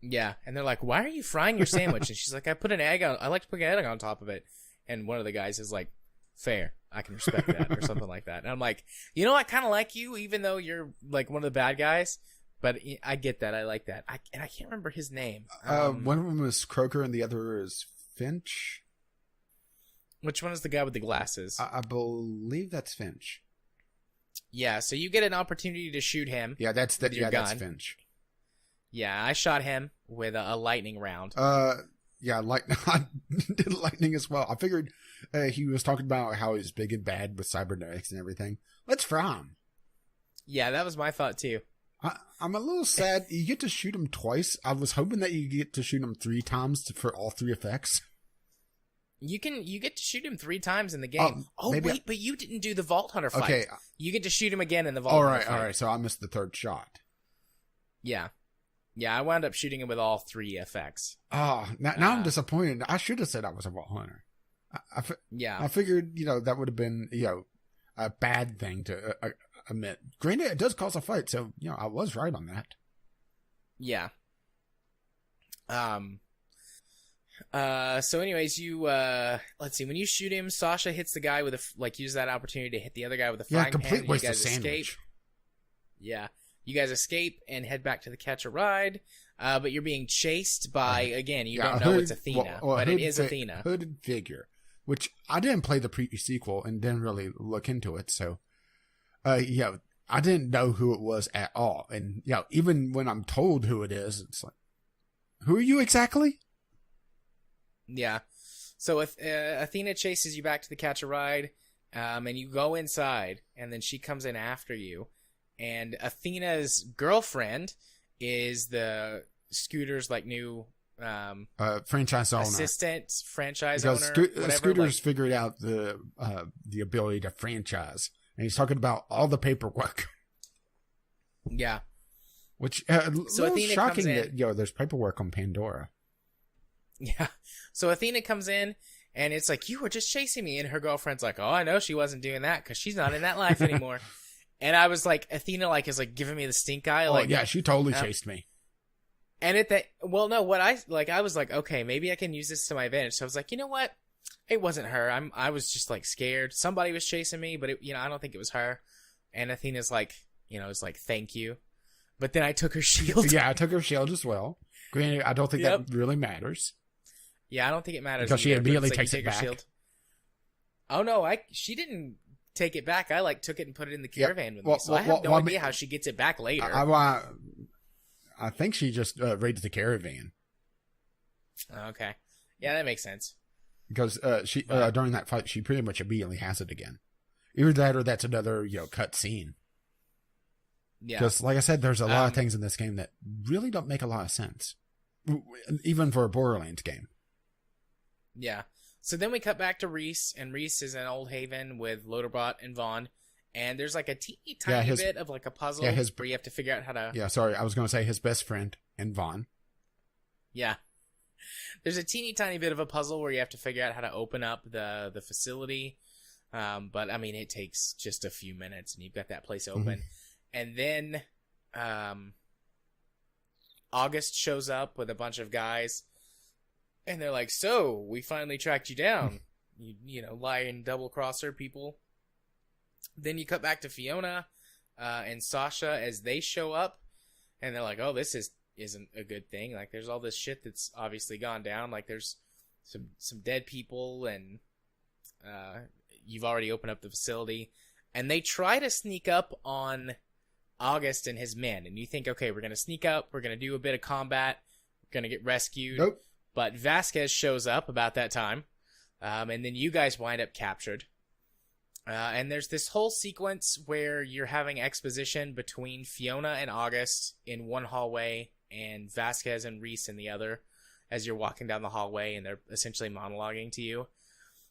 Yeah, and they're like, "Why are you frying your sandwich?" And she's like, "I like to put an egg on top of it." And one of the guys is like, "Fair, I can respect that," or something like that. And I'm like, I kind of like you, even though you're like one of the bad guys. But I get that. I like that. I can't remember his name. One of them is Croker, and the other is Finch. Which one is the guy with the glasses? I believe that's Finch. Yeah, so you get an opportunity to shoot him. Yeah, that's that's Finch. Yeah, I shot him with a lightning round. Yeah, I did lightning as well. I figured he was talking about how he's big and bad with cybernetics and everything. Let's fry him. Yeah, that was my thought too. I'm a little sad. You get to shoot him twice. I was hoping that you get to shoot him 3 times for all 3 effects. You get to shoot him 3 times in the game. Wait, but you didn't do the Vault Hunter fight. Okay. You get to shoot him again in the Vault Hunter fight. All right. So I missed the 3rd shot. Yeah. Yeah, I wound up shooting him with all 3 effects. Oh, now I'm disappointed. I should have said I was a Vault Hunter. I figured, that would have been, a bad thing to admit. Granted, it does cause a fight, so, I was right on that. Yeah. So anyways, you, let's see, when you shoot him, Sasha hits the guy with use that opportunity to hit the other guy with a frying pan. Complete waste of sandwich. Escape. Yeah. You guys escape and head back to the Catch a Ride, but you're being chased by, again, you don't know it's Athena, but it is Athena. Hooded figure, which I didn't play the pre-sequel and didn't really look into it, so, I didn't know who it was at all. And, even when I'm told who it is, it's like, who are you exactly? Yeah. So if Athena chases you back to the Catch a Ride, and you go inside, and then she comes in after you. And Athena's girlfriend is the Scooter's new franchise owner, assistant, franchise because owner. Whatever, Scooter's figured out the ability to franchise, and he's talking about all the paperwork. Yeah, Which, So little Athena shocking comes in. that, there's paperwork on Pandora. Yeah. So Athena comes in, and it's like, you were just chasing me. And her girlfriend's like, oh, I know she wasn't doing that because she's not in that life anymore. And I was like, Athena is giving me the stink eye. Oh, yeah, she totally chased me. And at that, well, no, what I was like, okay, maybe I can use this to my advantage. So I was like, you know what? It wasn't her. I was just scared. Somebody was chasing me, but I don't think it was her. And Athena's like, is like, thank you. But then I took her shield. Yeah, I took her shield as well. Granted, I don't think that really matters. Yeah, I don't think it matters. Because she immediately takes it back. Shield. Oh, no, she didn't take it back. I took it and put it in the caravan with me. So I have no idea how she gets it back later. I think she just raided the caravan. Okay. Yeah, that makes sense. Because she during that fight, she pretty much immediately has it again. Either that or that's another cut scene. Yeah. Because, like I said, there's a lot of things in this game that really don't make a lot of sense. Even for a Borderlands game. Yeah. So then we cut back to Reese, and Reese is in Old Haven with Loaderbot and Vaughn. And there's a teeny tiny bit of a puzzle where you have to figure out how to... Yeah, sorry, I was going to say his best friend and Vaughn. Yeah. There's a teeny tiny bit of a puzzle where you have to figure out how to open up the facility. But, I mean, it takes just a few minutes, and you've got that place open. Mm-hmm. And then August shows up with a bunch of guys, and they're like, so, we finally tracked you down. Lying double-crosser people. Then you cut back to Fiona and Sasha as they show up, and they're like, oh, this isn't a good thing. There's all this shit that's obviously gone down. There's some dead people, and you've already opened up the facility. And they try to sneak up on August and his men, and you think, okay, we're going to sneak up, we're going to do a bit of combat, we're going to get rescued. Nope. But Vasquez shows up about that time, and then you guys wind up captured. And there's this whole sequence where you're having exposition between Fiona and August in one hallway and Vasquez and Reese in the other as you're walking down the hallway, and they're essentially monologuing to you.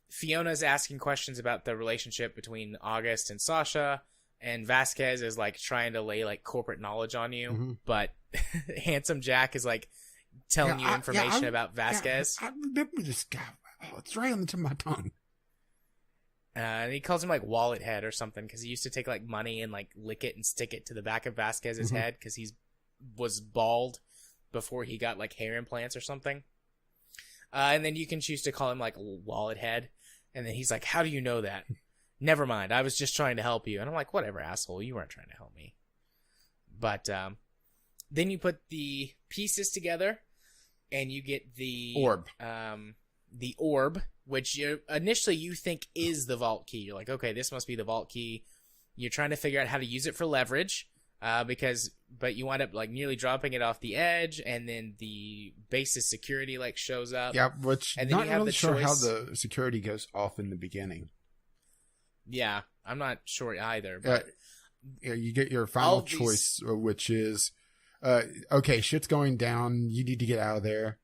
Fiona's asking questions about the relationship between August and Sasha, and Vasquez is trying to lay corporate knowledge on you, mm-hmm. But Handsome Jack is telling you information about Vasquez. I remember this guy. Oh, it's right on the tip of my tongue. And he calls him Wallet Head or something because he used to take money and lick it and stick it to the back of Vasquez's head because he was bald before he got hair implants or something. And then you can choose to call him Wallet Head, and then he's like, "How do you know that?" Never mind, I was just trying to help you. And I'm like, whatever, asshole, you weren't trying to help me. But then you put the pieces together, and you get the orb. The orb, which initially you think is the vault key. You're like, okay, this must be the vault key. You're trying to figure out how to use it for leverage, but you wind up nearly dropping it off the edge, and then the base's security shows up. Yeah, which and then not really sure how the security goes off in the beginning. Yeah, I'm not sure either. But you get your final choice, which is, okay, shit's going down. You need to get out of there.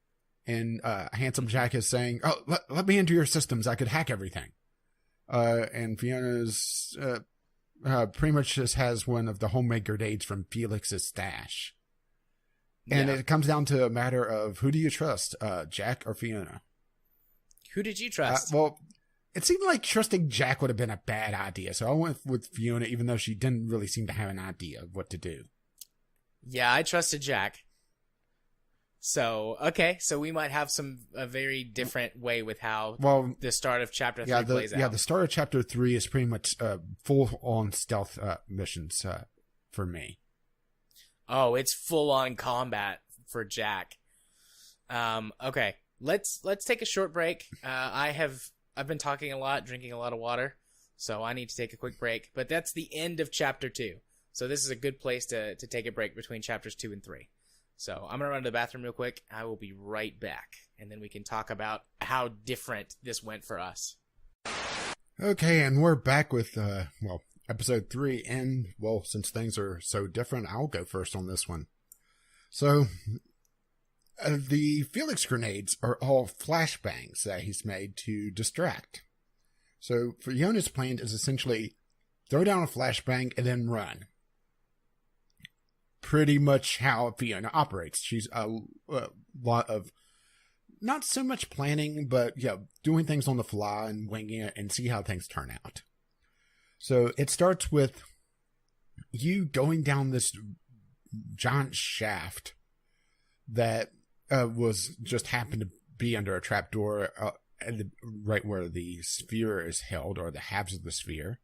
And Handsome Jack is saying, oh, let me into your systems. I could hack everything. And Fiona's pretty much just has one of the homemade grenades from Felix's stash. And it comes down to a matter of who do you trust, Jack or Fiona? Who did you trust? Well, it seemed like trusting Jack would have been a bad idea. So I went with Fiona, even though she didn't really seem to have an idea of what to do. Yeah, I trusted Jack. So, okay, so we might have a very different way with how the start of Chapter 3 plays out. Yeah, the start of Chapter 3 is pretty much full-on stealth missions for me. Oh, it's full-on combat for Jack. Okay, let's take a short break. I've been talking a lot, drinking a lot of water, so I need to take a quick break. But that's the end of Chapter 2. So this is a good place to take a break between Chapters 2 and 3. So I'm going to run to the bathroom real quick. I will be right back. And then we can talk about how different this went for us. Okay, and we're back with, episode 3. And, since things are so different, I'll go first on this one. So, the Felix grenades are all flashbangs that he's made to distract. So, Fiona's plan is essentially throw down a flashbang and then run. pretty much how Fiona operates. She's a lot of not so much planning, but doing things on the fly and winging it and see how things turn out. So it starts with you going down this giant shaft that was just happened to be under a trapdoor right where the sphere is held, or the halves of the sphere.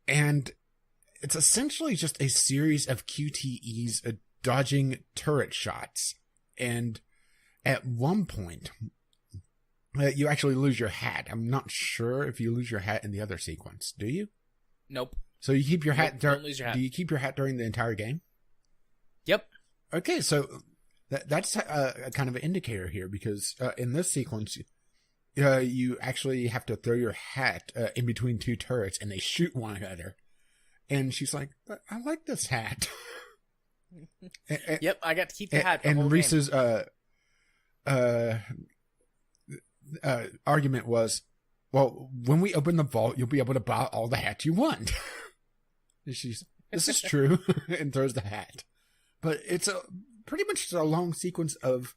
And it's essentially just a series of QTEs dodging turret shots. And at one point, you actually lose your hat. I'm not sure if you lose your hat in the other sequence. Do you? Nope. So you keep your hat. Don't lose your hat. Do you keep your hat during the entire game? Yep. Okay, so that's a kind of an indicator here, because in this sequence, you actually have to throw your hat in between two turrets, and they shoot one another. And she's like, "But I like this hat." Yep, I got to keep the hat. And Reese's argument was, "Well, when we open the vault, you'll be able to buy all the hats you want." This is true, and throws the hat. But it's pretty much a long sequence of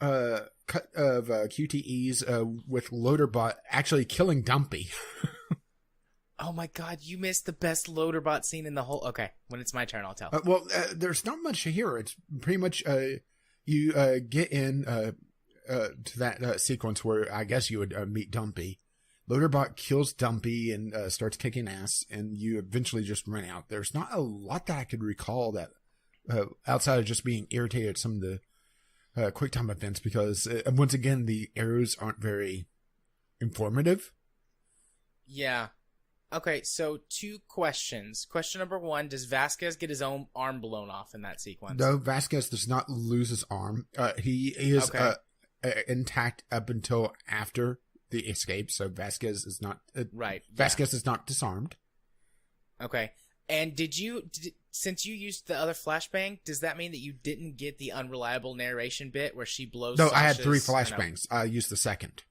QTEs with Loaderbot actually killing Dumpy. Oh my god, you missed the best Loaderbot scene in the whole... Okay, when it's my turn, I'll tell. There's not much here. It's pretty much you get in to that sequence where I guess you would meet Dumpy. Loaderbot kills Dumpy and starts kicking ass, and you eventually just run out. There's not a lot that I could recall that outside of just being irritated at some of the QuickTime events, because once again, the arrows aren't very informative. Yeah. Okay, so 2 questions. Question number 1, does Vasquez get his own arm blown off in that sequence? No, Vasquez does not lose his arm. He is intact up until after the escape, so Vasquez is not... Vasquez is not disarmed. Okay. And since you used the other flashbang, does that mean that you didn't get the unreliable narration bit where she blows No, Sasha's... I had 3 flashbangs. I used the second.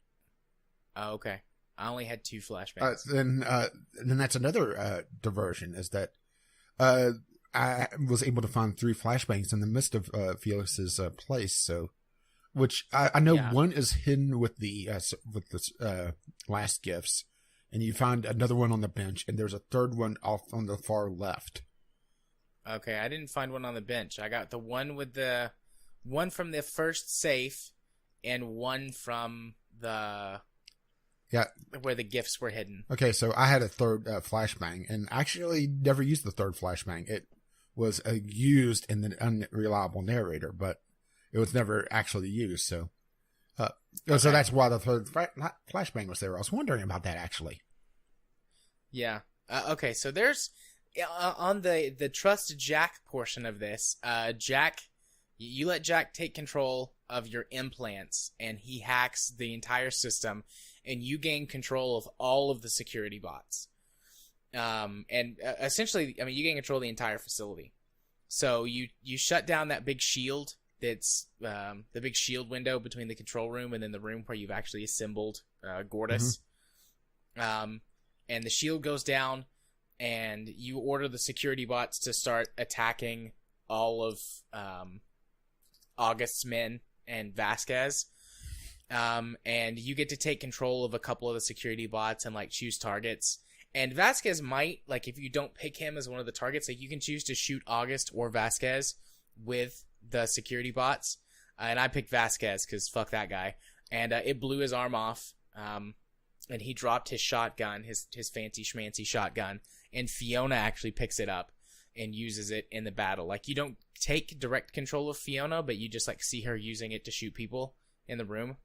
Oh, okay. I only had 2 flashbangs. Then that's another diversion, is that I was able to find 3 flashbangs in the midst of Felix's place. So, which I know one is hidden with the last gifts, and you find another one on the bench, and there's a third one off on the far left. Okay, I didn't find one on the bench. I got the one with the one from the first safe, and one from the... Yeah, where the gifts were hidden. Okay, so I had a third flashbang, and actually never used the third flashbang. It was used in the unreliable narrator, but it was never actually used. So, so that's why the third flashbang was there. I was wondering about that, actually. Yeah. Okay, so there's on the trust Jack portion of this. Jack, you let Jack take control of your implants, and he hacks the entire system. And you gain control of all of the security bots. Essentially, I mean, you gain control of the entire facility. So you shut down that big shield that's the big shield window between the control room and then the room where you've actually assembled Gortys. Mm-hmm. And the shield goes down, and you order the security bots to start attacking all of August's men and Vasquez. And you get to take control of a couple of the security bots and, like, choose targets. And Vasquez might, like, if you don't pick him as one of the targets, like, you can choose to shoot August or Vasquez with the security bots. And I picked Vasquez because fuck that guy. And it blew his arm off. And he dropped his shotgun, his fancy schmancy shotgun. And Fiona actually picks it up and uses it in the battle. Like, you don't take direct control of Fiona, but you just, like, see her using it to shoot people in the room.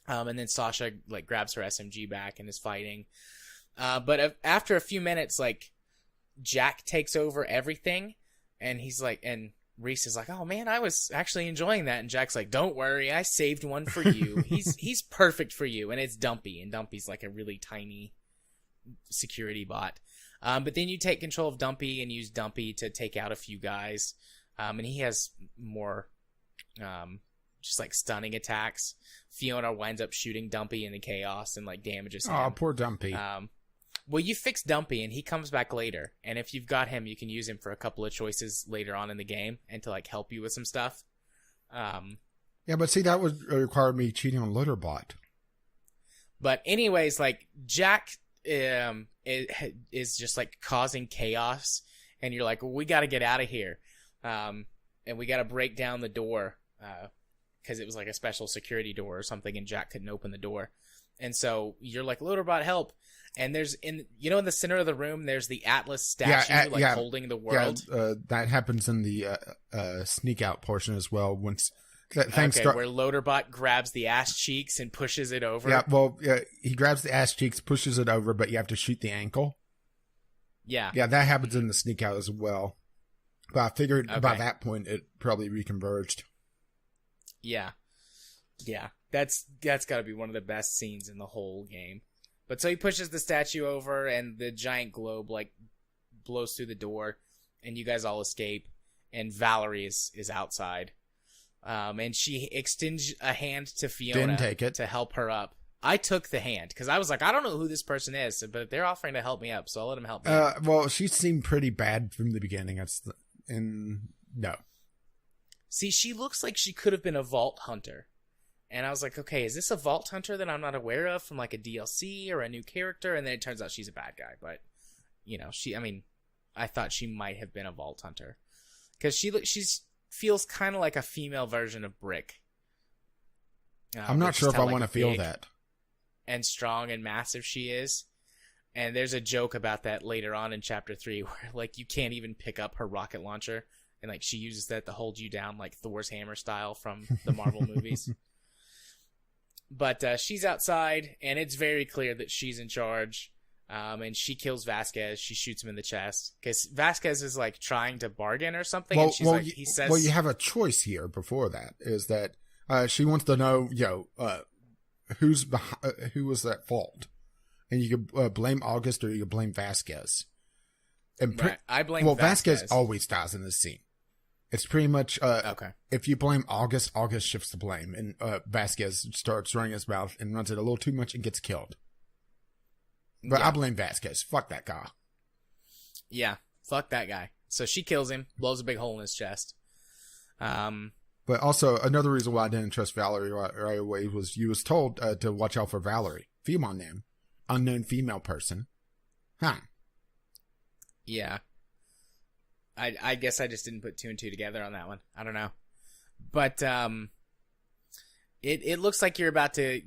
And then Sasha, like, grabs her SMG back and is fighting. But after a few minutes, like, Jack takes over everything, and he's like, and Reese is like, "Oh man, I was actually enjoying that." And Jack's like, "Don't worry, I saved one for you. He's perfect for you." And it's Dumpy, and Dumpy's like a really tiny security bot. But then you take control of Dumpy and use Dumpy to take out a few guys. And he has more, just like stunning attacks. Fiona winds up shooting Dumpy in the chaos and like damages him. Oh, poor Dumpy. Well, you fix Dumpy, and he comes back later. And if you've got him, you can use him for a couple of choices later on in the game and to, like, help you with some stuff. Yeah, but see, that would require me cheating on Loaderbot. But anyways, like, Jack is just, like, causing chaos. And you're like, well, we got to get out of here. And we got to break down the door. Because it was, like, a special security door or something, and Jack couldn't open the door. And so you're like, Loaderbot, help. And there's in the center of the room, there's the Atlas statue, holding the world. Yeah, that happens in the sneak out portion as well. Once that thing where Loaderbot grabs the ass cheeks and pushes it over. Yeah, well, he grabs the ass cheeks, pushes it over, but you have to shoot the ankle. Yeah. Yeah, that happens in the sneak out as well. But I figured by that point it probably reconverged. Yeah. Yeah. That's got to be one of the best scenes in the whole game. But so he pushes the statue over, and the giant globe, like, blows through the door, and you guys all escape, and Valerie is outside. And she extends a hand to Fiona. Didn't take it. To help her up. I took the hand, because I was like, I don't know who this person is, but they're offering to help me up, so I'll let them help me up. Well, she seemed pretty bad from the beginning. No. See, she looks like she could have been a Vault Hunter. And I was like, okay, is this a Vault Hunter that I'm not aware of from, like, a DLC or a new character? And then it turns out she's a bad guy. But, I thought she might have been a Vault Hunter. Because she feels kind of like a female version of Brick. I'm not sure if I want to feel that. And strong and massive she is. And there's a joke about that later on in Chapter 3 where, like, you can't even pick up her rocket launcher. And, like, she uses that to hold you down, like Thor's hammer style from the Marvel movies. But she's outside, and it's very clear that she's in charge. And she kills Vasquez. She shoots him in the chest. Because Vasquez is, like, trying to bargain or something. And he says... Well, you have a choice here before that. Is that she wants to know, who was at fault. And you could blame August or you could blame Vasquez. And I blame Vasquez. Vasquez always dies in this scene. It's pretty much, okay. If you blame August shifts the blame, and Vasquez starts running his mouth and runs it a little too much and gets killed. But I blame Vasquez. Fuck that guy. Yeah, fuck that guy. So she kills him, blows a big hole in his chest. But also, another reason why I didn't trust Valerie right away was you was told to watch out for Valerie. Female name. Unknown female person. Huh. Yeah. I guess I just didn't put 2 and 2 together on that one. I don't know. But it looks like you're about to,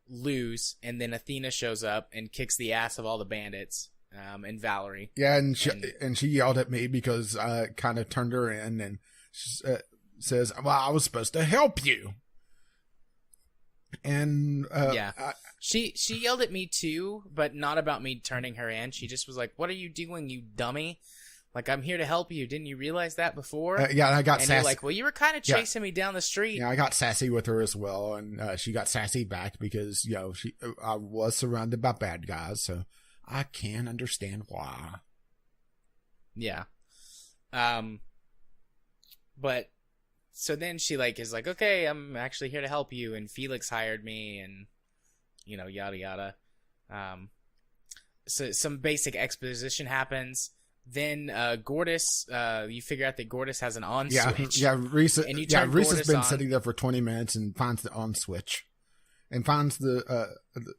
lose, and then Athena shows up and kicks the ass of all the bandits, and Valerie. Yeah, and she yelled at me because I kind of turned her in and says, well, I was supposed to help you. And she yelled at me too, but not about me turning her in. She just was like, what are you doing, you dummy? Like, I'm here to help you. Didn't you realize that before? Yeah, and I got sassy. And you're like, well, you were kind of chasing me down the street. Yeah, I got sassy with her as well, and she got sassy back because, I was surrounded by bad guys, so I can understand why. Yeah. But, so then she, is like, okay, I'm actually here to help you, and Felix hired me, and, yada yada. So some basic exposition happens. Then Gortys, you figure out that Gortys has an on switch. Yeah, Reese has been on. sitting there for 20 minutes and finds the on switch. And finds the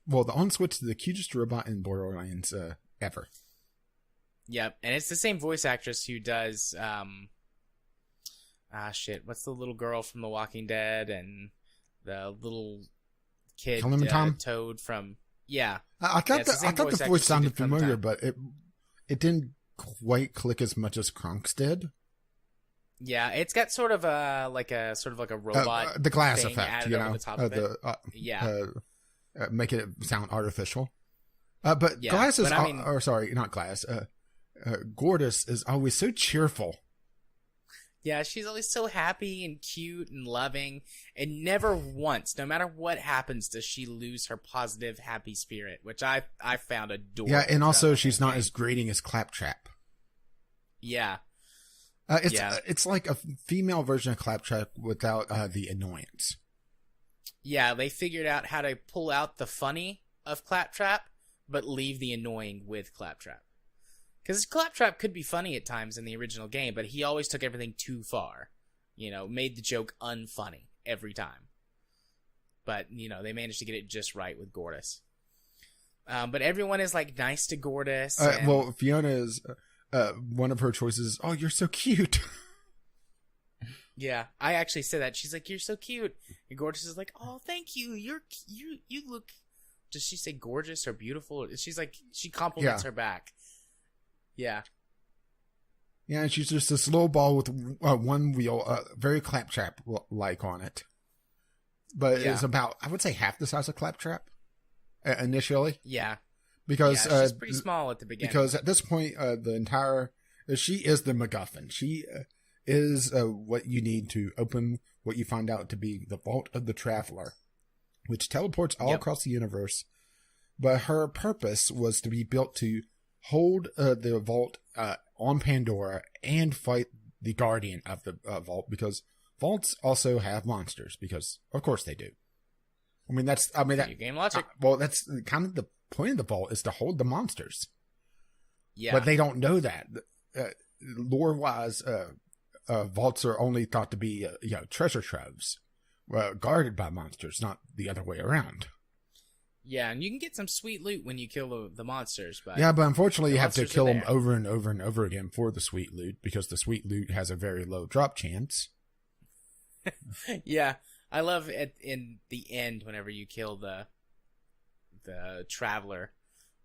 on switch to the cutest robot in Borderlands ever. Yep, and it's the same voice actress who does, what's the little girl from The Walking Dead and the little kid, Toad from, I thought the voice sounded familiar, but it didn't quite click as much as Kronk's did. Yeah, it's got sort of a robot. The glass thing effect, added over the top of it. Make it sound artificial. But glass is, not glass. Gortys is always so cheerful. Yeah, she's always so happy and cute and loving, and never once, no matter what happens, does she lose her positive, happy spirit, which I found adorable. Yeah, and also she's not as grating as Claptrap. Yeah. It's like a female version of Claptrap without the annoyance. Yeah, they figured out how to pull out the funny of Claptrap, but leave the annoying with Claptrap. Because Claptrap could be funny at times in the original game, but he always took everything too far. Made the joke unfunny every time. But, they managed to get it just right with Gortys. But everyone is, nice to Gortys. Well, Fiona is... one of her choices, oh, you're so cute. Yeah, I actually said that. She's like, you're so cute. And Gortys is like, oh, thank you. You look... Does she say gorgeous or beautiful? She's like, she compliments her back. Yeah. Yeah, and she's just this little ball with one wheel, very Claptrap-like on it. But it's about, I would say, half the size of Claptrap initially. Yeah. Because she's pretty small at the beginning. Because at this point, she is the MacGuffin. She is what you need to open what you find out to be the Vault of the Traveler, which teleports all across the universe. But her purpose was to be built to hold the vault on Pandora and fight the guardian of the vault, because vaults also have monsters, because of course they do. That game logic. That's kind of the point of the vault, is to hold the monsters. Yeah. But they don't know that. Lore-wise, vaults are only thought to be treasure troves guarded by monsters, not the other way around. Yeah, and you can get some sweet loot when you kill the monsters. But unfortunately you have to kill them over and over and over again for the sweet loot, because the sweet loot has a very low drop chance. Yeah, I love it in the end whenever you kill the Traveler,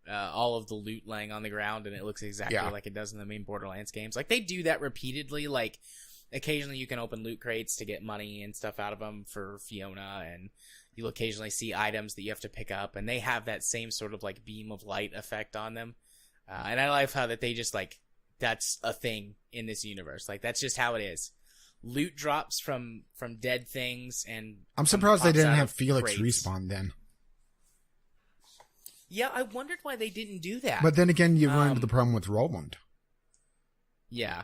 all of the loot laying on the ground, and it looks exactly like it does in the main Borderlands games. They do that repeatedly. Occasionally you can open loot crates to get money and stuff out of them for Fiona, and you'll occasionally see items that you have to pick up, and they have that same sort of beam of light effect on them. And I like how that they just that's a thing in this universe. That's just how it is. Loot drops from dead things, and I'm surprised they didn't have Felix crates. respawn then. Yeah, I wondered why they didn't do that. But then again, you run into the problem with Roland. Yeah.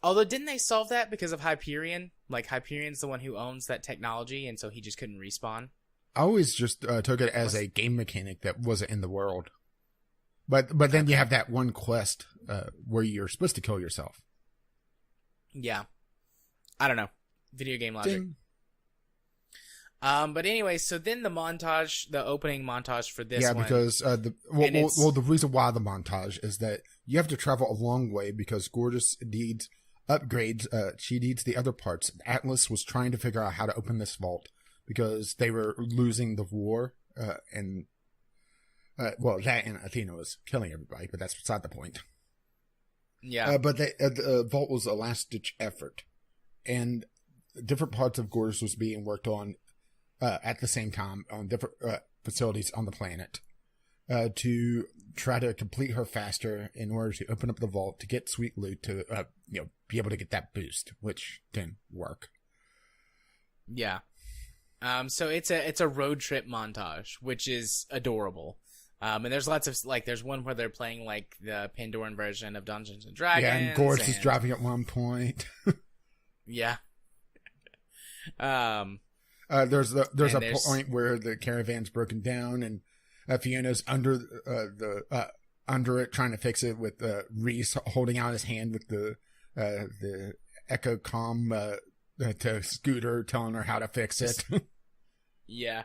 Although, didn't they solve that because of Hyperion? Hyperion's the one who owns that technology, and so he just couldn't respawn? I always just took it as a game mechanic that wasn't in the world. But then you have that one quest where you're supposed to kill yourself. Yeah. I don't know. Video game logic. Ding. But anyway, so then the opening montage for this one. Yeah, because the reason why the montage is that you have to travel a long way because Gortys needs upgrades. She needs the other parts. Atlas was trying to figure out how to open this vault because they were losing the war, that and Athena was killing everybody, but that's beside the point. Yeah. But the vault was a last-ditch effort, and different parts of Gortys was being worked on at the same time on different facilities on the planet to try to complete her faster in order to open up the vault to get sweet loot to be able to get that boost, which didn't work. Yeah. So it's a road trip montage, which is adorable. And there's lots of there's one where they're playing the Pandoran version of Dungeons and Dragons. Yeah, and Gortys is driving at one point. Yeah. There's a point where the caravan's broken down and Fiona's under under it trying to fix it with Reese holding out his hand with the echo comm to Scooter telling her how to fix it. Yeah.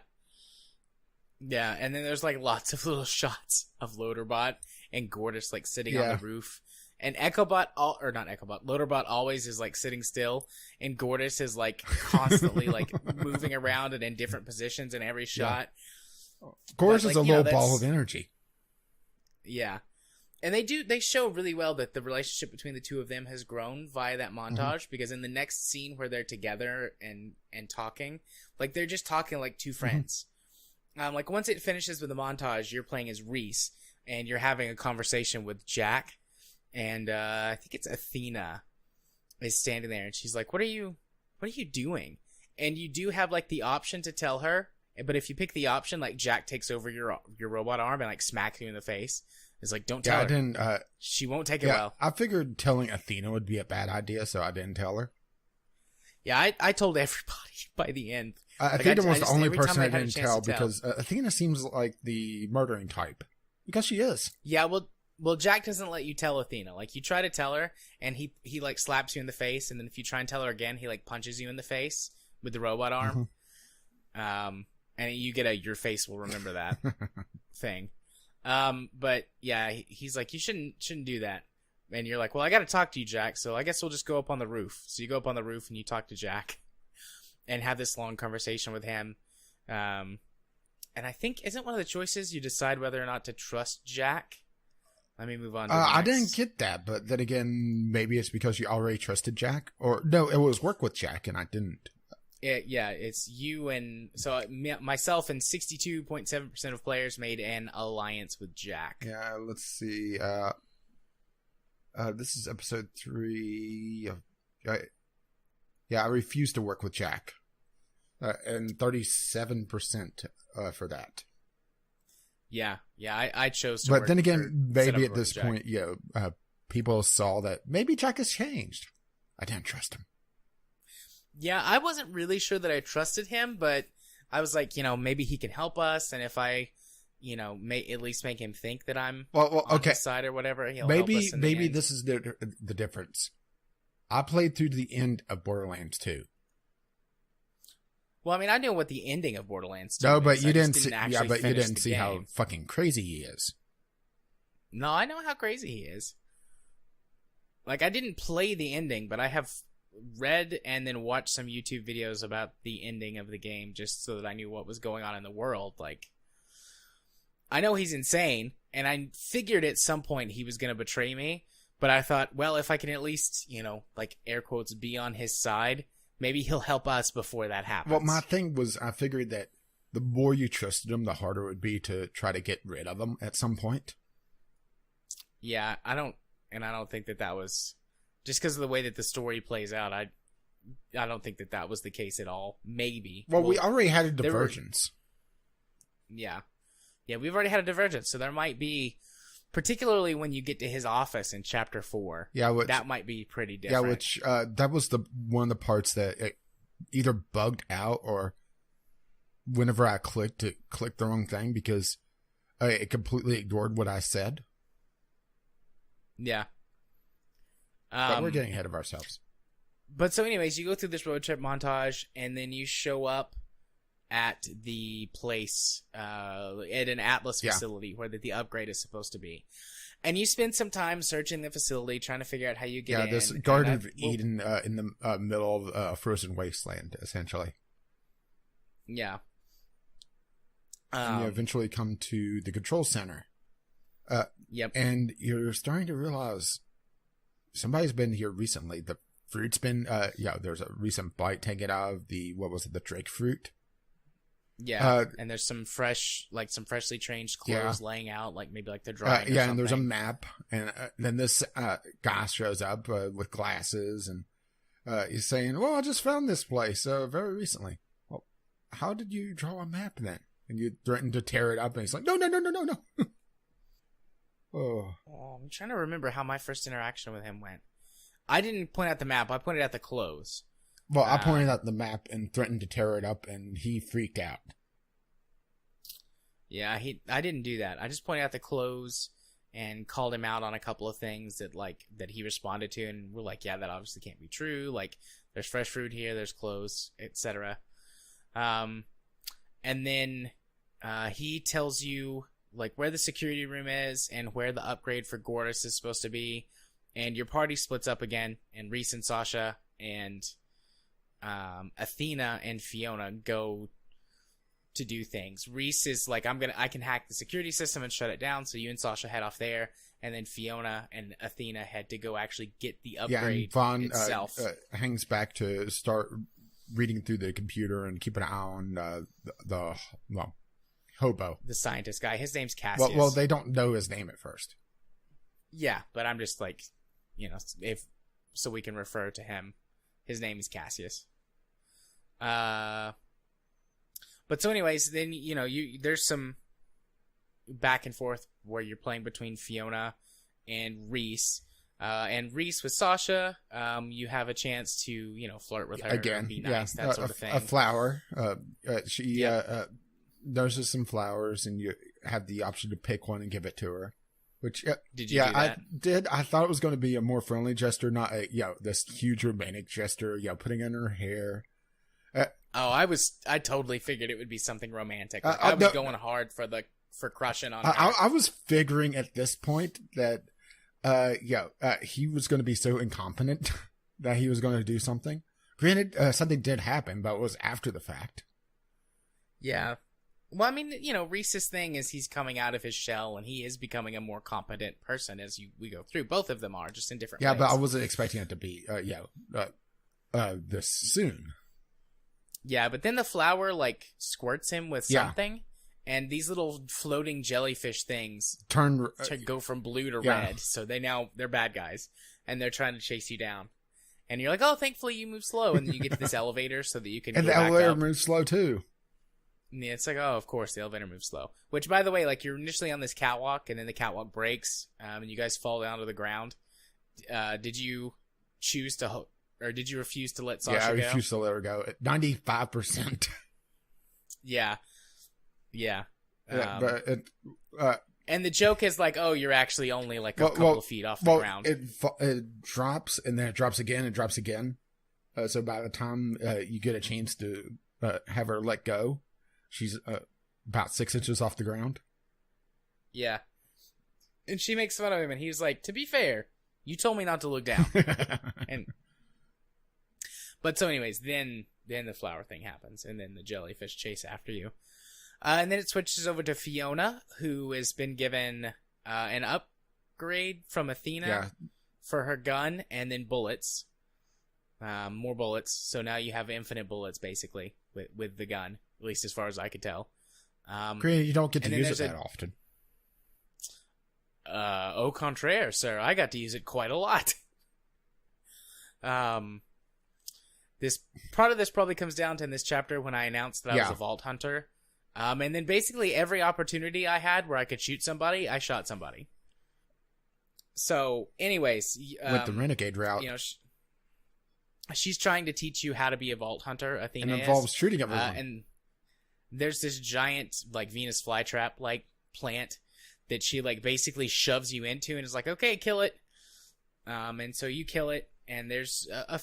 Yeah, and then there's lots of little shots of Loaderbot and Gortys sitting on the roof. And Loaderbot always is sitting still, and Gortys is constantly moving around and in different positions in every shot. Yeah. Gortys is a little ball of energy. Yeah. And they show really well that the relationship between the two of them has grown via that montage, because in the next scene where they're together and talking, they're just talking like two friends. Once it finishes with the montage, you're playing as Reese, and you're having a conversation with Jack. And I think it's Athena is standing there, and she's like, "What are you doing?" And you do have the option to tell her, but if you pick the option, Jack takes over your robot arm and smacks you in the face. It's don't tell her. She won't take it well. I figured telling Athena would be a bad idea, so I didn't tell her. Yeah, I told everybody by the end. I Like, think I was the just- only every time person I I had a didn't chance tell to because Athena seems like the murdering type. Because she is. Yeah, well, Jack doesn't let you tell Athena. Like, you try to tell her, and he like slaps you in the face, and then if you try and tell her again, he like punches you in the face with the robot arm. And you get a "your face will remember that" thing. But yeah, he's like, you shouldn't do that. And you're like, well, I got to talk to you, Jack. So I guess we'll just go up on the roof. So you go up on the roof and you talk to Jack, and have this long conversation with him. And I think isn't one of the choices you decide whether or not to trust Jack. Let me move on to the I next. didn't get that, but then again, maybe it's because you already trusted Jack. Or, no, it was work with Jack, and I didn't. It's you and... So, myself and 62.7% of players made an alliance with Jack. Yeah, let's see. This is episode 3. I refused to work with Jack. And 37% for that. Yeah, I chose to But work then or again, set up maybe a at work this with Jack. point, people saw that maybe Jack has changed. I didn't trust him. Yeah, I wasn't really sure that I trusted him, but I was like, maybe he can help us, and if I, may at least make him think that I'm Well, on okay. his side or whatever, he'll Maybe help us in the end. this is the difference. I played through the end of Borderlands 2. Well, I mean, I know what the ending of Borderlands 2 No, but is. you I just didn't see. Yeah, actually but you finish didn't the see how game. fucking crazy he is. No, I know how crazy he is. Like, I didn't play the ending, but I have read and then watched some YouTube videos about the ending of the game just so that I knew what was going on in the world. Like, I know he's insane, and I figured at some point he was going to betray me, but I thought, well, if I can at least, like, air quotes, be on his side, maybe he'll help us before that happens. Well, my thing was, I figured that the more you trusted him, the harder it would be to try to get rid of him at some point. Yeah, I don't think that was just because of the way that the story plays out. I don't think that was the case at all. Maybe. Well, we already had a there were- divergence. Yeah, we've already had a divergence, so there might be, particularly when you get to his office in Chapter 4. Yeah, that might be pretty Yeah, different. which that was one of the parts that it either bugged out or whenever I clicked, it clicked the wrong thing because it completely ignored what I said. Yeah. But we're getting ahead of ourselves. But so anyways, you go through this road trip montage, and then you show up at the place, at an Atlas Yeah. facility where the upgrade is supposed to be. And you spend some time searching the facility, trying to figure out how you get in. This Garden of Eden in the middle of a frozen wasteland, essentially. Yeah. And you eventually come to the control center. Yep. And you're starting to realize somebody's been here recently. The fruit's been, there's a recent bite taken out of the Drake fruit. Yeah. And there's some freshly changed clothes laying out, like maybe like they're drying. Or something. And there's a map. And then this guy shows up with glasses and he's saying, well, I just found this place very recently. Well, how did you draw a map then? And you threaten to tear it up, and he's like, no. Oh, I'm trying to remember how my first interaction with him went. I didn't point out the map. I pointed out the clothes. well, I pointed out the map and threatened to tear it up, and he freaked out. Yeah, I didn't do that. I just pointed out the clothes and called him out on a couple of things that he responded to, and we're like, yeah, that obviously can't be true. Like, there's fresh fruit here, there's clothes, etc. And then he tells you like where the security room is and where the upgrade for Gortys is supposed to be, and your party splits up again, and Reese and Sasha and Athena and Fiona go to do things. Reese is like, I can hack the security system and shut it down, so you and Sasha head off there, and then Fiona and Athena head to go actually get the upgrade and Vaughn itself. hangs back to start reading through the computer and keep an eye on the hobo. The scientist guy. His name's Cassius. Well, they don't know his name at first. Yeah, but I'm just like, so we can refer to him. His name is Cassius. But so anyways, then, there's some back and forth where you're playing between Fiona and Reese. And Reese with Sasha, you have a chance to, flirt with her, again. be nice, Yeah, that sort of thing. A flower. She notices some flowers, and you have the option to pick one and give it to her. Which, did you do that? I did. I thought it was going to be a more friendly gesture, not this huge romantic gesture. Putting in her hair. I totally figured it would be something romantic. I was going hard for crushing on her. I was figuring at this point that, he was going to be so incompetent that he was going to do something. Granted, something did happen, but it was after the fact. Yeah. Well, I mean, Reese's thing is he's coming out of his shell, and he is becoming a more competent person as we go through. Both of them are, just in different ways. Yeah, but I wasn't expecting it to be, this soon. Yeah, but then the flower, squirts him with something, and these little floating jellyfish things go from blue to red, so they're bad guys, and they're trying to chase you down. And you're like, oh, thankfully you move slow, and then you get to this elevator so that you can and go the back elevator up. moves slow, too. Yeah, it's like, oh, of course, the elevator moves slow. Which, by the way, you're initially on this catwalk, and then the catwalk breaks, and you guys fall down to the ground. Did you choose to, or did you refuse to let Sasha go? Yeah, I refused to let her go. 95%. Yeah. But and the joke is oh, you're actually only a couple of feet off the ground. It drops, and then it drops again, and drops again. So by the time you get a chance to have her let go, she's about 6 inches off the ground. Yeah. And she makes fun of him, and he's like, to be fair, you told me not to look down. But so anyways, then the flower thing happens, and then the jellyfish chase after you. And then it switches over to Fiona, who has been given an upgrade from Athena for her gun, and then bullets. More bullets. So now you have infinite bullets, basically, with the gun, at least as far as I could tell. Granted, you don't get to use it that often. Au contraire, sir. I got to use it quite a lot. This part of this probably comes down to in this chapter when I announced that I was a vault hunter. And then basically every opportunity I had where I could shoot somebody, I shot somebody. So, anyways, with the renegade route, she's trying to teach you how to be a vault hunter. Athena and involves shooting everyone. And there's this giant Venus flytrap plant that she basically shoves you into and is like, okay, kill it. And so you kill it, and there's a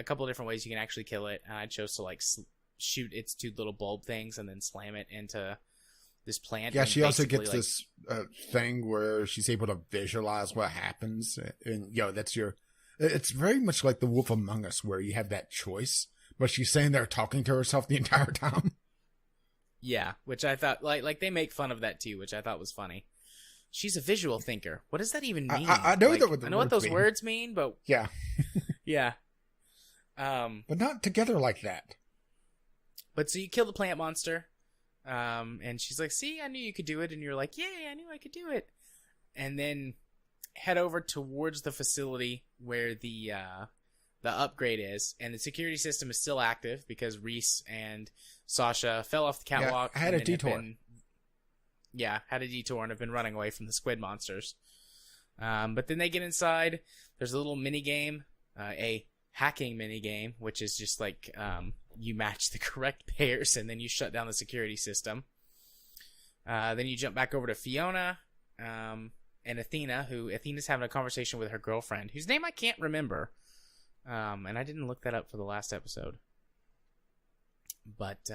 couple different ways you can actually kill it. And I chose to shoot its two little bulb things and then slam it into this plant. Yeah, she also gets this thing where she's able to visualize what happens, and that's it's very much like the Wolf Among Us, where you have that choice, but she's saying they're talking to herself the entire time. Yeah, which I thought they make fun of that too, which I thought was funny. She's a visual thinker. What does that even mean? I know I know what those words mean, but yeah, yeah. But not together like that. But so you kill the plant monster, and she's like, see, I knew you could do it. And you're like, yay, I knew I could do it. And then head over towards the facility where the upgrade is. And the security system is still active because Reese and Sasha fell off the catwalk. Yeah, had a detour. Had a detour and have been running away from the squid monsters. But then they get inside. There's a little mini game, a hacking mini game, which is just you match the correct pairs and then you shut down the security system. Then you jump back over to Fiona and Athena, Athena's having a conversation with her girlfriend, whose name I can't remember. And I didn't look that up for the last episode. But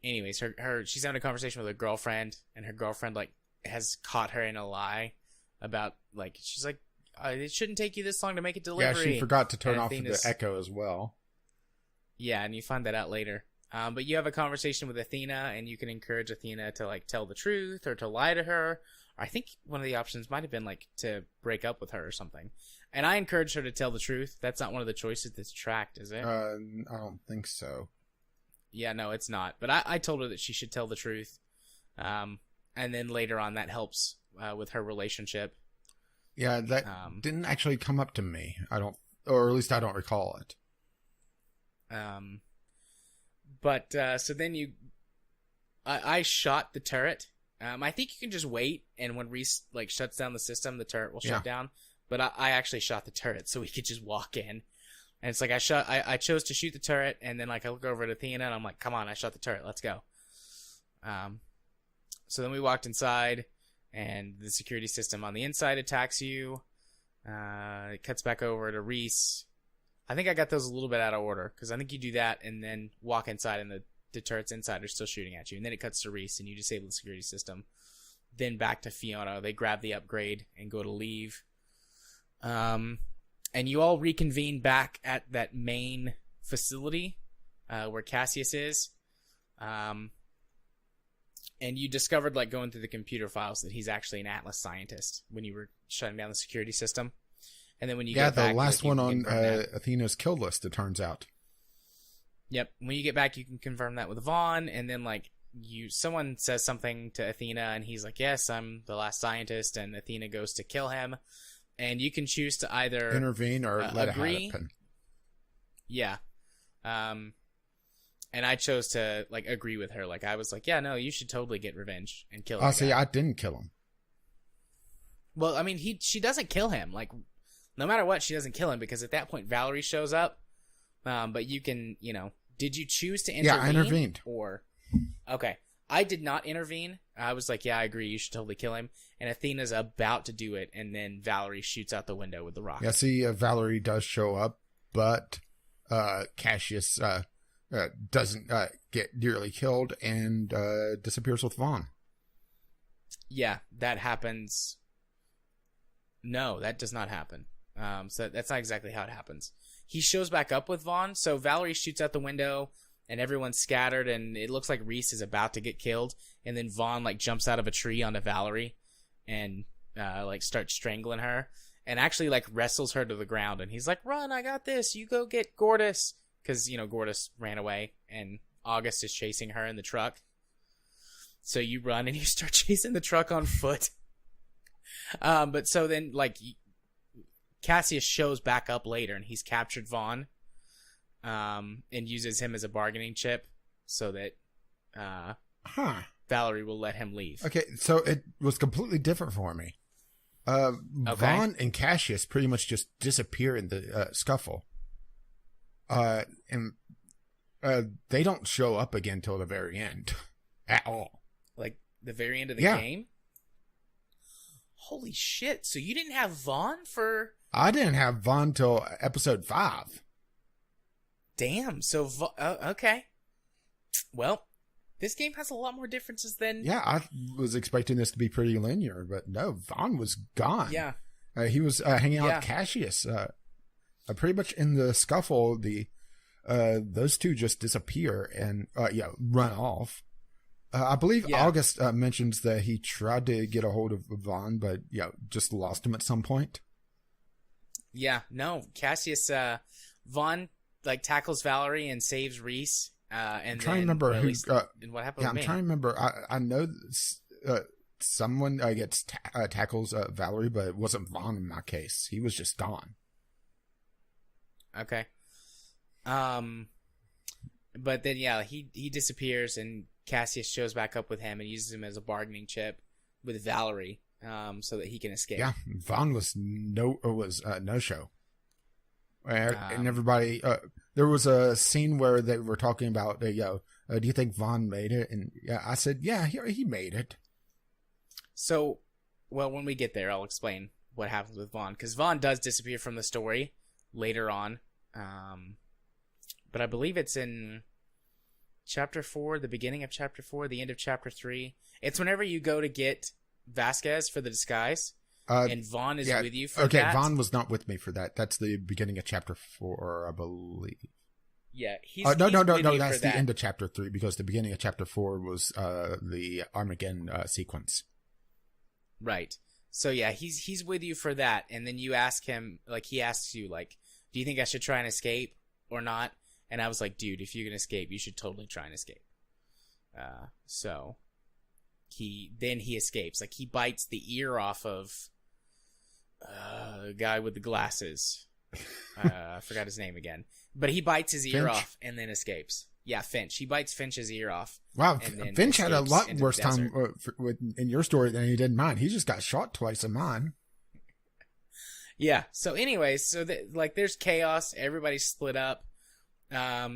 anyways, she's having a conversation with her girlfriend, and her girlfriend has caught her in a lie about she's like, it shouldn't take you this long to make a delivery. Yeah, she forgot to turn off the echo as well. Yeah, and you find that out later. But you have a conversation with Athena, and you can encourage Athena to tell the truth or to lie to her. I think one of the options might have been to break up with her or something. And I encouraged her to tell the truth. That's not one of the choices that's tracked, is it? I don't think so. Yeah, no, it's not. But I told her that she should tell the truth. And then later on, that helps with her relationship. Yeah, that didn't actually come up to me. Or at least I don't recall it. But so then I shot the turret I think you can just wait, and when Reese like shuts down the system, the turret will shut down. But I actually shot the turret, so we could just walk in. And it's like I chose to shoot the turret, and then like I look over at Athena, and I'm like, come on, I shot the turret, let's go. So then we walked inside, and the security system on the inside attacks you. It cuts back over to Reese. I think I got those a little bit out of order, because I think you do that and then walk inside, and the turrets inside are still shooting at you. And then it cuts to Reese, and you disable the security system. Then back to Fiona. They grab the upgrade and go to leave. And you all reconvene back at that main facility where Cassius is. And you discovered, like, going through the computer files that he's actually an Atlas scientist when you were shutting down the security system. And then when you get back... Yeah, the last one on Athena's kill list, it turns out. Yep. When you get back, you can confirm that with Vaughn, and then, like, someone says something to Athena, and he's like, yes, I'm the last scientist, and Athena goes to kill him. And you can choose to either... intervene or let agree. it happen. Yeah. And I chose to, like, agree with her. Like, I was like, yeah, no, you should totally get revenge and kill him. Oh, see, I didn't kill him. Well, I mean, she doesn't kill him. Like, no matter what, she doesn't kill him, because at that point, Valerie shows up. But you can, did you choose to intervene? Yeah, I intervened. Okay. I did not intervene. I was like, yeah, I agree. You should totally kill him. And Athena's about to do it, and then Valerie shoots out the window with the rocket. Yeah, see, Valerie does show up, but Cassius doesn't get nearly killed and disappears with Vaughn. Yeah, that happens. No, that does not happen. So that's not exactly how it happens. He shows back up with Vaughn, so Valerie shoots out the window, and everyone's scattered, and it looks like Reese is about to get killed, and then Vaughn, like, jumps out of a tree onto Valerie and, like, starts strangling her, and actually, like, wrestles her to the ground, and he's like, run, I got this, you go get Gortys, because, Gortys ran away, and August is chasing her in the truck. So you run, and you start chasing the truck on foot. But so then, like, Cassius shows back up later, and he's captured Vaughn, and uses him as a bargaining chip so that Valerie will let him leave. Okay, so it was completely different for me. Vaughn and Cassius pretty much just disappear in the scuffle. And they don't show up again till the very end at all. Like the very end of the game? Holy shit. So you didn't have Vaughn for... I didn't have Vaughn till episode 5. Damn. So, okay. Well, this game has a lot more differences than... Yeah, I was expecting this to be pretty linear, but no, Vaughn was gone. Yeah. He was hanging out with Cassius. Pretty much in the scuffle, those two just disappear and run off. I believe August mentions that he tried to get a hold of Vaughn, but just lost him at some point. Yeah, no, Cassius, Vaughn like tackles Valerie and saves Reese. And I'm trying to remember who. And what happened? I'm trying to remember. I know someone gets tackles Valerie, but it wasn't Vaughn in my case. He was just gone. Okay. But then he disappears, and Cassius shows back up with him and uses him as a bargaining chip with Valerie, so that he can escape. Yeah, Vaughn was no show. And everybody, there was a scene where they were talking about, do you think Vaughn made it? And I said, yeah, he made it. So, well, when we get there, I'll explain what happens with Vaughn, because Vaughn does disappear from the story later on. But I believe it's in Chapter 4, the beginning of Chapter 4, the end of Chapter 3. It's whenever you go to get Vasquez for the disguise, and Vaughn is with you for that. Okay, Vaughn was not with me for that. That's the beginning of Chapter 4, I believe. Yeah, he's no, with that's the end of Chapter 3, because the beginning of Chapter 4 was the Armageddon sequence. Right. So yeah, he's with you for that, and then you ask him, like, he asks you, like, do you think I should try and escape or not? And I was like, dude, if you can escape, you should totally try and escape. So he escapes. Like, he bites the ear off of a guy with the glasses. I forgot his name again. But he bites his ear off and then escapes. Yeah, Finch. He bites Finch's ear off. Wow, and then Finch had a escapes lot into worse the time desert. in your story than he did in mine. He just got shot twice in mine. Yeah. So anyways, there's chaos. Everybody's split up.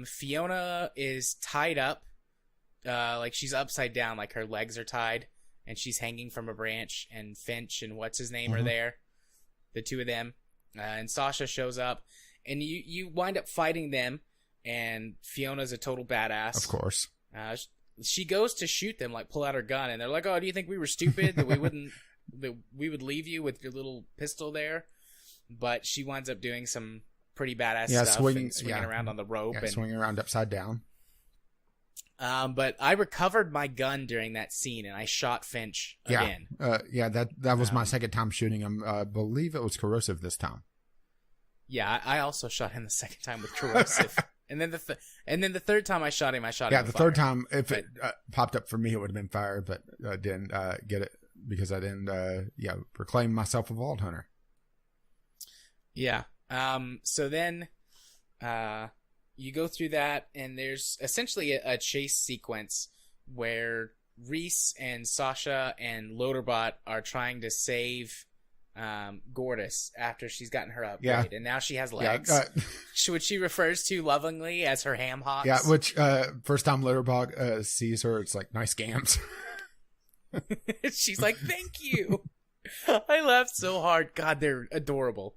Fiona is tied up. Like she's upside down, like her legs are tied, and she's hanging from a branch. And Finch and what's his name are there, the two of them. And Sasha shows up, and you wind up fighting them. And Fiona's a total badass. Of course. She goes to shoot them, like pull out her gun, and they're like, "Oh, do you think we were stupid that we would leave you with your little pistol there?" But she winds up doing some pretty badass stuff, swinging around on the rope, and swinging around upside down. But I recovered my gun during that scene, and I shot Finch again. That was my second time shooting him. I believe it was corrosive this time. Yeah, I also shot him the second time with corrosive. And then the third time I shot him. Yeah, the third time, if it popped up for me, it would have been fire, but I didn't get it because I didn't proclaim myself a vault hunter. Yeah. So then you go through that, and there's essentially a chase sequence where Reese and Sasha and Loaderbot are trying to save Gortys after she's gotten her upgrade, and now she has legs, which she refers to lovingly as her ham hocks. Yeah, which first time Loaderbot sees her, it's like, nice gams. She's like, thank you. I laughed so hard. God, they're adorable.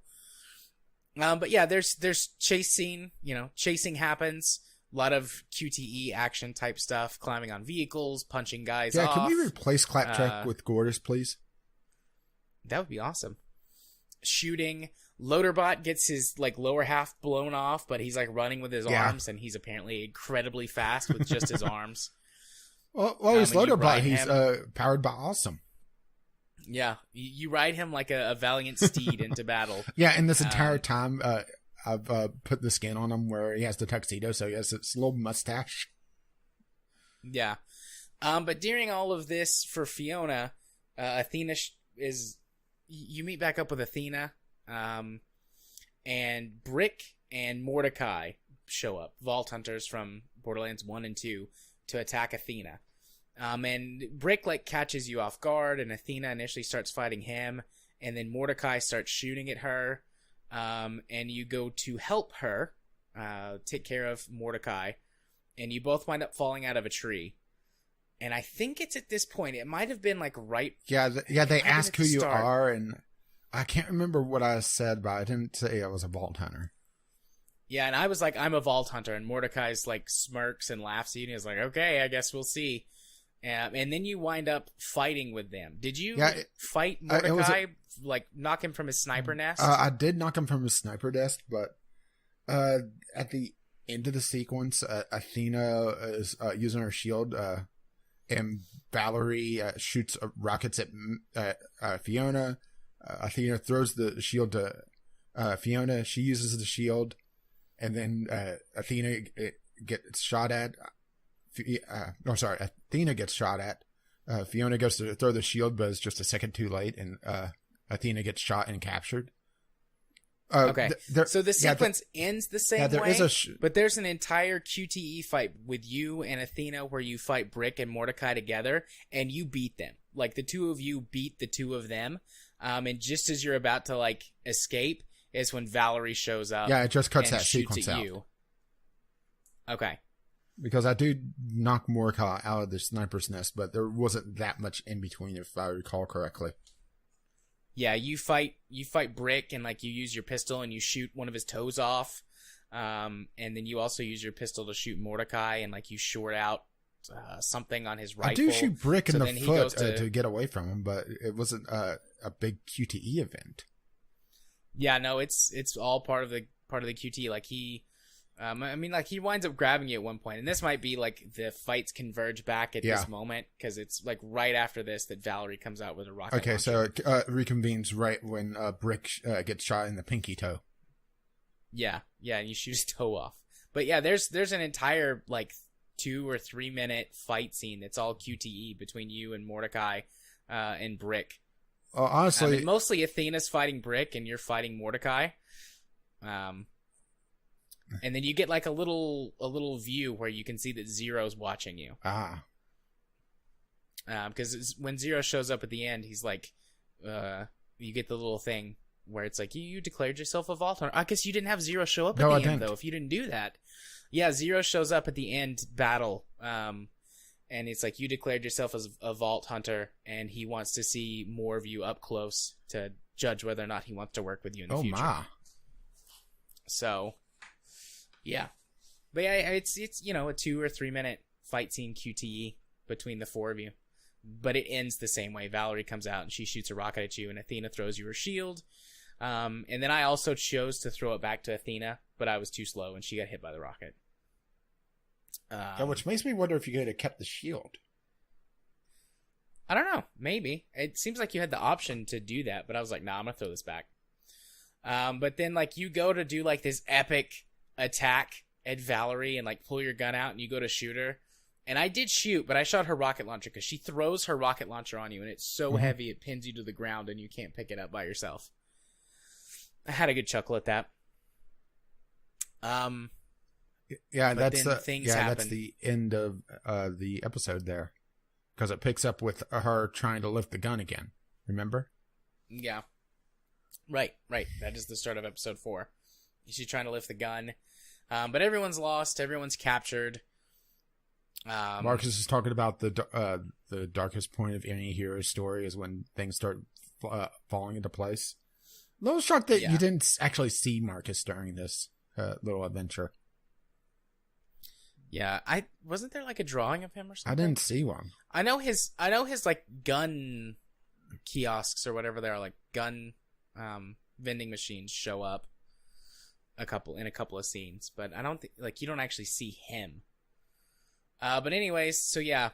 But yeah, there's chase scene. Chasing happens. A lot of QTE action type stuff, climbing on vehicles, punching guys off. Can we replace Claptrap with Gortys, please? That would be awesome. Shooting. Loaderbot gets his lower half blown off, but he's running with his arms, and he's apparently incredibly fast with just his arms. Well, he's Loaderbot. He's powered by awesome. Yeah, you ride him like a valiant steed into battle. Yeah, and this entire time, I've put the skin on him where he has the tuxedo, so he has this little mustache. Yeah. But during all of this, for Fiona, Athena you meet back up with Athena, and Brick and Mordecai show up, Vault Hunters from Borderlands 1 and 2, to attack Athena. And Brick catches you off guard, and Athena initially starts fighting him, and then Mordecai starts shooting at her, and you go to help her, take care of Mordecai, and you both wind up falling out of a tree. And I think it's at this point, it might have been right. Yeah, they ask who you are, and I can't remember what I said, but I didn't say I was a Vault Hunter. Yeah, and I was like, I'm a Vault Hunter, and Mordecai's smirks and laughs at you, and he's like, okay, I guess we'll see. And then you wind up fighting with them. Did you fight Mordecai, knock him from his sniper nest? I did knock him from his sniper nest, but at the end of the sequence, Athena is using her shield, and Valerie shoots rockets at Fiona. Athena throws the shield to Fiona. She uses the shield, and then Athena gets shot at. Athena gets shot at. Fiona goes to throw the shield, but it's just a second too late, and Athena gets shot and captured. Okay, so the sequence ends the same way, but there's an entire QTE fight with you and Athena where you fight Brick and Mordecai together, and you beat them. The two of you beat the two of them, and just as you're about to escape is when Valerie shows up. Yeah, it just cuts that sequence out. You. Okay. Because I do knock Mordecai out of the sniper's nest, but there wasn't that much in between, if I recall correctly. Yeah, you fight Brick, and you use your pistol and you shoot one of his toes off, and then you also use your pistol to shoot Mordecai, and you short out something on his rifle. I do shoot Brick in the foot to get away from him, but it wasn't a big QTE event. Yeah, no, it's all part of the QTE. He winds up grabbing you at one point, and this might be the fights converge back at this moment, because it's right after this that Valerie comes out with a rocket launcher. So it reconvenes right when Brick gets shot in the pinky toe. Yeah, and you shoot his toe off. But yeah, there's an entire 2 or 3 minute fight scene that's all QTE between you and Mordecai and Brick. Honestly, mostly Athena's fighting Brick, and you're fighting Mordecai. And then you get like a little view where you can see that Zero's watching you. Ah. Because when Zero shows up at the end, he's like, you get the little thing where it's like, you declared yourself a Vault Hunter. I guess you didn't have Zero show up at the end, though, if you didn't do that. Yeah, Zero shows up at the end battle, and it's like, you declared yourself as a Vault Hunter, and he wants to see more of you up close to judge whether or not he wants to work with you in the future. Oh, my. So, yeah. But yeah, it's a 2 or 3 minute fight scene QTE between the four of you. But it ends the same way. Valerie comes out and she shoots a rocket at you, and Athena throws you her shield. And then I also chose to throw it back to Athena, but I was too slow and she got hit by the rocket. Which makes me wonder if you could have kept the shield. I don't know. Maybe. It seems like you had the option to do that, but I was like, nah, I'm going to throw this back. But then like you go to do like this epic attack at Valerie and like pull your gun out and you go to shoot her. And I did shoot, but I shot her rocket launcher because she throws her rocket launcher on you, and it's so heavy it pins you to the ground and you can't pick it up by yourself. I had a good chuckle at that. Yeah, that's the end of the episode there, because it picks up with her trying to lift the gun again. Remember? Yeah. Right. That is the start of episode 4. She's trying to lift the gun, but everyone's lost. Everyone's captured. Marcus is talking about the darkest point of any hero's story is when things start falling into place. A little shocked that you didn't actually see Marcus during this little adventure. Yeah, wasn't there like a drawing of him or something? I didn't see one. I know his like gun kiosks or whatever they are, like gun vending machines show up in a couple of scenes, but I don't think like you don't actually see him. But anyways, so yeah,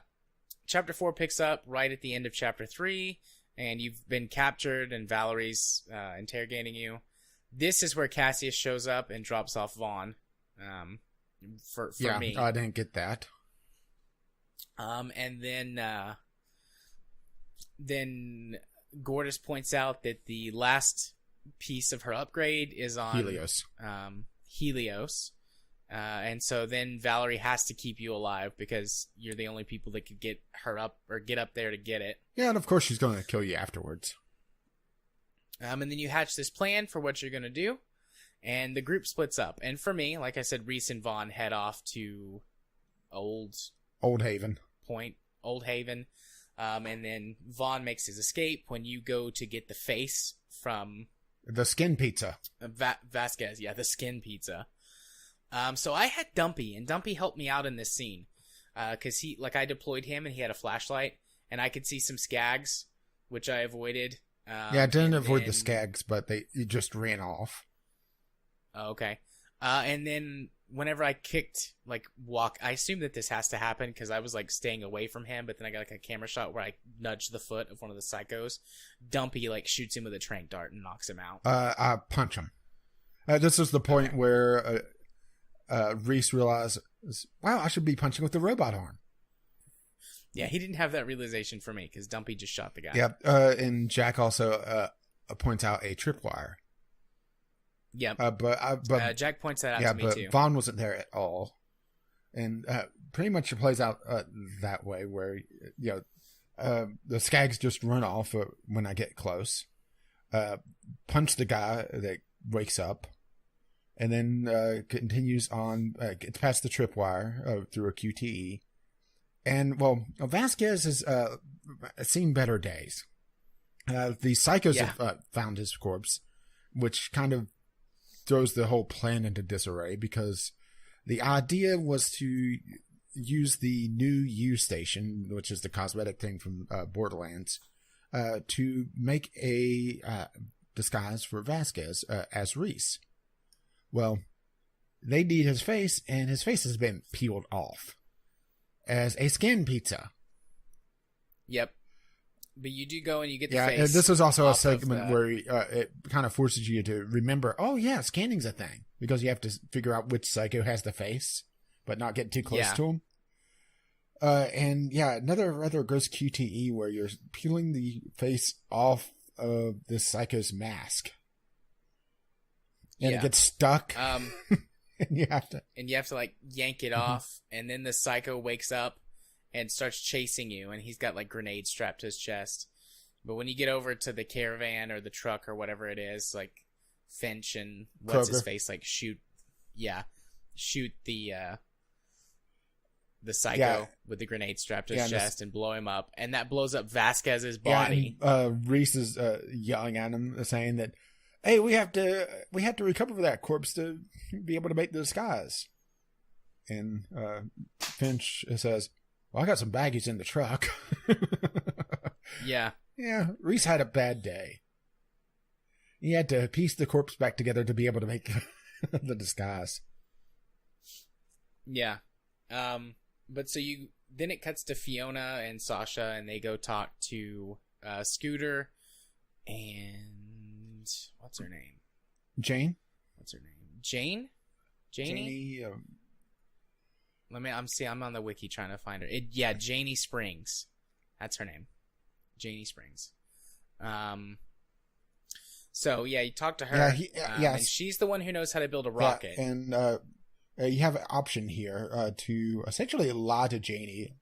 chapter 4 picks up right at the end of chapter 3, and you've been captured, and Valerie's interrogating you. This is where Cassius shows up and drops off Vaughn. For me, I didn't get that. And then Gortys points out that the last piece of her upgrade is on Helios. And so then Valerie has to keep you alive because you're the only people that could get her up or get up there to get it. Yeah, and of course she's going to kill you afterwards. And then you hatch this plan for what you're going to do, and the group splits up. And for me, like I said, Reese and Vaughn head off to Old Haven. And then Vaughn makes his escape when you go to get the face from... The skin pizza. Vasquez, yeah, the skin pizza. So I had Dumpy, and Dumpy helped me out in this scene, because I deployed him, and he had a flashlight, and I could see some skags, which I avoided. I didn't avoid the skags, but you just ran off. Okay. And then whenever I I assume that this has to happen because I was staying away from him, but then I got a camera shot where I nudged the foot of one of the psychos. Dumpy shoots him with a tranq dart and knocks him out. I punch him. This is the point where Reese realizes, wow, I should be punching with the robot arm. Yeah, he didn't have that realization for me because Dumpy just shot the guy. Yeah, and Jack also points out a tripwire. Yeah, but Jack points that out to me too. Yeah, but Vaughn wasn't there at all, and pretty much it plays out that way where the skags just run off when I get close, punch the guy that wakes up, and then continues on, gets past the tripwire through a QTE, and Vasquez has seen better days. The psychos have found his corpse, which kind of throws the whole plan into disarray because the idea was to use the new U station, which is the cosmetic thing from Borderlands, to make a disguise for Vasquez as Reese. Well, they need his face, and his face has been peeled off as a skin pizza. Yep. But you do go and you get the face. Yeah, this is also a segment where it kind of forces you to remember, scanning's a thing. Because you have to figure out which psycho has the face, but not get too close to him. Another rather gross QTE where you're peeling the face off of this psycho's mask. And it gets stuck. And you have to... And you have to, like, yank it off, and then the psycho wakes up and starts chasing you, and he's got, like, grenades strapped to his chest. But when you get over to the caravan or the truck or whatever it is, like, Finch and what's-his-face, like, shoot the psycho with the grenade strapped to his chest and blow him up. And that blows up Vasquez's body. Yeah, and, Reese is yelling at him, saying that, hey, we have to recover that corpse to be able to make the disguise. And Finch says, well, I got some baggies in the truck. Yeah. Yeah, Reese had a bad day. He had to piece the corpse back together to be able to make the disguise. Yeah. But so then it cuts to Fiona and Sasha, and they go talk to Scooter and what's her name? Jane. What's her name? Jane? Janie? I'm on the wiki trying to find her. Janie Springs. That's her name. Janie Springs. So yeah, you talk to her. And she's the one who knows how to build a rocket. Yeah, and you have an option here to essentially lie to Janie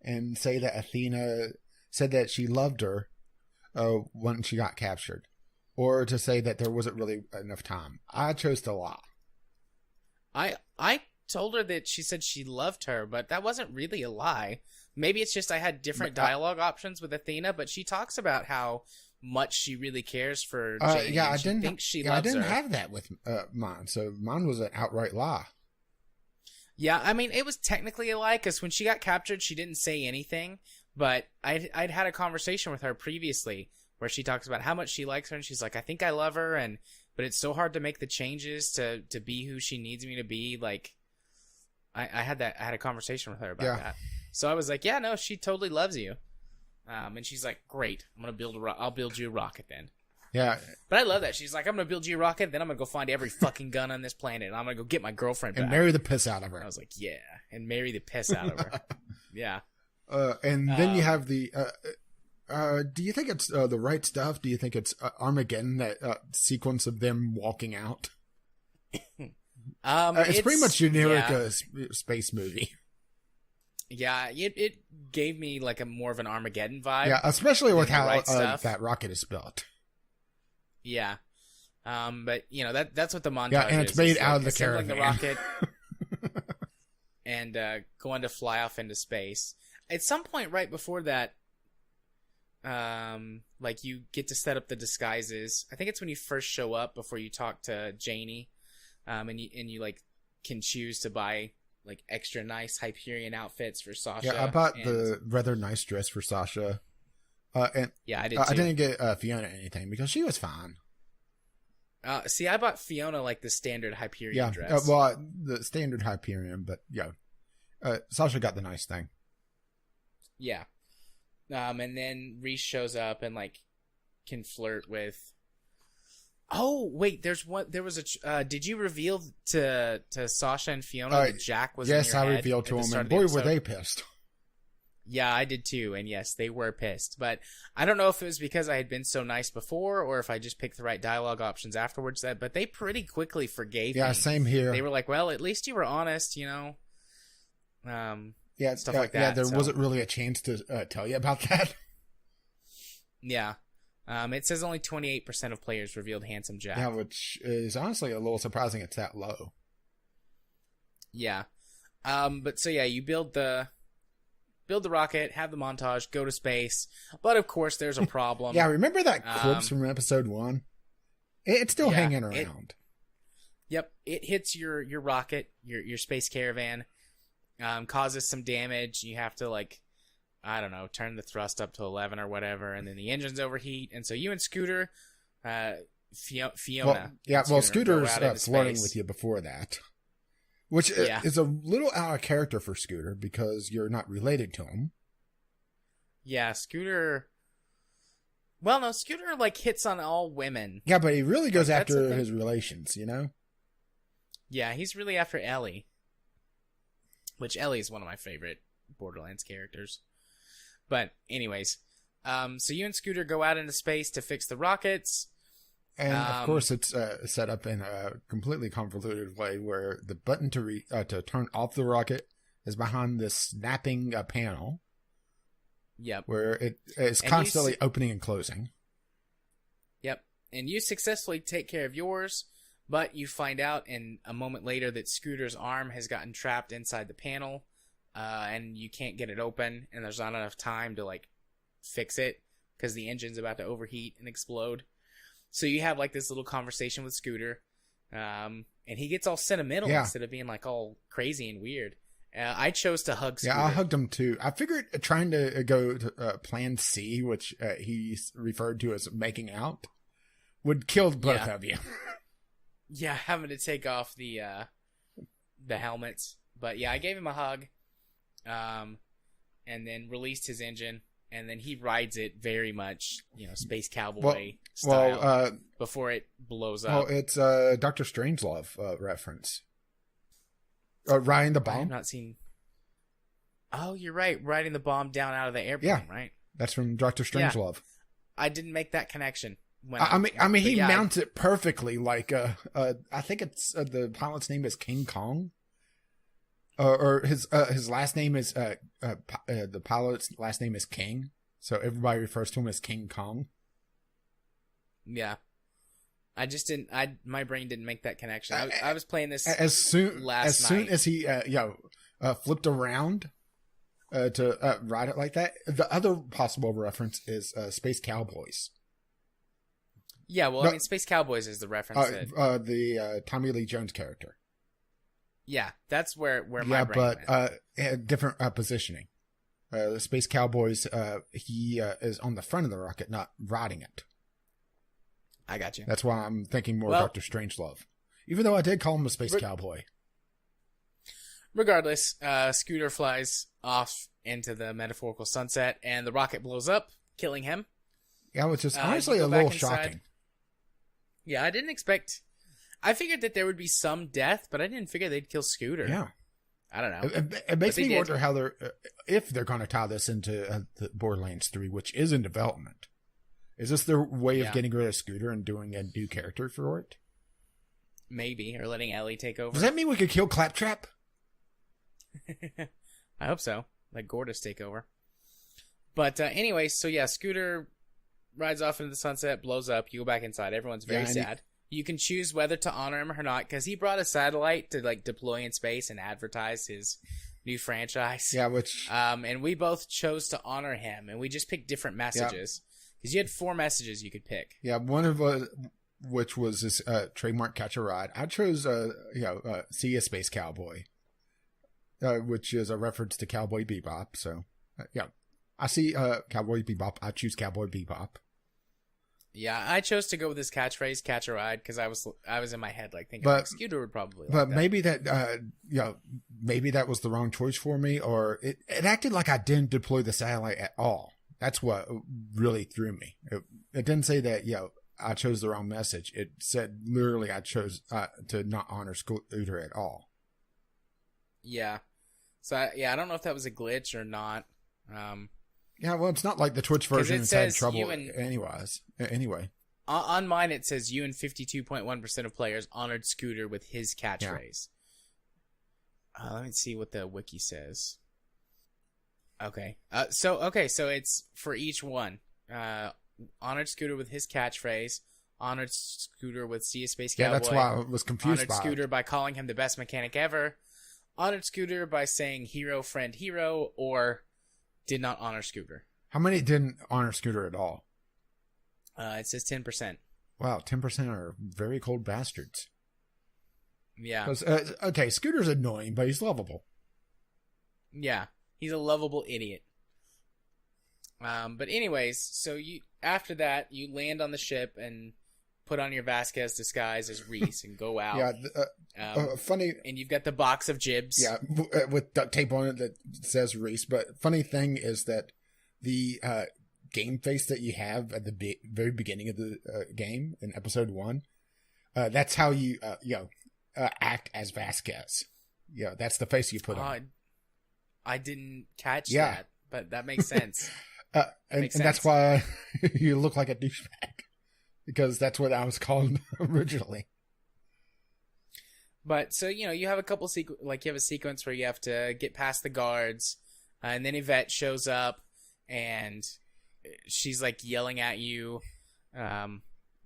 and say that Athena said that she loved her when she got captured, or to say that there wasn't really enough time. I chose to lie. I told her that she said she loved her, but that wasn't really a lie. Maybe it's just I had different dialogue options with Athena, but she talks about how much she really cares for Janie. I didn't have that with mine, so mine was an outright lie. Yeah, I mean, it was technically a lie, because when she got captured, she didn't say anything, but I'd had a conversation with her previously where she talks about how much she likes her, and she's like, I think I love her, but it's so hard to make the changes to be who she needs me to be. Like, I had a conversation with her about that. So I was like, yeah, no, she totally loves you. And she's like, great, I'll build you a rocket then. Yeah. But I love that. She's like, I'm going to build you a rocket, then I'm going to go find every fucking gun on this planet, and I'm going to go get my girlfriend back. And marry the piss out of her. I was like, yeah, and marry the piss out of her. Yeah. And then you have the... do you think it's the right stuff? Do you think it's Armageddon, that sequence of them walking out? It's pretty much generic space movie. Yeah, it gave me like a more of an Armageddon vibe. Yeah, especially with how that rocket is built. Yeah, but you know that's what the montage is. Yeah, and it's made out of the caravan. The rocket and going to fly off into space. At some point right before that, like you get to set up the disguises. I think it's when you first show up before you talk to Janie, and you like can choose to buy like extra nice Hyperion outfits for Sasha. Yeah, I bought the rather nice dress for Sasha. And yeah, I did too. I didn't get Fiona anything because she was fine. See, I bought Fiona like the standard Hyperion dress. Well, the standard Hyperion, but Sasha got the nice thing. Yeah. And then Reese shows up and like can flirt with. Oh wait, there was a. Did you reveal to Sasha and Fiona that Jack was? Yes, in your I head revealed to at the them, and start boy, of the were they pissed. Yeah, I did too, and yes, they were pissed. But I don't know if it was because I had been so nice before, or if I just picked the right dialogue options afterwards. But they pretty quickly forgave me. Yeah, same here. They were like, "Well, at least you were honest, you know." Stuff like that. Yeah, there wasn't really a chance to tell you about that. Yeah. It says only 28% of players revealed Handsome Jack. Yeah, which is honestly a little surprising it's that low. Yeah. But so yeah, you build the rocket, have the montage, go to space. But of course there's a problem. Yeah, remember that corpse from episode 1? It's still hanging around. Yep. It hits your rocket, your space caravan, causes some damage. You have to like, I don't know, turn the thrust up to 11 or whatever, and then the engines overheat, and so you and Scooter, Fiona... Scooter's flirting with you before that, which is a little out of character for Scooter, because you're not related to him. Yeah, Scooter... Well, no, Scooter, like, hits on all women. Yeah, but he really goes after his relations, you know? Yeah, he's really after Ellie, which Ellie is one of my favorite Borderlands characters. But anyways, so you and Scooter go out into space to fix the rockets. And of course, it's set up in a completely convoluted way where the button to turn off the rocket is behind this snapping panel. Yep. Where it is constantly opening and closing. Yep. And you successfully take care of yours, but you find out a moment later that Scooter's arm has gotten trapped inside the panel, and you can't get it open, and there's not enough time to like fix it because the engine's about to overheat and explode. So you have like this little conversation with Scooter, and he gets all sentimental instead of being like all crazy and weird. I chose to hug Scooter. Yeah, I hugged him too. I figured trying to go to Plan C, which he referred to as making out, would kill both of you. Yeah, having to take off the helmets. But yeah, I gave him a hug, and then released his engine, and then he rides it very much, Space Cowboy style before it blows up. Well, it's a Dr. Strangelove reference. Riding the bomb? I have not seen... Oh, you're right. Riding the bomb down out of the airplane, right? That's from Dr. Strangelove. I didn't make that connection. He mounts it perfectly. Like, I think it's the pilot's name is King Kong, or his last name is the pilot's last name is King, so everybody refers to him as King Kong. Yeah, I just didn't. My brain didn't make that connection. I was playing this as soon night. As he flipped around to ride it like that. The other possible reference is Space Cowboys. Yeah, well, Space Cowboys is the reference. The Tommy Lee Jones character. Yeah, that's where my brain went. Different positioning. The Space Cowboys, he is on the front of the rocket, not riding it. I got you. That's why I'm thinking more Dr. Strangelove. Even though I did call him a Space Cowboy. Regardless, Scooter flies off into the metaphorical sunset, and the rocket blows up, killing him. Yeah, which is honestly a little shocking. Yeah, I didn't expect... I figured that there would be some death, but I didn't figure they'd kill Scooter. Yeah. I don't know. It makes me wonder how if they're going to tie this into the Borderlands 3, which is in development. Is this their way of getting rid of Scooter and doing a new character for it? Maybe, or letting Ellie take over. Does that mean we could kill Claptrap? I hope so. Let Gortys take over. But anyway, so yeah, Scooter rides off into the sunset, blows up. You go back inside. Everyone's very sad. You can choose whether to honor him or not, because he brought a satellite to like deploy in space and advertise his new franchise. Yeah, which... and we both chose to honor him, and we just picked different messages. Because you had 4 messages you could pick. Yeah, one of which was this trademark Catch a Ride. I chose, See a Space Cowboy, which is a reference to Cowboy Bebop. So, I see Cowboy Bebop. I choose Cowboy Bebop. Yeah, I chose to go with this catchphrase, Catch a Ride, because I was in my head like thinking like, Scooter would probably. But maybe that maybe that was the wrong choice for me, or it acted like I didn't deploy the satellite at all. That's what really threw me. It didn't say that, I chose the wrong message. It said literally I chose to not honor Scooter at all. Yeah. So, I don't know if that was a glitch or not. Yeah, well, it's not like the Twitch version has had trouble anyway. On mine, it says you and 52.1% of players honored Scooter with his catchphrase. Yeah. Let me see what the wiki says. Okay. So it's for each one. Honored Scooter with his catchphrase. Honored Scooter with See a Space Cowboy. Yeah, that's why I was confused honored Scooter by calling him the best mechanic ever. Honored Scooter by saying hero, friend, hero, or did not honor Scooter. How many didn't honor Scooter at all? It says 10%. Wow, 10% are very cold bastards. Yeah. Okay, Scooter's annoying, but he's lovable. Yeah. He's a lovable idiot. But anyways, so after that, you land on the ship and put on your Vasquez disguise as Reese and go out. Yeah, funny. And you've got the box of jibs. Yeah, with duct tape on it that says Reese. But funny thing is that the game face that you have at the very beginning of the game in episode 1, that's how you act as Vasquez. Yeah, that's the face you put on. I didn't catch that, but that makes sense. And that's why you look like a douchebag. because that's what I was called originally. But so you have a couple you have a sequence where you have to get past the guards, and then Yvette shows up, and she's like yelling at you,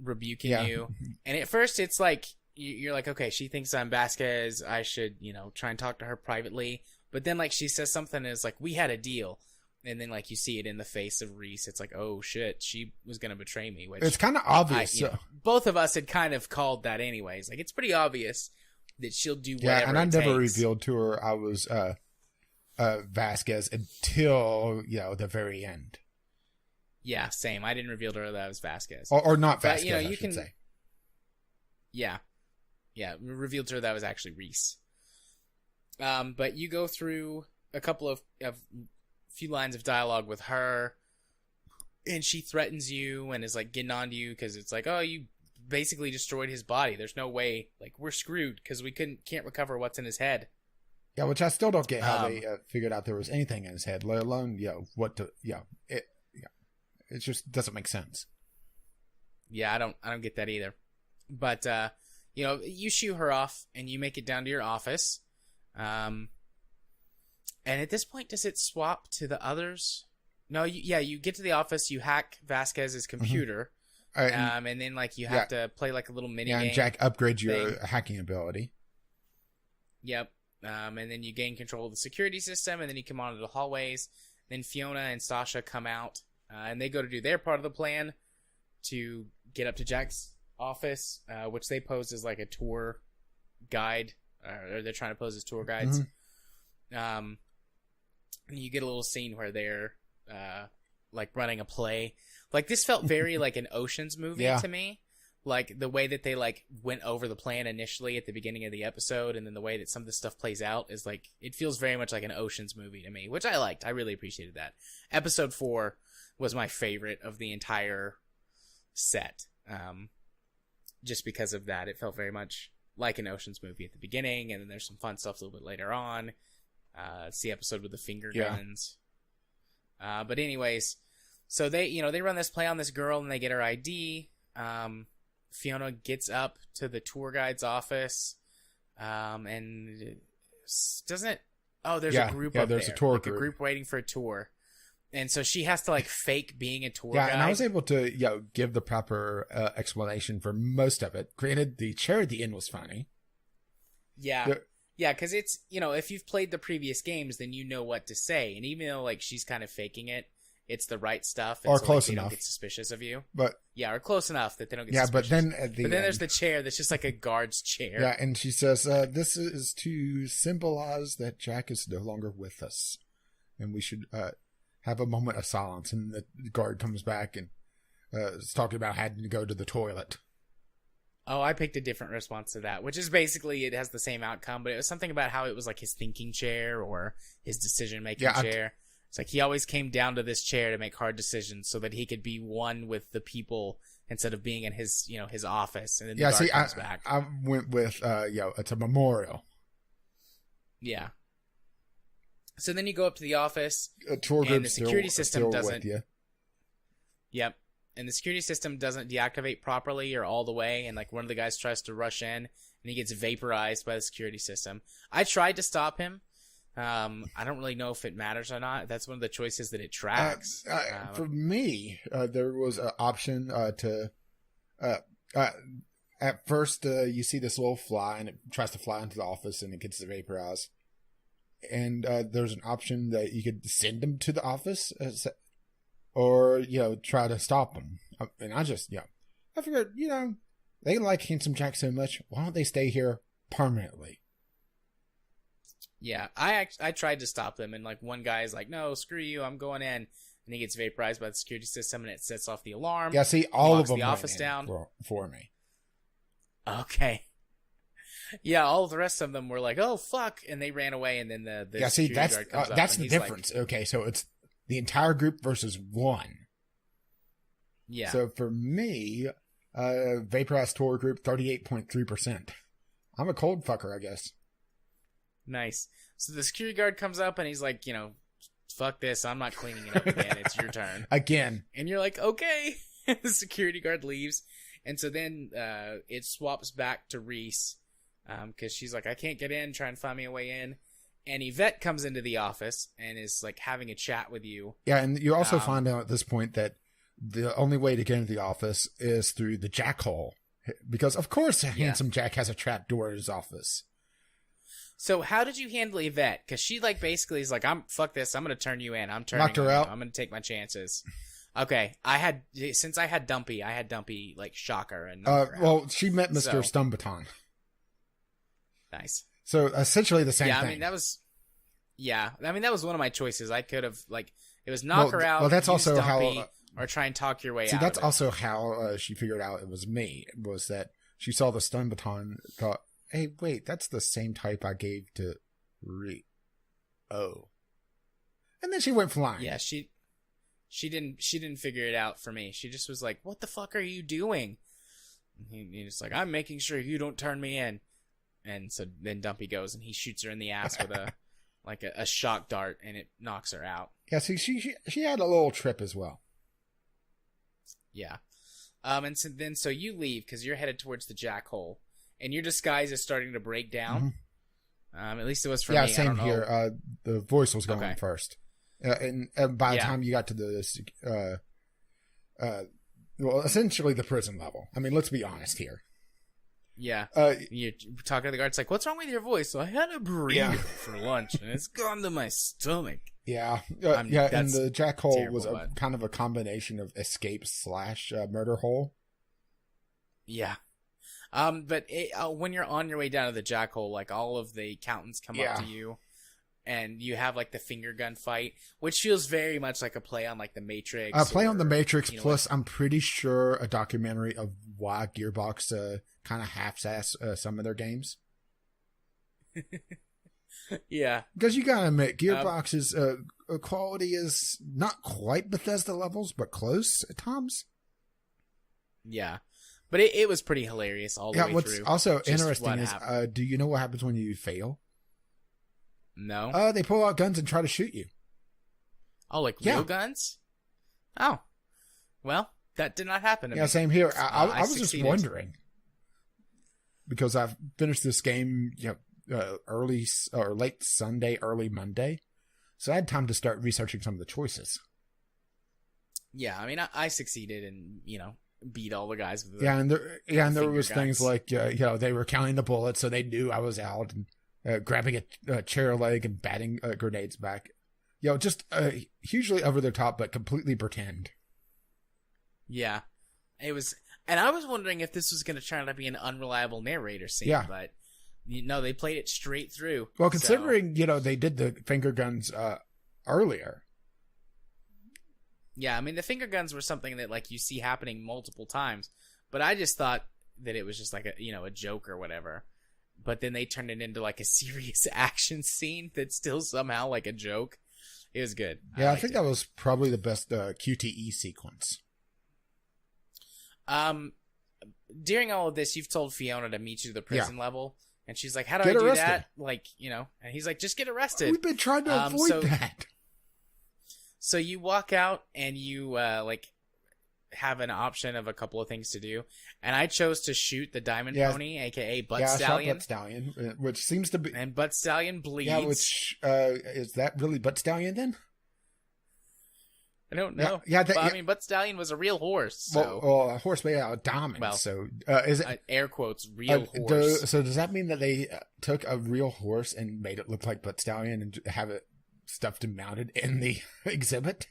rebuking you. And at first, it's like you're like, okay, she thinks I'm Vasquez. I should try and talk to her privately. But then like she says something, and it's like, we had a deal. And then like you see it in the face of Reese. It's like, oh shit, she was gonna betray me. Which it's kind of obvious. Both of us had kind of called that anyways. Like it's pretty obvious that she'll do whatever. Yeah, and I it never takes. revealed to her I was Vasquez until the very end. Yeah, same. I didn't reveal to her that I was Vasquez, or not but, Vasquez. I should say. Yeah, revealed to her that was actually Reese. But you go through a couple of few lines of dialogue with her, and she threatens you and is like getting on to you because it's like, oh, you basically destroyed his body. There's no way, like, we're screwed because we can't recover what's in his head. Yeah, which I still don't get how they figured out there was anything in his head, let alone it just doesn't make sense. Yeah, I don't get that either. But you shoo her off and you make it down to your office. And at this point, does it swap to the others? No, you get to the office, you hack Vasquez's computer. Mm-hmm. And then like you have to play like a little mini game. And Jack upgrades your hacking ability. Yep. And then you gain control of the security system, and then you come onto the hallways. Then Fiona and Sasha come out, and they go to do their part of the plan to get up to Jack's office, which they pose as like a tour guide, or they're trying to pose as tour guides. Mm-hmm. And you get a little scene where they're like running a play. Like this felt very like an Ocean's movie to me. Like the way that they like went over the plan initially at the beginning of the episode, and then the way that some of this stuff plays out is like, it feels very much like an Ocean's movie to me, which I liked. I really appreciated that. Episode 4 was my favorite of the entire set. Just because of that, it felt very much like an Ocean's movie at the beginning, and then there's some fun stuff a little bit later on. It's the episode with the finger guns. But anyways, so they run this play on this girl, and they get her ID. Fiona gets up to the tour guide's office, and doesn't. Oh, there's a group up there. There's a tour group. A group waiting for a tour, and so she has to like fake being a tour guide. Yeah, and I was able to give the proper explanation for most of it. Granted, the chair at the end was funny. Yeah. Yeah, because it's, if you've played the previous games, then you know what to say. And even though, like, she's kind of faking it, it's the right stuff. And or so, close like, enough. They don't get suspicious of you. But or close enough that they don't get suspicious. But then at the But then there's the chair that's just like a guard's chair. Yeah, and she says, this is to symbolize that Jack is no longer with us. And we should have a moment of silence. And the guard comes back and is talking about having to go to the toilet. Oh, I picked a different response to that, which is basically it has the same outcome, but it was something about how it was like his thinking chair or his decision-making chair. It's like he always came down to this chair to make hard decisions so that he could be one with the people instead of being in his, his office. And then the guard comes back. I went with, it's a memorial. Yeah. So then you go up to the office, tour and the security system doesn't. Yep. And the security system doesn't deactivate properly or all the way, and like one of the guys tries to rush in, and he gets vaporized by the security system. I tried to stop him. I don't really know if it matters or not. That's one of the choices that it tracks. For me, there was an option to. At first, you see this little fly, and it tries to fly into the office, and it gets vaporized. And there's an option that you could send him to the office. Or, try to stop them. And I just, I figured, they like Handsome Jack so much. Why don't they stay here permanently? Yeah, I tried to stop them. And, like, one guy is like, no, screw you, I'm going in. And he gets vaporized by the security system, and it sets off the alarm. Yeah, see, all of them the office down for me. Okay. Yeah, all of the rest of them were like, oh, fuck. And they ran away, and then the security guard comes up. That's the difference. Like, okay, so it's the entire group versus one. Yeah. So for me, vaporized tour group, 38.3%. I'm a cold fucker, I guess. Nice. So the security guard comes up and he's like, fuck this. I'm not cleaning it up again. It's your turn. Again. And you're like, okay. The security guard leaves. And so then it swaps back to Reese because she's like, I can't get in, try and find me a way in. And Yvette comes into the office and is like having a chat with you. Yeah, and you also find out at this point that the only way to get into the office is through the jack hole. Because, of course, Handsome Jack has a trap door in his office. So how did you handle Yvette? Because she like basically is like, fuck this, I'm going to turn you in. I'm turning Knocked her out. I'm going to take my chances. Okay, since I had Dumpy like shock her and knock her out. Well, she met Mr. Stumbaton. Nice. So essentially the same thing. I mean, that was one of my choices. I could have it was knock her out. Well, that's also Dumpy, how, or try and talk your way out. See, that's of it. also how she figured out it was me. Was that she saw the stun baton, thought, "Hey, wait, that's the same type I gave to Oh, and then she went flying. Yeah, she didn't figure it out for me. She just was like, "What the fuck are you doing?" And he's like, "I'm making sure you don't turn me in." And so then Dumpy goes and he shoots her in the ass with a shock dart, and it knocks her out. Yeah, see, she had a little trip as well. Yeah. And so you leave because you're headed towards the jackhole, and your disguise is starting to break down. Mm-hmm. At least it was for me. Yeah, same here. The voice was going first, and by the time you got to the well, essentially the prison level. I mean, let's be honest here. Yeah. You're talking to the guard. It's like, what's wrong with your voice? So I had a burrito for lunch, and it's gone to my stomach. Yeah. And the jackhole was kind of a combination of escape / murder hole. Yeah. But when you're on your way down to the jackhole, like all of the accountants come up to you, and you have like the finger gun fight, which feels very much like a play on like the Matrix. On the Matrix, plus I'm pretty sure a documentary of why Gearbox kind of half-ass some of their games. Yeah, because you gotta admit, Gearbox's quality is not quite Bethesda levels, but close at times. Yeah, but it was pretty hilarious all the way what's through. Also interesting is, do you know what happens when you fail? No. They pull out guns and try to shoot you. Oh, like real guns? Oh, well, that did not happen to me. Yeah, same here. I was succeeded. Just wondering, because I've finished this game, early or late Sunday, early Monday, so I had time to start researching some of the choices. Yeah, I mean, I succeeded and beat all the guys with and there was guns. Things like they were counting the bullets, so they knew I was out, and grabbing a chair leg and batting grenades back. Just hugely over the top, but completely pretend. Yeah, it was, and I was wondering if this was going to turn out to be an unreliable narrator scene. Yeah. But they played it straight through. Well, considering they did the finger guns earlier. Yeah, I mean the finger guns were something that like you see happening multiple times, but I just thought that it was just like a joke or whatever. But then they turned it into like a serious action scene that's still somehow like a joke. It was good. Yeah, I think that was probably the best QTE sequence. During all of this, you've told Fiona to meet you to the prison level, and she's like, "How do I do that?" Like, and he's like, "Just get arrested." We've been trying to avoid that. So you walk out and you have an option of a couple of things to do, and I chose to shoot the Diamond Pony, aka Butt Stallion. I shot Butt Stallion, which seems to be, and Butt Stallion bleeds. Yeah, which is that really Butt Stallion then? I don't know. I mean, Butt Stallion was a real horse. So. Well, a horse made out of diamonds. Well, so is it air quotes real horse? So does that mean that they took a real horse and made it look like Butt Stallion and have it stuffed and mounted in the exhibit?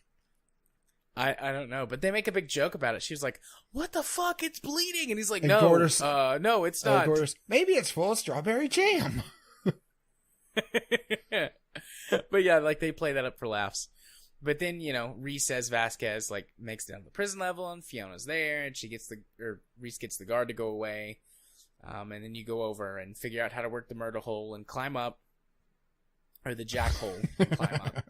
I don't know, but they make a big joke about it. She was like, "What the fuck? It's bleeding," and he's like, "No, no, it's not. Maybe it's full of strawberry jam." But yeah, like they play that up for laughs. But then Reese says Vasquez makes it down to the prison level, and Fiona's there, and Reese gets the guard to go away, and then you go over and figure out how to work the murder hole and climb up, or the jack hole, and climb up,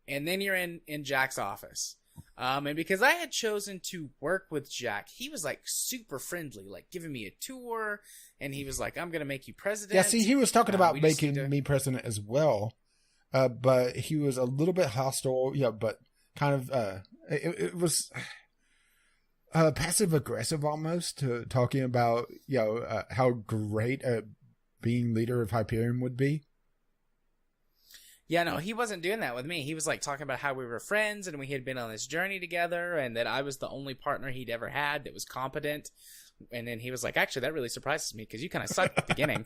and then you're in Jack's office. And because I had chosen to work with Jack, he was super friendly, giving me a tour, and he was like, "I'm gonna make you president." Yeah, see, he was talking about making me president as well, but he was a little bit hostile. Yeah, but kind of, it was passive aggressive almost, talking about how great being leader of Hyperion would be. Yeah, no, he wasn't doing that with me. He was like talking about how we were friends and we had been on this journey together and that I was the only partner he'd ever had that was competent. And then he was like, actually, that really surprises me because you kind of sucked at the beginning.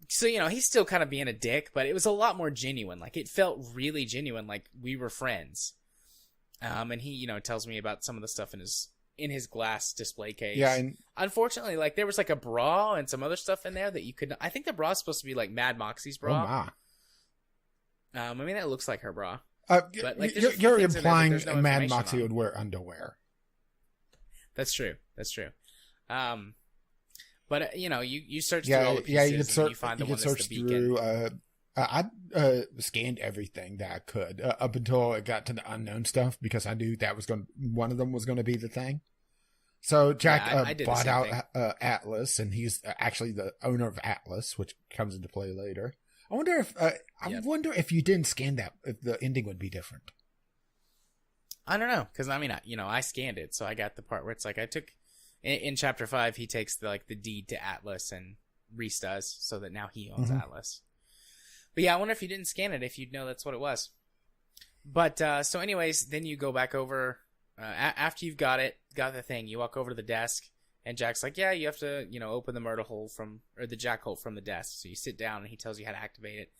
So, he's still kind of being a dick, but it was a lot more genuine. Like, it felt really genuine, like we were friends. And he, tells me about some of the stuff in his glass display case. Yeah, and unfortunately, like, there was like a bra and some other stuff in there that you couldn't. I think the bra is supposed to be like Mad Moxie's bra. Oh my. I mean, that looks like her bra. But like, you're implying no Mad Moxie would wear underwear. That's true. But you search through all the pieces, you could search. You find the you one could that's search the beacon. through. I scanned everything that I could up until it got to the unknown stuff because I knew that was one of them was going to be the thing. So Jack bought out Atlas, and he's actually the owner of Atlas, which comes into play later. I wonder if you didn't scan that, if the ending would be different. I don't know, because I mean, I scanned it, so I got the part where it's like I took in chapter 5, he takes the deed to Atlas, and Reese does, so that now he owns Atlas. But yeah, I wonder if you didn't scan it, if you'd know that's what it was. But so, anyways, then you go back over after you've got the thing. You walk over to the desk, and Jack's like, "Yeah, you have to, open the murder hole or the jack hole from the desk." So you sit down, and he tells you how to activate it.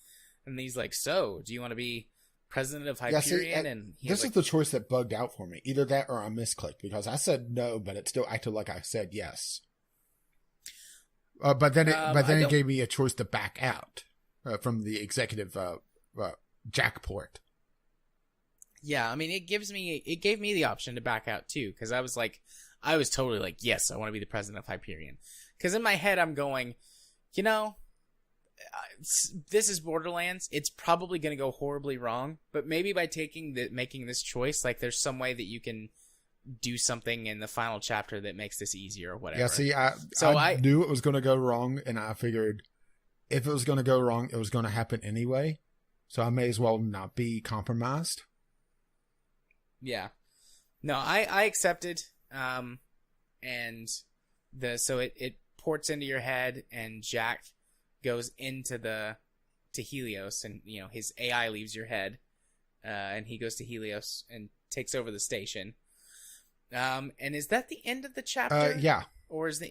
And he's like, "So, do you want to be president of Hyperion?" And this is the choice that bugged out for me. Either that or I misclicked because I said no, but it still acted like I said yes. But then it gave me a choice to back out from the executive jack port. Yeah, I mean, it gave me the option to back out too, because I was totally like, yes, I want to be the president of Hyperion. Because in my head, I'm going, this is Borderlands. It's probably going to go horribly wrong, but maybe by making this choice, like there's some way that you can do something in the final chapter that makes this easier or whatever. Yeah, see, I knew it was going to go wrong, and I figured if it was going to go wrong, it was going to happen anyway. So I may as well not be compromised. Yeah. No, I accepted. So it ports into your head, and Jack goes to Helios, and his AI leaves your head, and he goes to Helios and takes over the station. And is that the end of the chapter? Yeah. Or is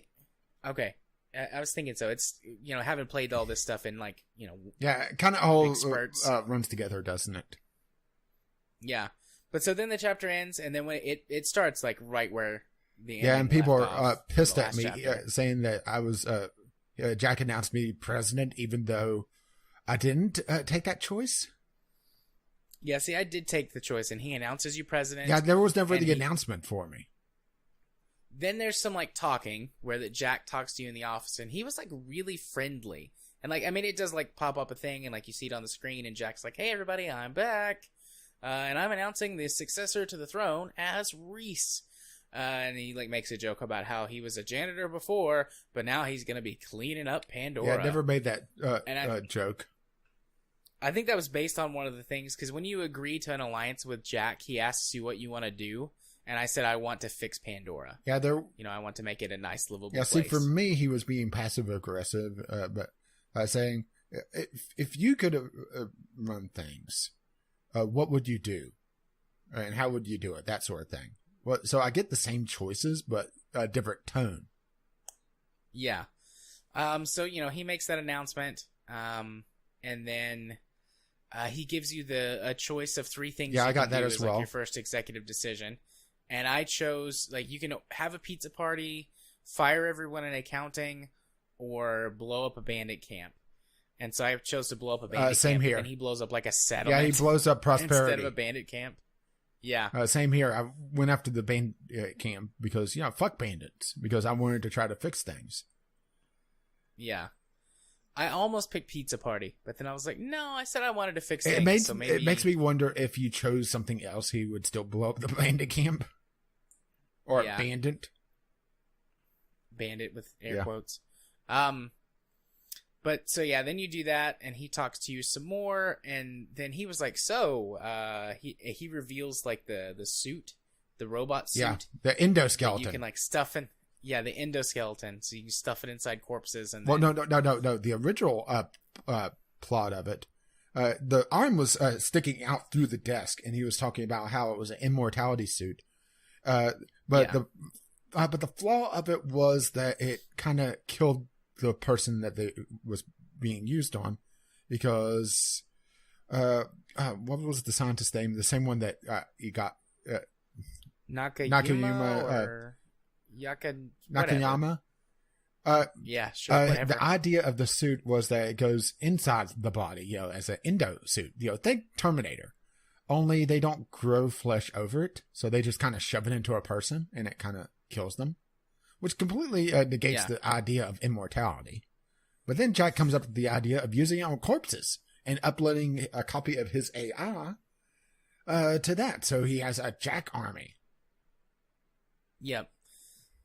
okay? I was thinking so. It's having played all this stuff in yeah, kind of all runs together, doesn't it? Yeah, but so then the chapter ends, and then when it starts like right where the and people are pissed at me chapter. Saying that I was Jack announced me president, even though I didn't take that choice. Yeah, see, I did take the choice, and he announces you president. Yeah, there was never the announcement for me. Then there's some talking where that Jack talks to you in the office, and he was really friendly, and it does pop up a thing, and you see it on the screen, and Jack's like, "Hey everybody, I'm back, and I'm announcing the successor to the throne as Reese." And he makes a joke about how he was a janitor before, but now he's gonna be cleaning up Pandora. Yeah, I never made that joke. I think that was based on one of the things, because when you agree to an alliance with Jack, he asks you what you want to do, and I said I want to fix Pandora. Yeah, I want to make it a nice, livable place. See, for me, he was being passive aggressive, but saying, if you could run things, what would you do, and how would you do it? That sort of thing. So I get the same choices, but a different tone. Yeah. So he makes that announcement, and then he gives you a choice of 3 things. Yeah, I got that as well. Your first executive decision, and I chose you can have a pizza party, fire everyone in accounting, or blow up a bandit camp. And so I chose to blow up a bandit same camp. Here. And he blows up a settlement. Yeah, he blows up prosperity instead of a bandit camp. Yeah. Same here. I went after the bandit camp because fuck bandits, because I wanted to try to fix things. Yeah. I almost picked Pizza Party, but then I was like, no, I said I wanted to fix things. It makes me wonder if you chose something else, he would still blow up the bandit camp. Or bandit. Bandit with air quotes. But so yeah, then you do that, and he talks to you some more, and then he was like, so he reveals the suit the robot suit. Yeah, the endoskeleton. You can like stuff in. Yeah, the endoskeleton. So you can stuff it inside corpses and. Well, no. The original plot of it, the arm was sticking out through the desk, and he was talking about how it was an immortality suit. But the flaw of it was that it kind of killed the person that it was being used on, because what was the scientist's name? The same one that he got Nakayama or Nakayama. Yeah, sure. The idea of the suit was that it goes inside the body, as an endo suit. Think Terminator. Only they don't grow flesh over it, so they just kind of shove it into a person, and it kind of kills them, which completely negates the idea of immortality. But then Jack comes up with the idea of using it on corpses and uploading a copy of his AI to that, so he has a Jack army. Yep.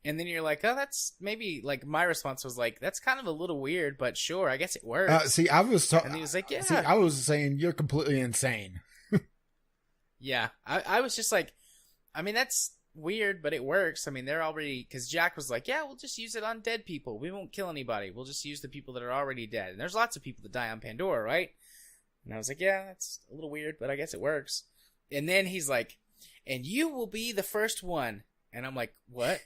And then you're like, oh, that's maybe, like, my response was like, that's kind of a little weird, but sure, I guess it works. I was and he was like, yeah. I was saying, you're completely insane. Yeah, I was just like, I mean, that's weird, but it works. I mean, they're already, because Jack was like, yeah, we'll just use it on dead people. We won't kill anybody. We'll just use the people that are already dead. And there's lots of people that die on Pandora, right? And I was like, yeah, that's a little weird, but I guess it works. And then he's like, and you will be the first one. And I'm like, what?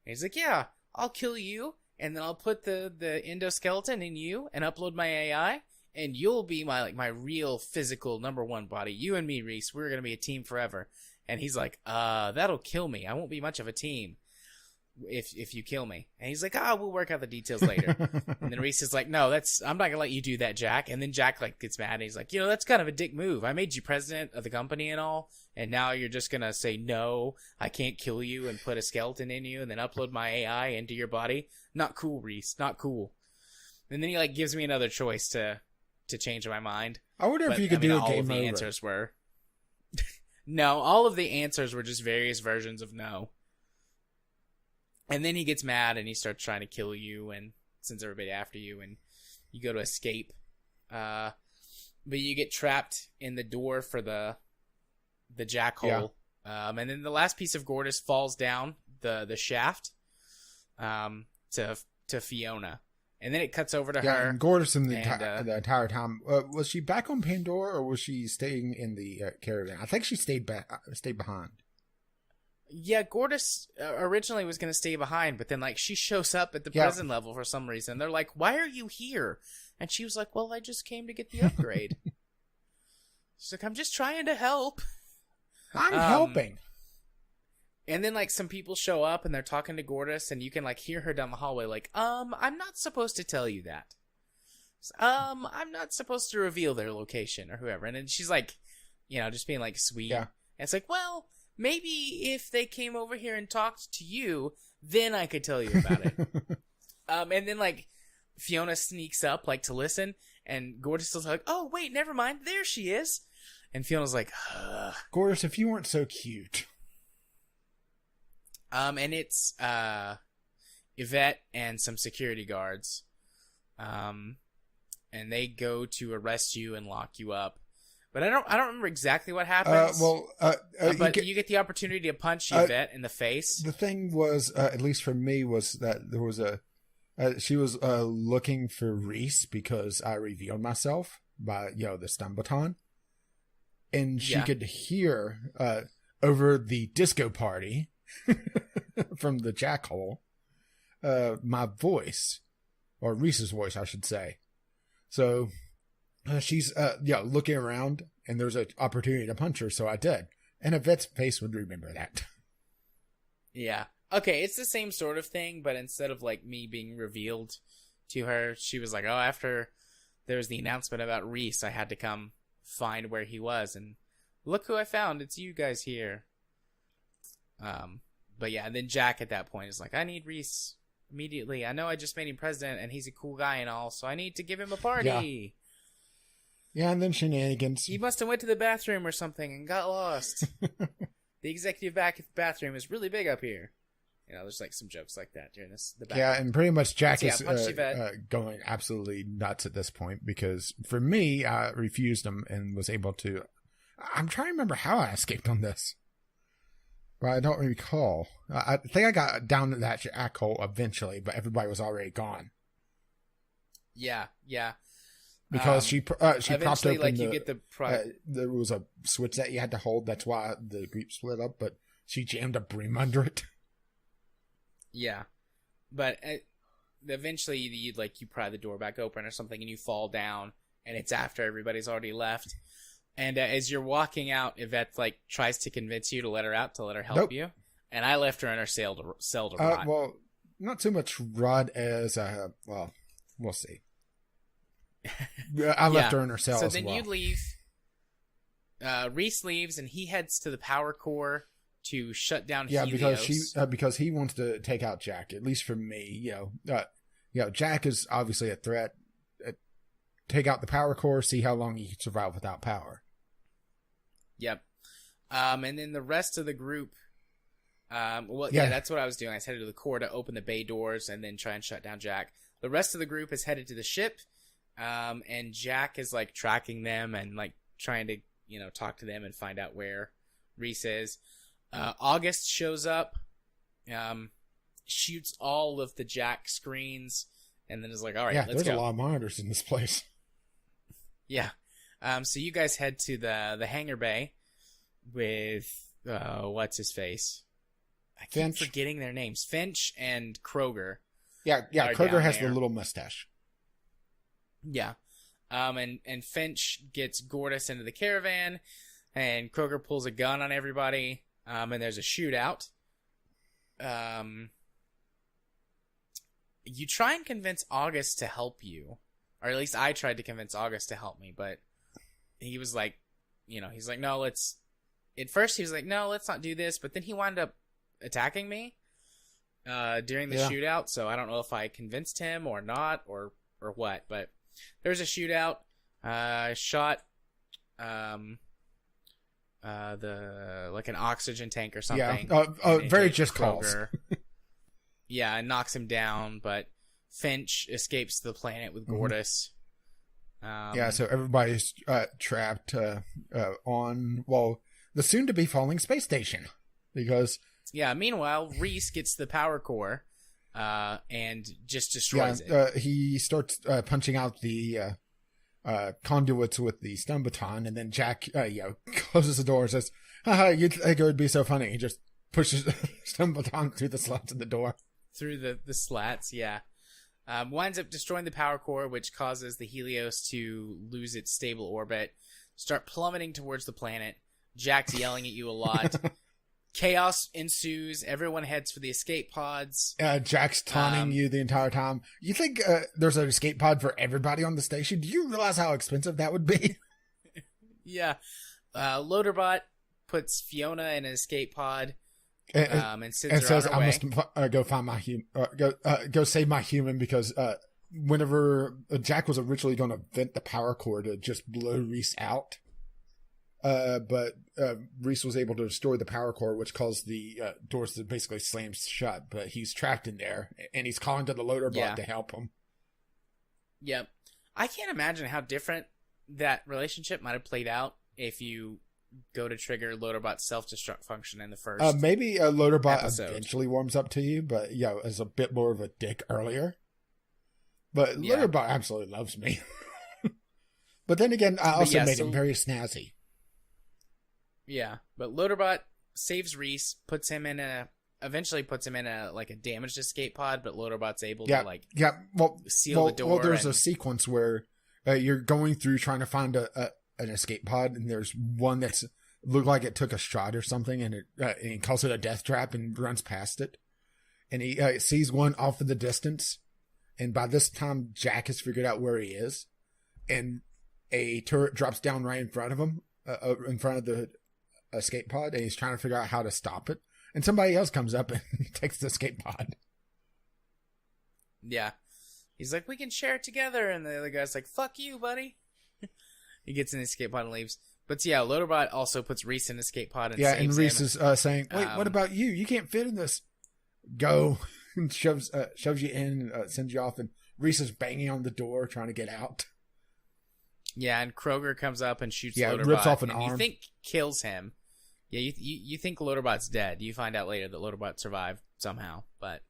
And he's like, yeah, I'll kill you, and then I'll put the endoskeleton in you and upload my AI. And you'll be my real physical number one body. You and me, Reese, we're going to be a team forever. And he's like, that'll kill me. I won't be much of a team if you kill me. And he's like, we'll work out the details later. And then Reese is like, no, I'm not going to let you do that, Jack. And then Jack like gets mad and he's like, that's kind of a dick move. I made you president of the company and all. And now you're just going to say, no, I can't kill you and put a skeleton in you and then upload my AI into your body. Not cool, Reese. Not cool. And then he like gives me another choice to change my mind. I wonder if you could do a game over. All of the answers were no. All of the answers were just various versions of no. And then he gets mad and he starts trying to kill you and sends everybody after you, and you go to escape. But you get trapped in the door for the jackhole. Yeah. And then the last piece of Gortys falls down the shaft to Fiona. And then it cuts over to her. And Gortys the entire time. Was she back on Pandora, or was she staying in the caravan? I think she stayed behind. Yeah, Gortys originally was going to stay behind, but then like she shows up at the prison level for some reason. They're like, "Why are you here?" And she was like, "Well, I just came to get the upgrade." She's like, "I'm just trying to help." I'm helping. And then, like, some people show up, and they're talking to Gortys, and you can, like, hear her down the hallway, like, I'm not supposed to tell you that. I'm not supposed to reveal their location, or whoever. And then she's, like, just being, like, sweet. Yeah. And it's like, well, maybe if they came over here and talked to you, then I could tell you about it. And then, like, Fiona sneaks up, like, to listen, and Gortys is like, oh, wait, never mind, there she is. And Fiona's like, ugh. Gortys, if you weren't so cute. And it's Yvette and some security guards. And they go to arrest you and lock you up. But I don't remember exactly what happens. But you get the opportunity to punch Yvette in the face. The thing was, at least for me, was that there was she was looking for Reese because I revealed myself by the stun baton, and she could hear over the disco party from the jackhole my voice, or Reese's voice, I should say. So she's looking around, and there's an opportunity to punch her, so I did. And Yvette's face would remember that. Yeah. Okay, it's the same sort of thing, but instead of like me being revealed to her, she was like, oh, after there was the announcement about Reese, I had to come find where he was, and look who I found. It's you guys here. But yeah, and then Jack at that point is like, I need Reese immediately. I know I just made him president, and he's a cool guy and all, so I need to give him a party. Yeah, and then shenanigans. He must have went to the bathroom or something and got lost. The executive bathroom is really big up here. There's like some jokes like that during the back. Yeah, and pretty much Jack is going absolutely nuts at this point, because for me, I refused him and was able to... I'm trying to remember how I escaped on this. Well, I don't recall. I think I got down to that Jack hole eventually, but everybody was already gone. Yeah. Because she propped open like, you get the there was a switch that you had to hold. That's why the group split up, but she jammed a broom under it. Yeah. But eventually you pry the door back open or something and you fall down, and it's after everybody's already left. And as you're walking out, Yvette tries to convince you to let her out, to let her help you. And I left her in her cell to rot. Well, not so much rot as well, we'll see. I left her in her cell. So then you leave. Reese leaves, and he heads to the power core to shut down Helios. Because he wants to take out Jack. At least for me, Jack is obviously a threat. Take out the power core, see how long he can survive without power. Yep. And then the rest of the group, that's what I was doing. I was headed to the core to open the bay doors and then try and shut down Jack. The rest of the group is headed to the ship, and Jack is tracking them and trying to talk to them and find out where Reese is. August shows up, shoots all of the Jack screens, and then is like, all right, let's go. There's a lot of monitors in this place. Yeah. So you guys head to the hangar bay with, what's his face? I keep forgetting their names. Finch and Kroger. Yeah, Kroger has the little mustache. Yeah. And Finch gets Gortys into the caravan, and Kroger pulls a gun on everybody, and there's a shootout. You try and convince August to help you. Or at least I tried to convince August to help me, but he was he's like, no, let's... At first he was like, no, let's not do this, but then he wound up attacking me during the shootout, so I don't know if I convinced him or not, or what, but there's a shootout. Shot an oxygen tank or something. Yeah, very just cause. Yeah, and knocks him down, but Finch escapes the planet with Gortys. So everybody's trapped on, the soon-to-be falling space station. Because... Yeah, meanwhile, Reese gets the power core and just destroys it. He starts punching out the conduits with the stun baton, and then Jack closes the door and says, haha, you'd think it would be so funny. He just pushes the stun baton through the slots in the door. Through the slats, yeah. Winds up destroying the power core, which causes the Helios to lose its stable orbit, start plummeting towards the planet. Jack's yelling at you a lot. Chaos ensues. Everyone heads for the escape pods. Jack's taunting you the entire time. You think there's an escape pod for everybody on the station? Do you realize how expensive that would be? Yeah. Loaderbot puts Fiona in an escape pod and sends her says, on her way. I must go find my go save my human, because whenever Jack was originally going to vent the power core to just blow Reese out, but Reese was able to destroy the power core, which caused the doors to basically slam shut. But he's trapped in there, and he's calling to the Loaderbot to help him. Yep. I can't imagine how different that relationship might have played out if you go to trigger Loaderbot's self-destruct function in the first maybe Loaderbot episode. Eventually warms up to you, but as a bit more of a dick earlier. But Loaderbot absolutely loves me. But then again, I also made him very snazzy. Yeah, but Loaderbot saves Reese, eventually puts him in a damaged escape pod, but Loaderbot's able to seal the door. Well, there's a sequence where you're going through trying to find an escape pod, and there's one that's looked like it took a shot or something, and he calls it a death trap and runs past it, and he sees one off in the distance, and by this time Jack has figured out where he is, and a turret drops down right in front of him, in front of the escape pod, and he's trying to figure out how to stop it, and somebody else comes up and takes the escape pod. Yeah, he's like, we can share it together, and the other guy's like, fuck you, buddy. He gets in the escape pod and leaves. But yeah, Loaderbot also puts Reese in the escape pod and saves and Reese him. is saying, wait, what about you? You can't fit in this. Go. And shoves you in, sends you off, and Reese is banging on the door trying to get out. Yeah, and Kroger comes up and shoots Loaderbot. Rips off an arm. You think kills him. Yeah, you think Loaderbot's dead. You find out later that Loaderbot survived somehow, but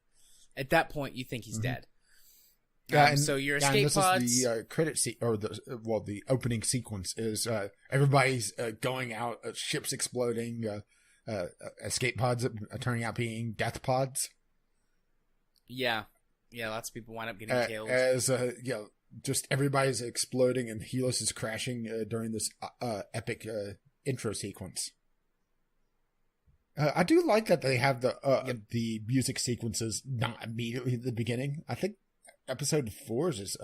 at that point, you think he's dead. So your escape pods. This is the credit the opening sequence is everybody's going out, ships exploding, escape pods turning out being death pods. Yeah, lots of people wind up getting killed. As just everybody's exploding and Helios is crashing during this epic intro sequence. I do like that they have the music sequences not immediately at the beginning. I think episode 4 is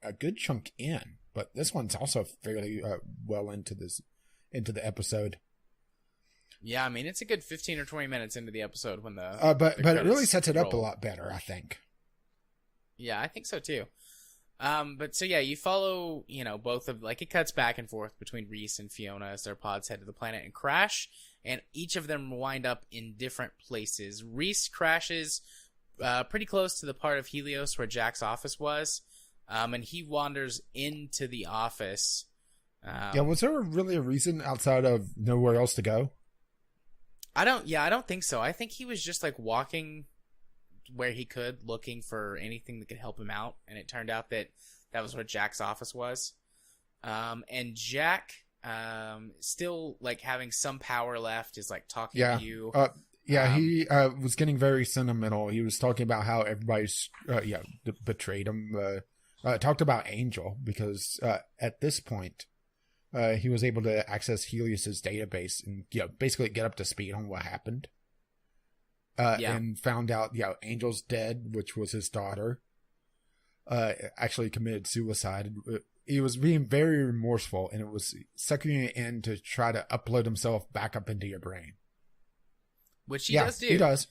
a good chunk in, but this one's also fairly well into the episode. Yeah, I mean it's a good 15 or 20 minutes into the episode when the but it really sets it up a lot better, I think. Yeah, I think so too. But so yeah, you follow, both of, like, it cuts back and forth between Reese and Fiona as their pods head to the planet and crash, and each of them wind up in different places. Reese crashes pretty close to the part of Helios where Jack's office was, and he wanders into the office. Was there really a reason outside of nowhere else to go? I don't think so. I think he was just like walking where he could, looking for anything that could help him out, and it turned out that was where Jack's office was. And Jack, still like having some power left, is like talking to you. He was getting very sentimental. He was talking about how everybody's betrayed him. Talked about Angel because at this point he was able to access Helios's database and basically get up to speed on what happened. And found out Angel's dead, which was his daughter. Actually committed suicide. He was being very remorseful, and it was sucking it in to try to upload himself back up into your brain. Which he does do. He does.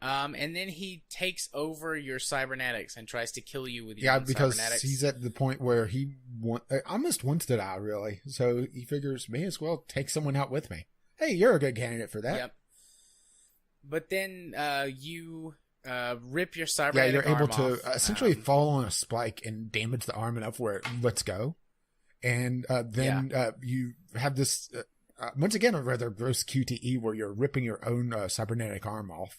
And then he takes over your cybernetics and tries to kill you with your own because cybernetics. He's at the point where he almost wants to die, really. So he figures, may as well take someone out with me. Hey, you're a good candidate for that. Yep. But then you rip your cybernetic arm off. You're able to essentially fall on a spike and damage the arm enough where it lets go. And then you have this, once again, a rather gross QTE where you're ripping your own cybernetic arm off.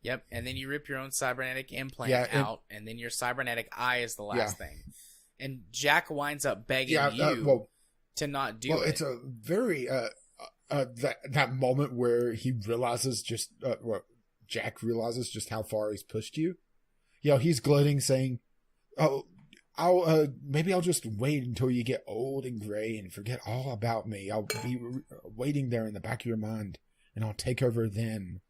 Yep, and then you rip your own cybernetic implant out, and then your cybernetic eye is the last thing. And Jack winds up begging you to not do it. Well, it's a very... that moment where he realizes Jack realizes just how far he's pushed you. He's gloating, saying, "Oh, maybe I'll just wait until you get old and gray and forget all about me. I'll be waiting there in the back of your mind, and I'll take over then."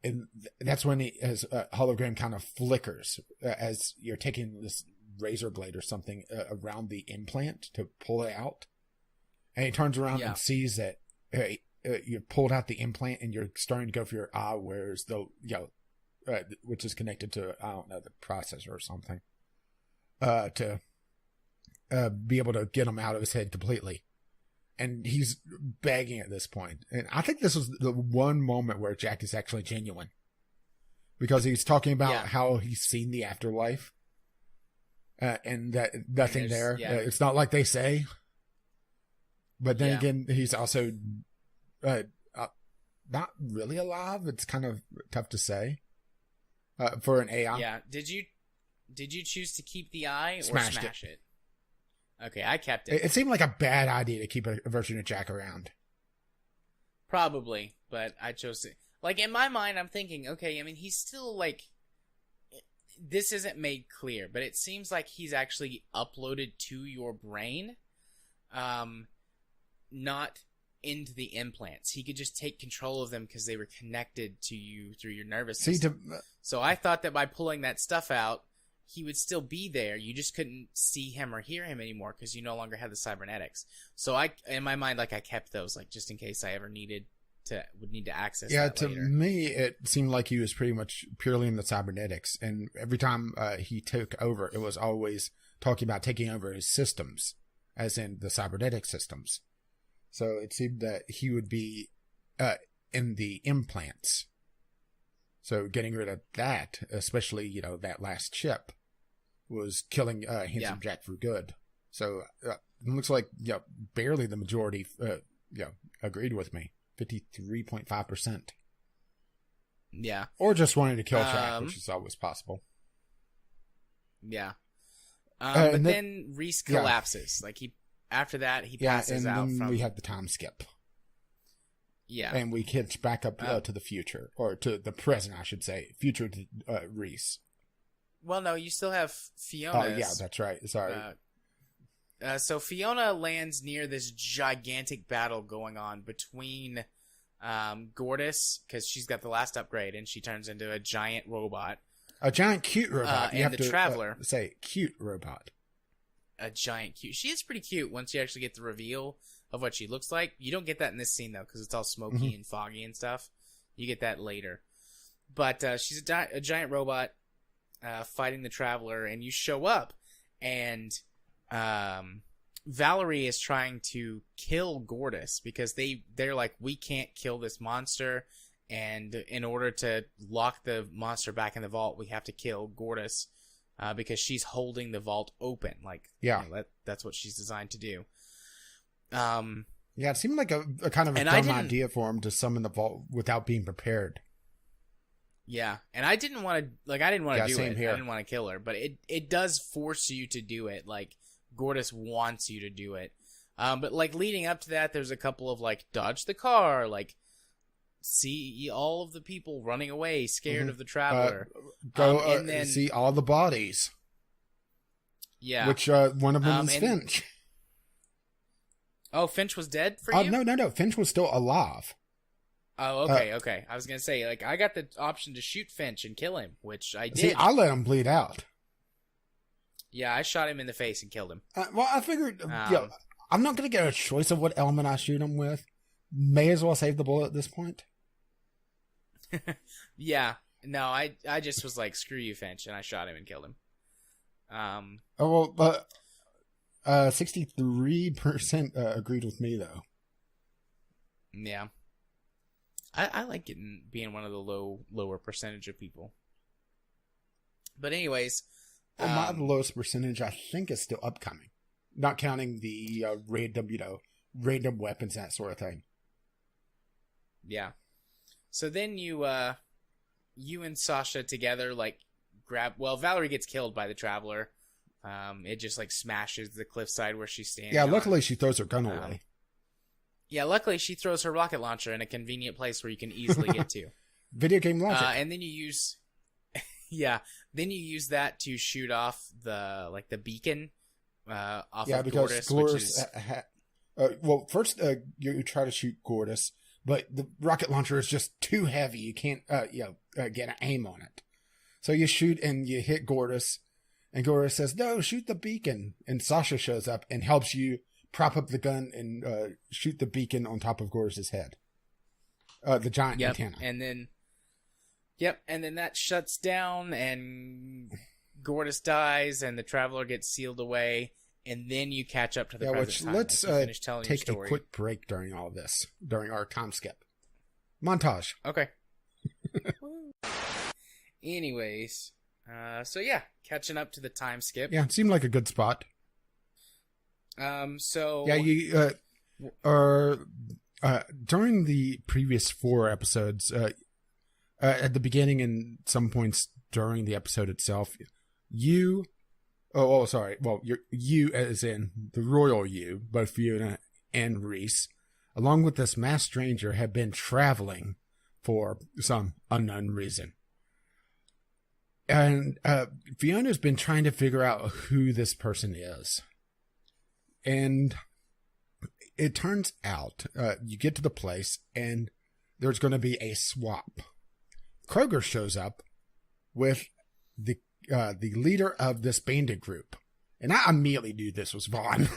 And that's when his hologram kind of flickers as you're taking this razor blade or something around the implant to pull it out. And he turns around and sees that you pulled out the implant and you're starting to go for your eye, whereas which is connected to, I don't know, the processor or something, to be able to get him out of his head completely. And he's begging at this point. And I think this was the one moment where Jack is actually genuine. Because he's talking about how he's seen the afterlife. And that nothing there. It's not like they say. But then again, he's also not really alive. It's kind of tough to say for an AI. Yeah. Did you choose to keep the eye or smash it? Okay, I kept it. It seemed like a bad idea to keep a version of Jack around. Probably, but I chose to. Like, in my mind, I'm thinking, okay, I mean, he's still, like... This isn't made clear, but it seems like he's actually uploaded to your brain. Not into the implants. He could just take control of them because they were connected to you through your nervous system. So I thought that by pulling that stuff out, he would still be there. You just couldn't see him or hear him anymore because you no longer had the cybernetics. So in my mind, like, I kept those, like, just in case I ever would need to access that later. Me, it seemed like he was pretty much purely in the cybernetics. And every time he took over, it was always talking about taking over his systems, as in the cybernetic systems. So it seemed that he would be in the implants. So getting rid of that, especially, that last chip, was killing Handsome Jack for good. So it looks like barely the majority agreed with me. 53.5%. Yeah. Or just wanted to kill track, which is always possible. Yeah. But then Reese collapses. Like after that, he passes out. And then we have the time skip. Yeah. And we catch back up to the future, or to the present, I should say. Future to Reese. Well, no, you still have Fiona. Oh, yeah, that's right. Sorry. So Fiona lands near this gigantic battle going on between Gortys, because she's got the last upgrade, and she turns into a giant robot. A giant cute robot. You and have the to Traveler. Say cute robot. A giant cute. She is pretty cute once you actually get the reveal of what she looks like. You don't get that in this scene, though, because it's all smoky and foggy and stuff. You get that later. But she's a giant robot fighting the Traveler, and you show up, and Valerie is trying to kill Gortys because they're like, we can't kill this monster, and in order to lock the monster back in the vault, we have to kill Gortys because she's holding the vault open. Like, that's what she's designed to do. It seemed like a kind of a dumb idea for him to summon the vault without being prepared. Yeah, and I didn't want to do it. Here. I didn't want to kill her, but it does force you to do it. Like, Gortys wants you to do it. But like leading up to that, there's a couple of like dodge the car, like see all of the people running away, scared of the Traveler. And then see all the bodies. Yeah, which one of them is Finch. Oh, Finch was dead for you? No. Finch was still alive. Oh, okay. I was gonna say, like, I got the option to shoot Finch and kill him, which I did. See, I let him bleed out. Yeah, I shot him in the face and killed him. Well, I figured, I'm not gonna get a choice of what element I shoot him with. May as well save the bullet at this point. Yeah. No, I just was like, screw you, Finch, and I shot him and killed him. 63% agreed with me, though. Yeah. I like being one of the lower percentage of people. But anyways... my lowest percentage, I think, is still upcoming. Not counting the random weapons, that sort of thing. Yeah. So then you and Sasha together, like, Valerie gets killed by the Traveler. It just, like, smashes the cliffside where she's standing. Yeah, luckily she throws her gun away. Yeah, luckily she throws her rocket launcher in a convenient place where you can easily get to. Video game logic. And then you use... Yeah, then you use that to shoot off the beacon off of Gortys. Gortys, first you try to shoot Gortys, but the rocket launcher is just too heavy. You can't get an aim on it. So you shoot and you hit Gortys, and Gortys says, "No, shoot the beacon." And Sasha shows up and helps you prop up the gun and shoot the beacon on top of Gortys' head. The giant antenna. And then that shuts down, and Gortys dies, and the Traveler gets sealed away, and then you catch up to the present time. Let's take a quick break during all this, during our time skip. Montage. Okay. Anyways, so yeah, catching up to the time skip. Yeah, it seemed like a good spot. So... Yeah, you, during the previous 4 episodes, at the beginning and some points during the episode itself, you as in the royal you, both Fiona and Reese, along with this masked stranger, have been traveling for some unknown reason. And Fiona's been trying to figure out who this person is. And it turns out, you get to the place and there's going to be a swap. Kroger shows up with the leader of this bandit group. And I immediately knew this was Vaughn.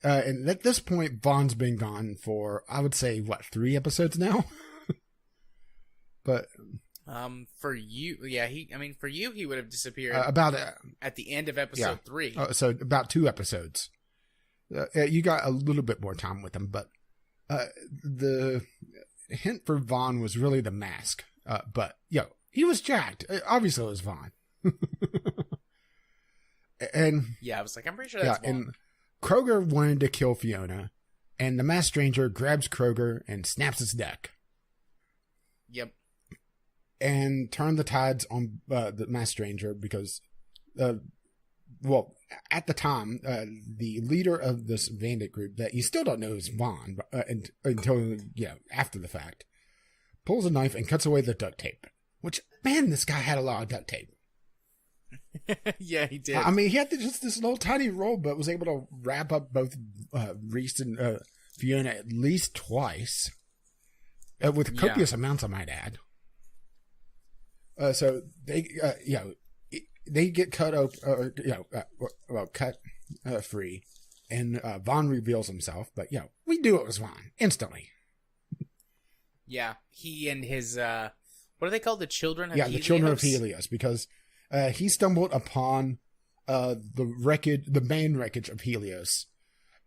And at this point, Vaughn's been gone for, I would say, 3 episodes now? But... for you, for you, he would have disappeared at the end of episode 3. So about 2 episodes. You got a little bit more time with him, but the hint for Vaughn was really the mask. But he was jacked. Obviously, it was Vaughn. And yeah, I was like, I'm pretty sure that's Vaughn. And Kroger wanted to kill Fiona, and the masked stranger grabs Kroger and snaps his neck. Yep. And turn the tides on the masked stranger because, well, at the time, the leader of this bandit group that you still don't know is Vaughn until after the fact, pulls a knife and cuts away the duct tape. Which, man, this guy had a lot of duct tape. Yeah, he did. I mean, he had just this little tiny roll, but was able to wrap up both Reese and Fiona at least twice, with copious amounts, I might add. So they, they get cut cut free, and Vaughn reveals himself. But we knew it was Vaughn instantly. Yeah, he and his what are they called? The children of Helios? The children of Helios, because he stumbled upon the main wreckage of Helios,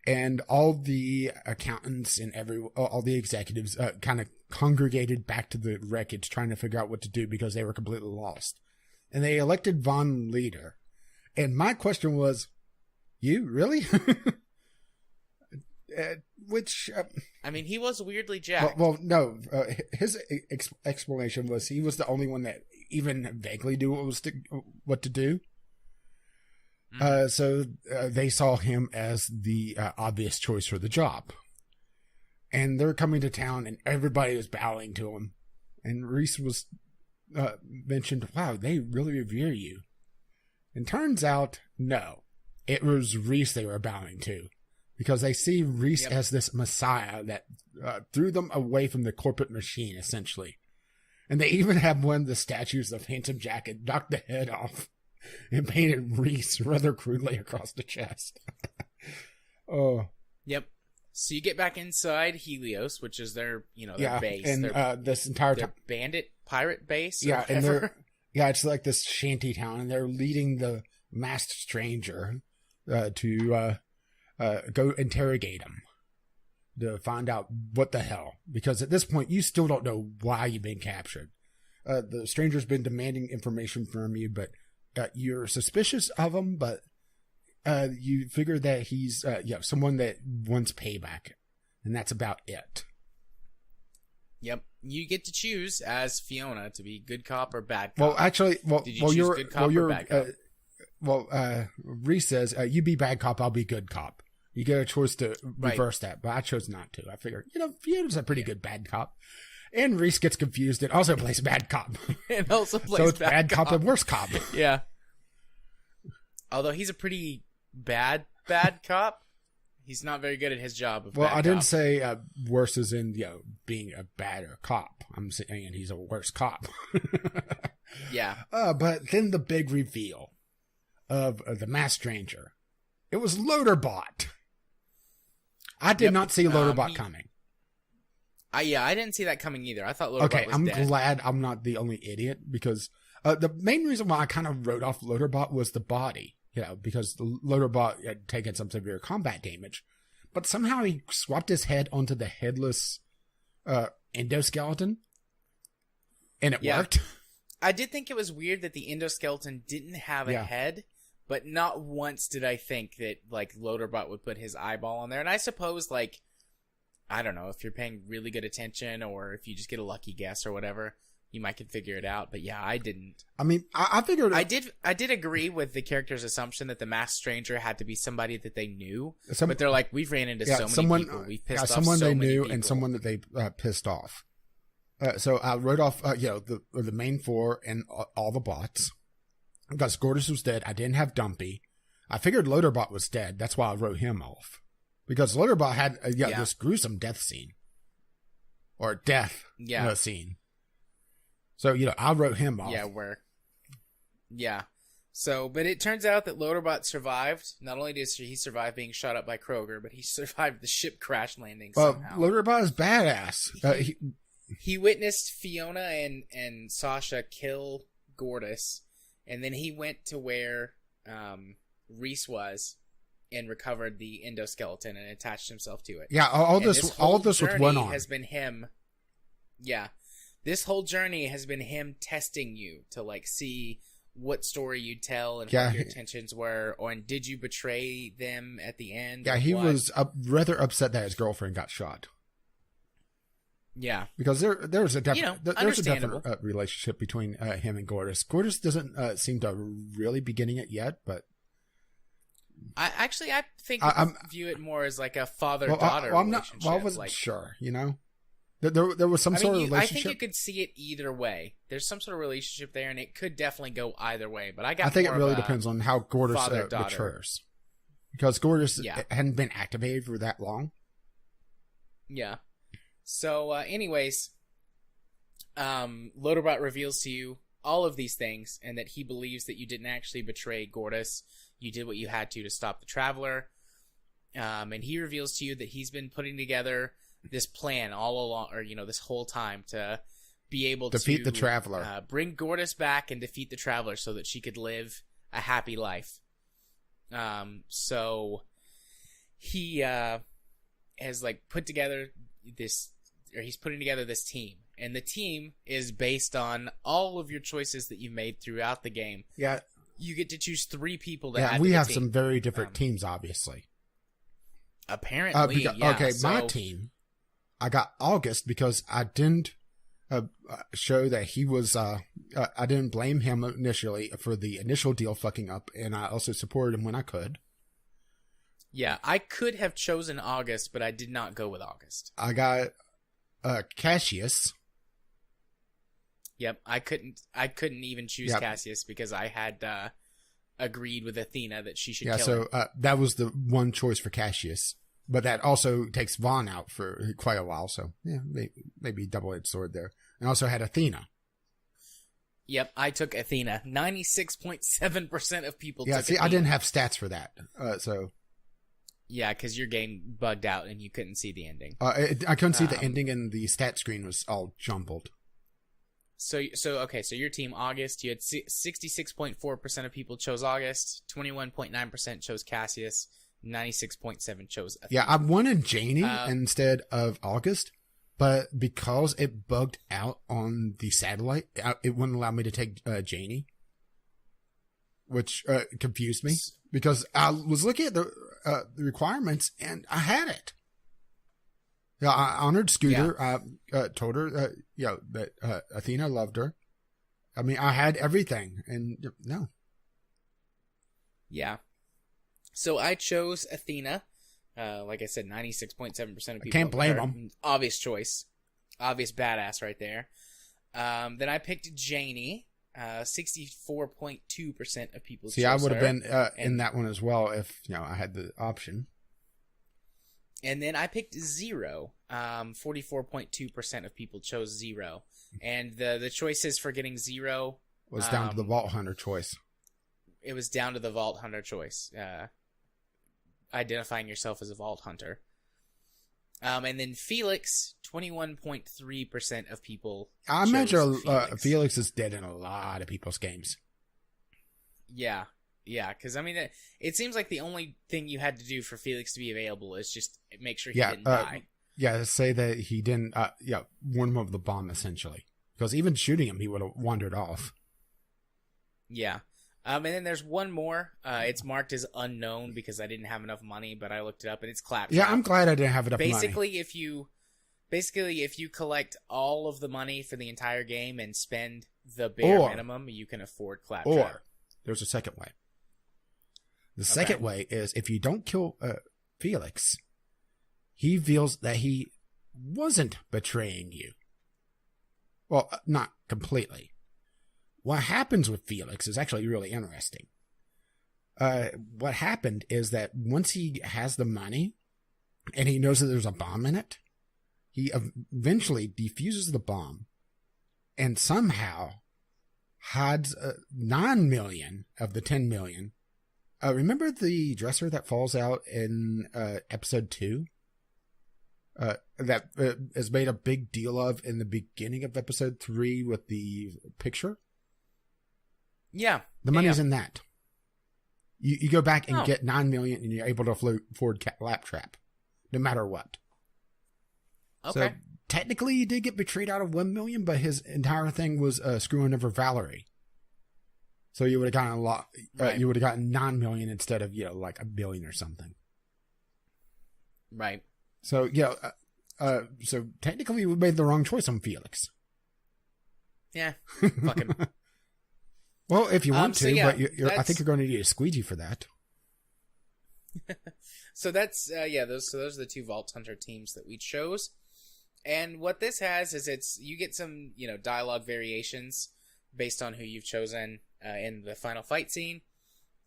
and all the accountants and all the executives kind of congregated back to the wreckage, trying to figure out what to do because they were completely lost. And they elected Vaughn leader. And my question was, you really? Which I mean, he was weirdly jacked. Well, no. His explanation was he was the only one that even vaguely knew what to do. Mm-hmm. So they saw him as the obvious choice for the job. And they're coming to town, and everybody was bowing to him. And Reese was mentioned, "Wow, they really revere you." And turns out, no, it was Reese they were bowing to. Because they see Reese as this messiah that threw them away from the corporate machine, essentially. And they even have one of the statues of Handsome Jack and knocked the head off and painted Reese rather crudely across the chest. Oh. Yep. So you get back inside Helios, which is their base. And this entire their bandit pirate base. Yeah, and it's like this shanty town, and they're leading the masked stranger to go interrogate him to find out what the hell. Because at this point, you still don't know why you've been captured. The stranger's been demanding information from you, but you're suspicious of him, but you figure that he's someone that wants payback, and that's about it. Yep, you get to choose as Fiona to be good cop or bad cop. Well, actually, did you choose good cop or bad cop? Reese says, "You be bad cop, I'll be good cop." You get a choice to reverse that, but I chose not to. I figured, Fiona's a pretty good bad cop. And Reese gets confused and also plays bad cop. And also plays so it's bad cop and worse cop. Yeah. Although he's a pretty bad cop. He's not very good at his job. Well, I didn't say worse as in, being a badder cop. I'm saying he's a worse cop. Yeah. But then the big reveal of the masked stranger. It was Loaderbot. I did not see Loaderbot coming. I didn't see that coming either. I thought Loaderbot was dead. I'm glad I'm not the only idiot, because the main reason why I kind of wrote off Loaderbot was the body. Because the Loaderbot had taken some severe combat damage. But somehow he swapped his head onto the headless endoskeleton. And it worked. I did think it was weird that the endoskeleton didn't have a head. But not once did I think that, Loaderbot would put his eyeball on there. And I suppose, I don't know, if you're paying really good attention or if you just get a lucky guess or whatever, you might can figure it out. But yeah, I didn't. I mean, I figured... I did agree with the character's assumption that the masked stranger had to be somebody that they knew. But they're like, we've ran into so many people. We've pissed off so many people. Someone they knew and someone that they pissed off. So I wrote off, the main four and all the bots. Because Gortys was dead. I didn't have Dumpy. I figured Loaderbot was dead. That's why I wrote him off. Because Loaderbot had this gruesome death scene. Or death scene. So, I wrote him off. So, but it turns out that Loaderbot survived. Not only did he survive being shot up by Kroger, but he survived the ship crash landing somehow. Loaderbot is badass. He witnessed Fiona and Sasha kill Gortys. And then he went to where Reese was and recovered the endoskeleton and attached himself to it. Yeah, all this went on. Has been him. Yeah, this whole journey has been him testing you to see what story you'd tell and Yeah. what your intentions were, and did you betray them at the end? Yeah, or he what? was rather upset that his girlfriend got shot. Yeah. Because there's a definite understandable. relationship between him and Gortys. Gortys doesn't seem to really be getting it yet, but I think I view it more as like a father-daughter relationship. I wasn't sure, you know? There was some sort of relationship. I think you could see it either way. There's some sort of relationship there, and it could definitely go either way. But I think it really depends on how Gortys matures. Because Gortys hadn't been activated for that long. Yeah. So, anyways, Loaderbot reveals to you all of these things, and that he believes that you didn't actually betray Gortys. You did what you had to stop the Traveler. And he reveals to you that he's been putting together this plan all along, or, this whole time to be able to defeat the Traveler. Bring Gortys back and defeat the Traveler so that she could live a happy life. So he has put together this, or he's putting together this team, and the team is based on all of your choices that you've made throughout the game. Yeah, you get to choose 3 people to add to the team. Yeah, we have some very different teams, obviously. Apparently, okay, my team, I got August because I didn't show that he was. I didn't blame him initially for the initial deal fucking up, and I also supported him when I could. Yeah, I could have chosen August, but I did not go with August. I got Cassius. Yep, I couldn't even choose Cassius because I had agreed with Athena that she should kill him. So that was the one choice for Cassius. But that also takes Vaughn out for quite a while, so yeah, maybe double-edged sword there. And also had Athena. Yep, I took Athena. 96.7% of people took Athena. I didn't have stats for that, so... Yeah, because your game bugged out and you couldn't see the ending. I couldn't see the ending, and the stat screen was all jumbled. So your team, August, you had 66.4% of people chose August, 21.9% chose Cassius, 96.7% chose Athena. Yeah, I wanted Janie instead of August, but because it bugged out on the satellite, it wouldn't allow me to take Janie, which confused me, because I was looking at the requirements and I had it. Yeah, I honored Scooter. I told her that Athena loved her. I mean, I had everything, and no. Yeah. So I chose Athena. Like I said, 96.7% of people. I can't blame them. Obvious choice. Obvious badass right there. Then I picked Janie. 64.2% of people chose her. I would have been in that one as well if I had the option. And then I picked Zero. 44.2% of people chose Zero. And the choices for getting Zero was down to the Vault Hunter choice. It was down to the Vault Hunter choice. Identifying yourself as a Vault Hunter. And then Felix, 21.3% of people I imagine Felix is dead in a lot of people's games. Yeah, because I mean, it seems like the only thing you had to do for Felix to be available is just make sure he didn't die. Yeah, say that he didn't, warn him of the bomb, essentially. Because even shooting him, he would have wandered off. Yeah. And then there's one more. It's marked as unknown because I didn't have enough money, but I looked it up and it's Claptrap. Yeah, I'm glad I didn't have enough money. Basically, if you collect all of the money for the entire game and spend the bare minimum, you can afford Claptrap. Or there's a second way. The second way is if you don't kill Felix, he feels that he wasn't betraying you. Well, not completely. What happens with Felix is actually really interesting. What happened is that once he has the money and he knows that there's a bomb in it, he eventually defuses the bomb and somehow hides 9 million of the 10 million. Remember the dresser that falls out in episode 2? That is made a big deal of in the beginning of episode 3 with the picture? Yeah. The money's in that. You go back and get 9 million and you're able to afford Claptrap, no matter what. Okay. So technically he did get betrayed out of 1 million, but his entire thing was screwing over Valerie. So you would have gotten a lot. Right. You would have gotten 9 million instead of like 1 billion or something. Right. So so technically we made the wrong choice on Felix. Yeah. Fucking. Well, if you want to, but I think you're going to need a squeegee for that. So that's those are the 2 Vault Hunter teams that we chose. And what this has is you get some, dialogue variations based on who you've chosen in the final fight scene.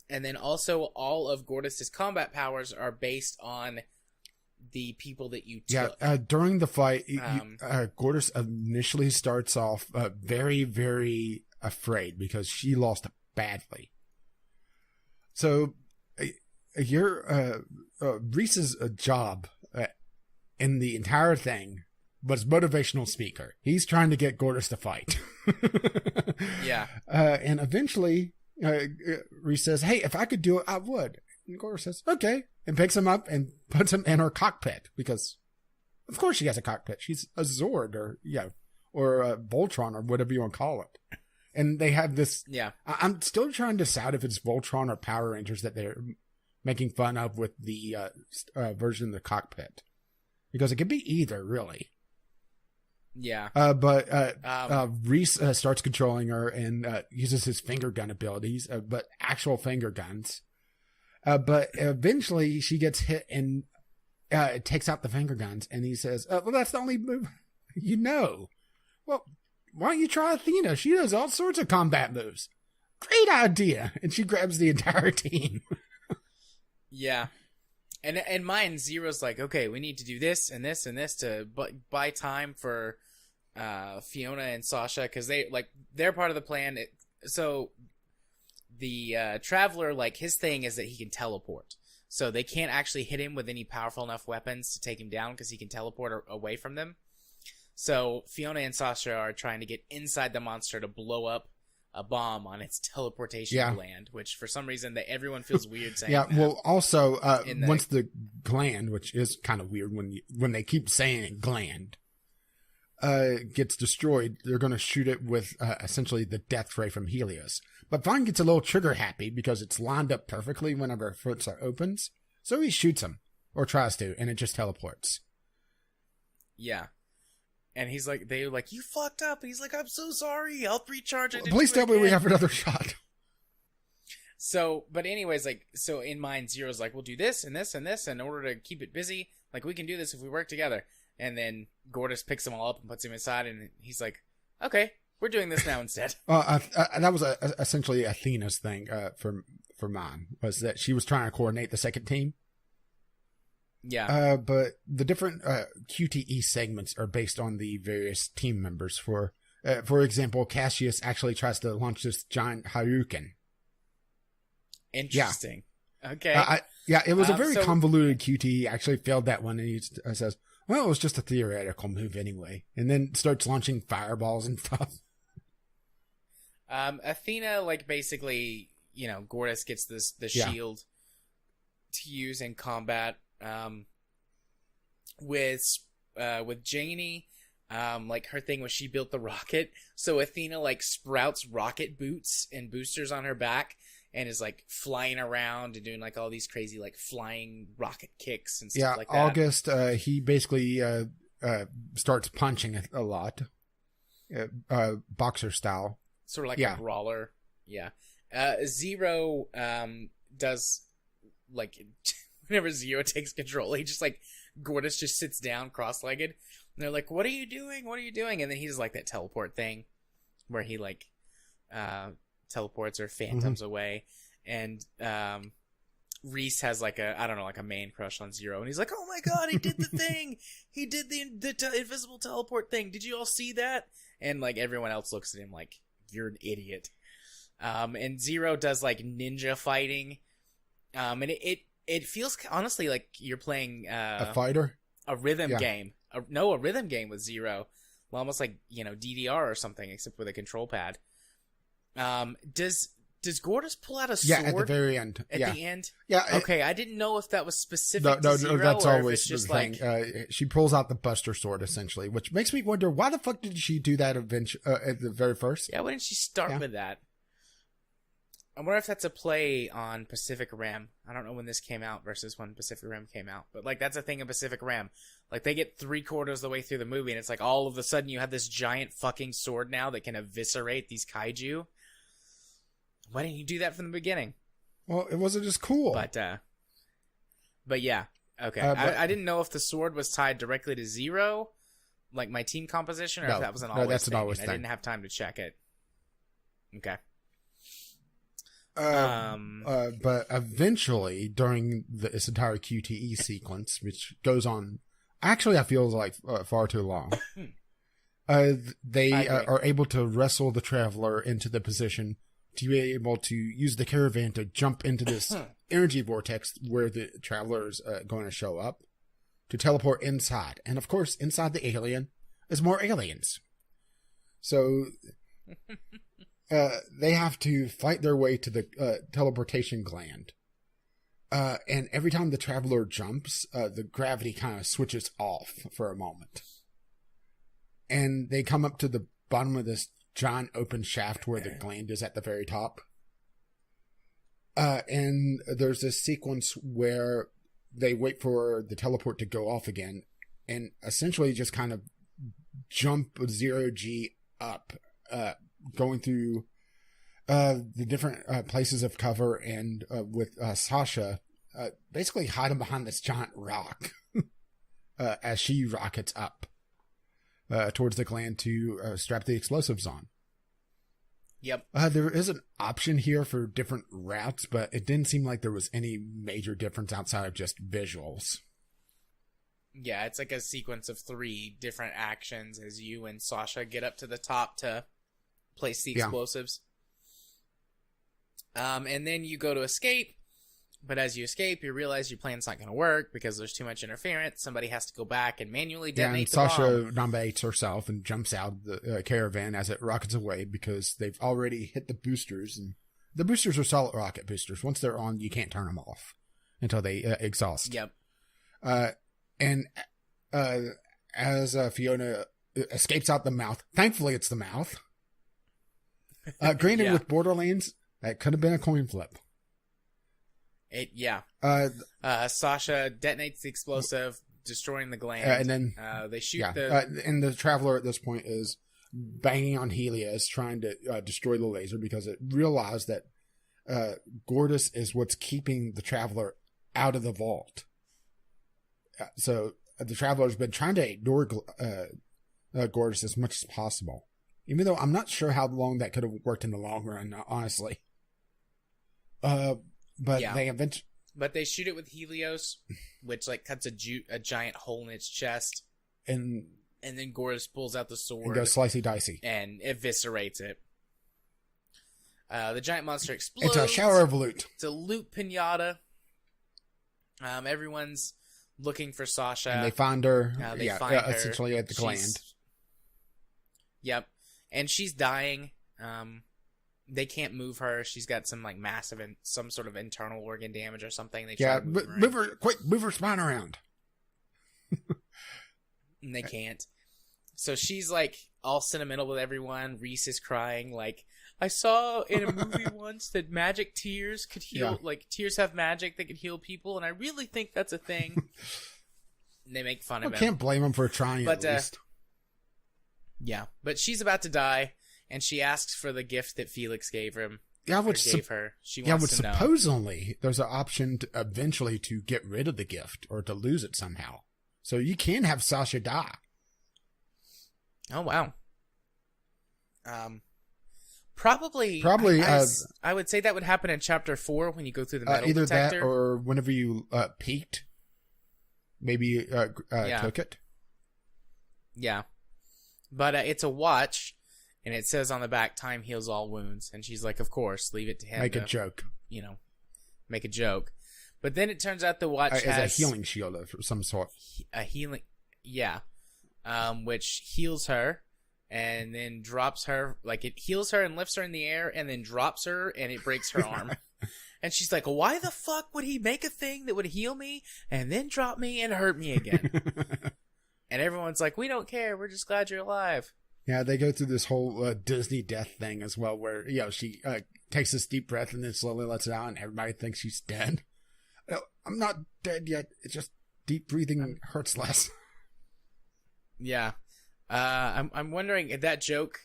And then also all of Gortys' combat powers are based on the people that you took. Yeah, during the fight, Gortys initially starts off very, very afraid because she lost badly. So Reese's job in the entire thing was motivational speaker. He's trying to get Gortys to fight. Yeah. And eventually, Reese says, "Hey, if I could do it, I would." And Gortys says, "Okay," and picks him up and puts him in her cockpit because, of course, she has a cockpit. She's a Zord or a Voltron or whatever you want to call it. And they have this. Yeah. I'm still trying to decide if it's Voltron or Power Rangers that they're making fun of with the version of the cockpit, because it could be either, really. Yeah. But Reese starts controlling her and uses his finger gun abilities, but actual finger guns. But eventually she gets hit and takes out the finger guns, and he says, "Well, that's the only move you know. Well, why don't you try Athena? She does all sorts of combat moves. Great idea." And she grabs the entire team. Yeah. And mine, Zero's like, okay, we need to do this and this and this to buy time for Fiona and Sasha, because they're part of the plan. So the Traveler, his thing is that he can teleport. So they can't actually hit him with any powerful enough weapons to take him down because he can teleport away from them. So Fiona and Sasha are trying to get inside the monster to blow up a bomb on its teleportation gland, which for some reason everyone feels weird saying. Yeah, that. well, also once the gland, which is kind of weird when they keep saying it, gland, gets destroyed, they're going to shoot it with essentially the death ray from Helios. But Vaughn gets a little trigger happy because it's lined up perfectly whenever Fritz opens, so he shoots him or tries to, and it just teleports. Yeah. And he's like, they're like, "You fucked up." And he's like, "I'm so sorry. I'll recharge it." Please tell me we have another shot. So, but anyways, so in mind, Zero's like, "We'll do this and this and this in order to keep it busy. We can do this if we work together." And then Gortys picks them all up and puts him inside, and he's like, "Okay, we're doing this now instead." That was essentially Athena's thing for mine, was that she was trying to coordinate the second team. Yeah. But the different QTE segments are based on the various team members. For example, Cassius actually tries to launch this giant Hadouken. Interesting. Yeah. Okay. It was a very convoluted QTE. He actually failed that one, and he says, "Well, it was just a theoretical move anyway," and then starts launching fireballs and stuff. Athena, basically, Gortys gets the shield to use in combat. With Janie, her thing was she built the rocket, so Athena sprouts rocket boots and boosters on her back and is flying around and doing all these crazy flying rocket kicks and stuff like that. August, he basically starts punching a lot, boxer style, sort of a brawler. Yeah. Zero does whenever Zero takes control, he just Gortys just sits down cross-legged, and they're like, "What are you doing? What are you doing?" And then he does that teleport thing where he teleports or phantoms away, and Reese has a man crush on Zero, and he's like, "Oh my god, he did the thing! He did the invisible teleport thing! Did you all see that?" And everyone else looks at him like, "You're an idiot." And Zero does ninja fighting, and it feels honestly like you're playing a fighter, a rhythm game. A rhythm game with Zero, almost DDR or something, except with a control pad. Does Gortys pull out a sword? Yeah, at the very end. At the end. Yeah. Okay, I didn't know if that was specific to Zero. No, that's or always if it's just the thing. She pulls out the Buster Sword essentially, which makes me wonder why the fuck did she do that at the very first? Yeah, why didn't she start with that? I wonder if that's a play on Pacific Rim. I don't know when this came out versus when Pacific Rim came out, but like that's a thing in Pacific Rim. Like they get 3/4 of the way through the movie, and it's like all of a sudden you have this giant fucking sword now that can eviscerate these kaiju. Why didn't you do that from the beginning? Well, it wasn't just cool. But yeah, okay. I didn't know if the sword was tied directly to Zero, like my team composition, or if that was an always thing. That's an always thing. I didn't have time to check it. Okay. But eventually, during this entire QTE sequence, which goes on, actually, I feel like far too long, they are able to wrestle the Traveler into the position to be able to use the caravan to jump into this energy vortex where the Traveler is going to show up to teleport inside. And of course, inside the alien is more aliens. So they have to fight their way to the teleportation gland. And every time the Traveler jumps, the gravity kind of switches off for a moment. And they come up to the bottom of this giant open shaft where the gland is at the very top. And there's this sequence where they wait for the teleport to go off again and essentially just kind of jump 0G up, going through the different places of cover, and with Sasha basically hiding behind this giant rock as she rockets up towards the gland to strap the explosives on. Yep. There is an option here for different routes, but it didn't seem like there was any major difference outside of just visuals. Yeah, it's like a sequence of 3 different actions as you and Sasha get up to the top to place the explosives. And then you go to escape, but as you escape, you realize your plan's not going to work because there's too much interference. Somebody has to go back and manually detonate the bomb. Sasha nominates herself and jumps out of the caravan as it rockets away because they've already hit the boosters. And the boosters are solid rocket boosters. Once they're on, you can't turn them off until they exhaust. Yep. And as Fiona escapes out the mouth, thankfully it's the mouth. Granted, with Borderlands, that could have been a coin flip. Sasha detonates the explosive, destroying the gland, and then they shoot and the Traveler at this point is banging on Helios, trying to destroy the laser because it realized that Gortys is what's keeping the Traveler out of the vault. So the Traveler's been trying to ignore Gortys as much as possible, even though I'm not sure how long that could have worked in the long run, honestly. But they shoot it with Helios, which like cuts a giant hole in its chest, and then Gortys pulls out the sword and goes slicey dicey and eviscerates it. The giant monster explodes into a shower of loot. It's a loot pinata. Everyone's looking for Sasha, and they find her. They find her essentially at the gland. Yep, and she's dying. They can't move her. She's got some like massive and some sort of internal organ damage or something. They try to move her. Move her spine around. And they can't. So she's like all sentimental with everyone. Reese is crying like, I saw in a movie once that magic tears could heal. Like tears have magic that could heal people, and I really think that's a thing. And they make fun of him. Can't blame him for trying at least. Yeah, but she's about to die. And she asks for the gift that Felix gave him. Gave her. She wants to know. Supposedly there's an option to eventually to get rid of the gift or to lose it somehow. So you can have Sasha die. Oh wow. Probably. I would say that would happen in chapter 4 when you go through the metal either detector. That or whenever you peeked. Maybe took it. Yeah, but it's a watch. And it says on the back, time heals all wounds. And she's like, of course, leave it to him. Make a joke. Make a joke. But then it turns out the watch has... a healing shield of some sort. A healing... Yeah. Which heals her and then drops her. Like, it heals her and lifts her in the air and then drops her and it breaks her arm. And she's like, why the fuck would he make a thing that would heal me and then drop me and hurt me again? And everyone's like, we don't care. We're just glad you're alive. Yeah, they go through this whole Disney death thing as well, where she takes this deep breath and then slowly lets it out, and everybody thinks she's dead. No, I'm not dead yet. It's just deep breathing hurts less. Yeah. I'm wondering if that joke,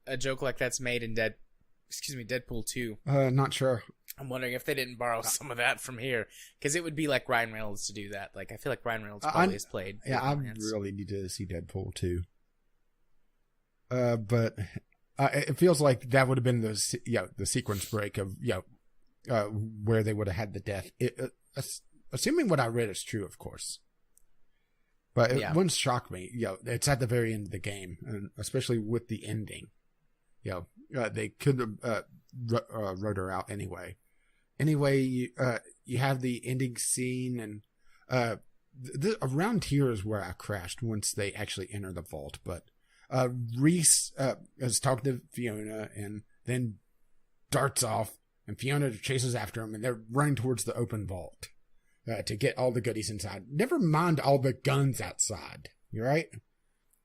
a joke like that's made in Deadpool 2. Not sure. I'm wondering if they didn't borrow some of that from here, because it would be like Ryan Reynolds to do that. Like, I feel like Ryan Reynolds probably has played. Yeah, I really need to see Deadpool 2. But it feels like that would have been the sequence break of where they would have had the death. Assuming what I read is true, of course. But it wouldn't shock me. It's at the very end of the game, and especially with the ending. They could have wrote her out anyway. Anyway, you have the ending scene, and around here is where I crashed once they actually enter the vault. But Reese is talking to Fiona, and then darts off, and Fiona chases after him, and they're running towards the open vault to get all the goodies inside. Never mind all the guns outside. You right?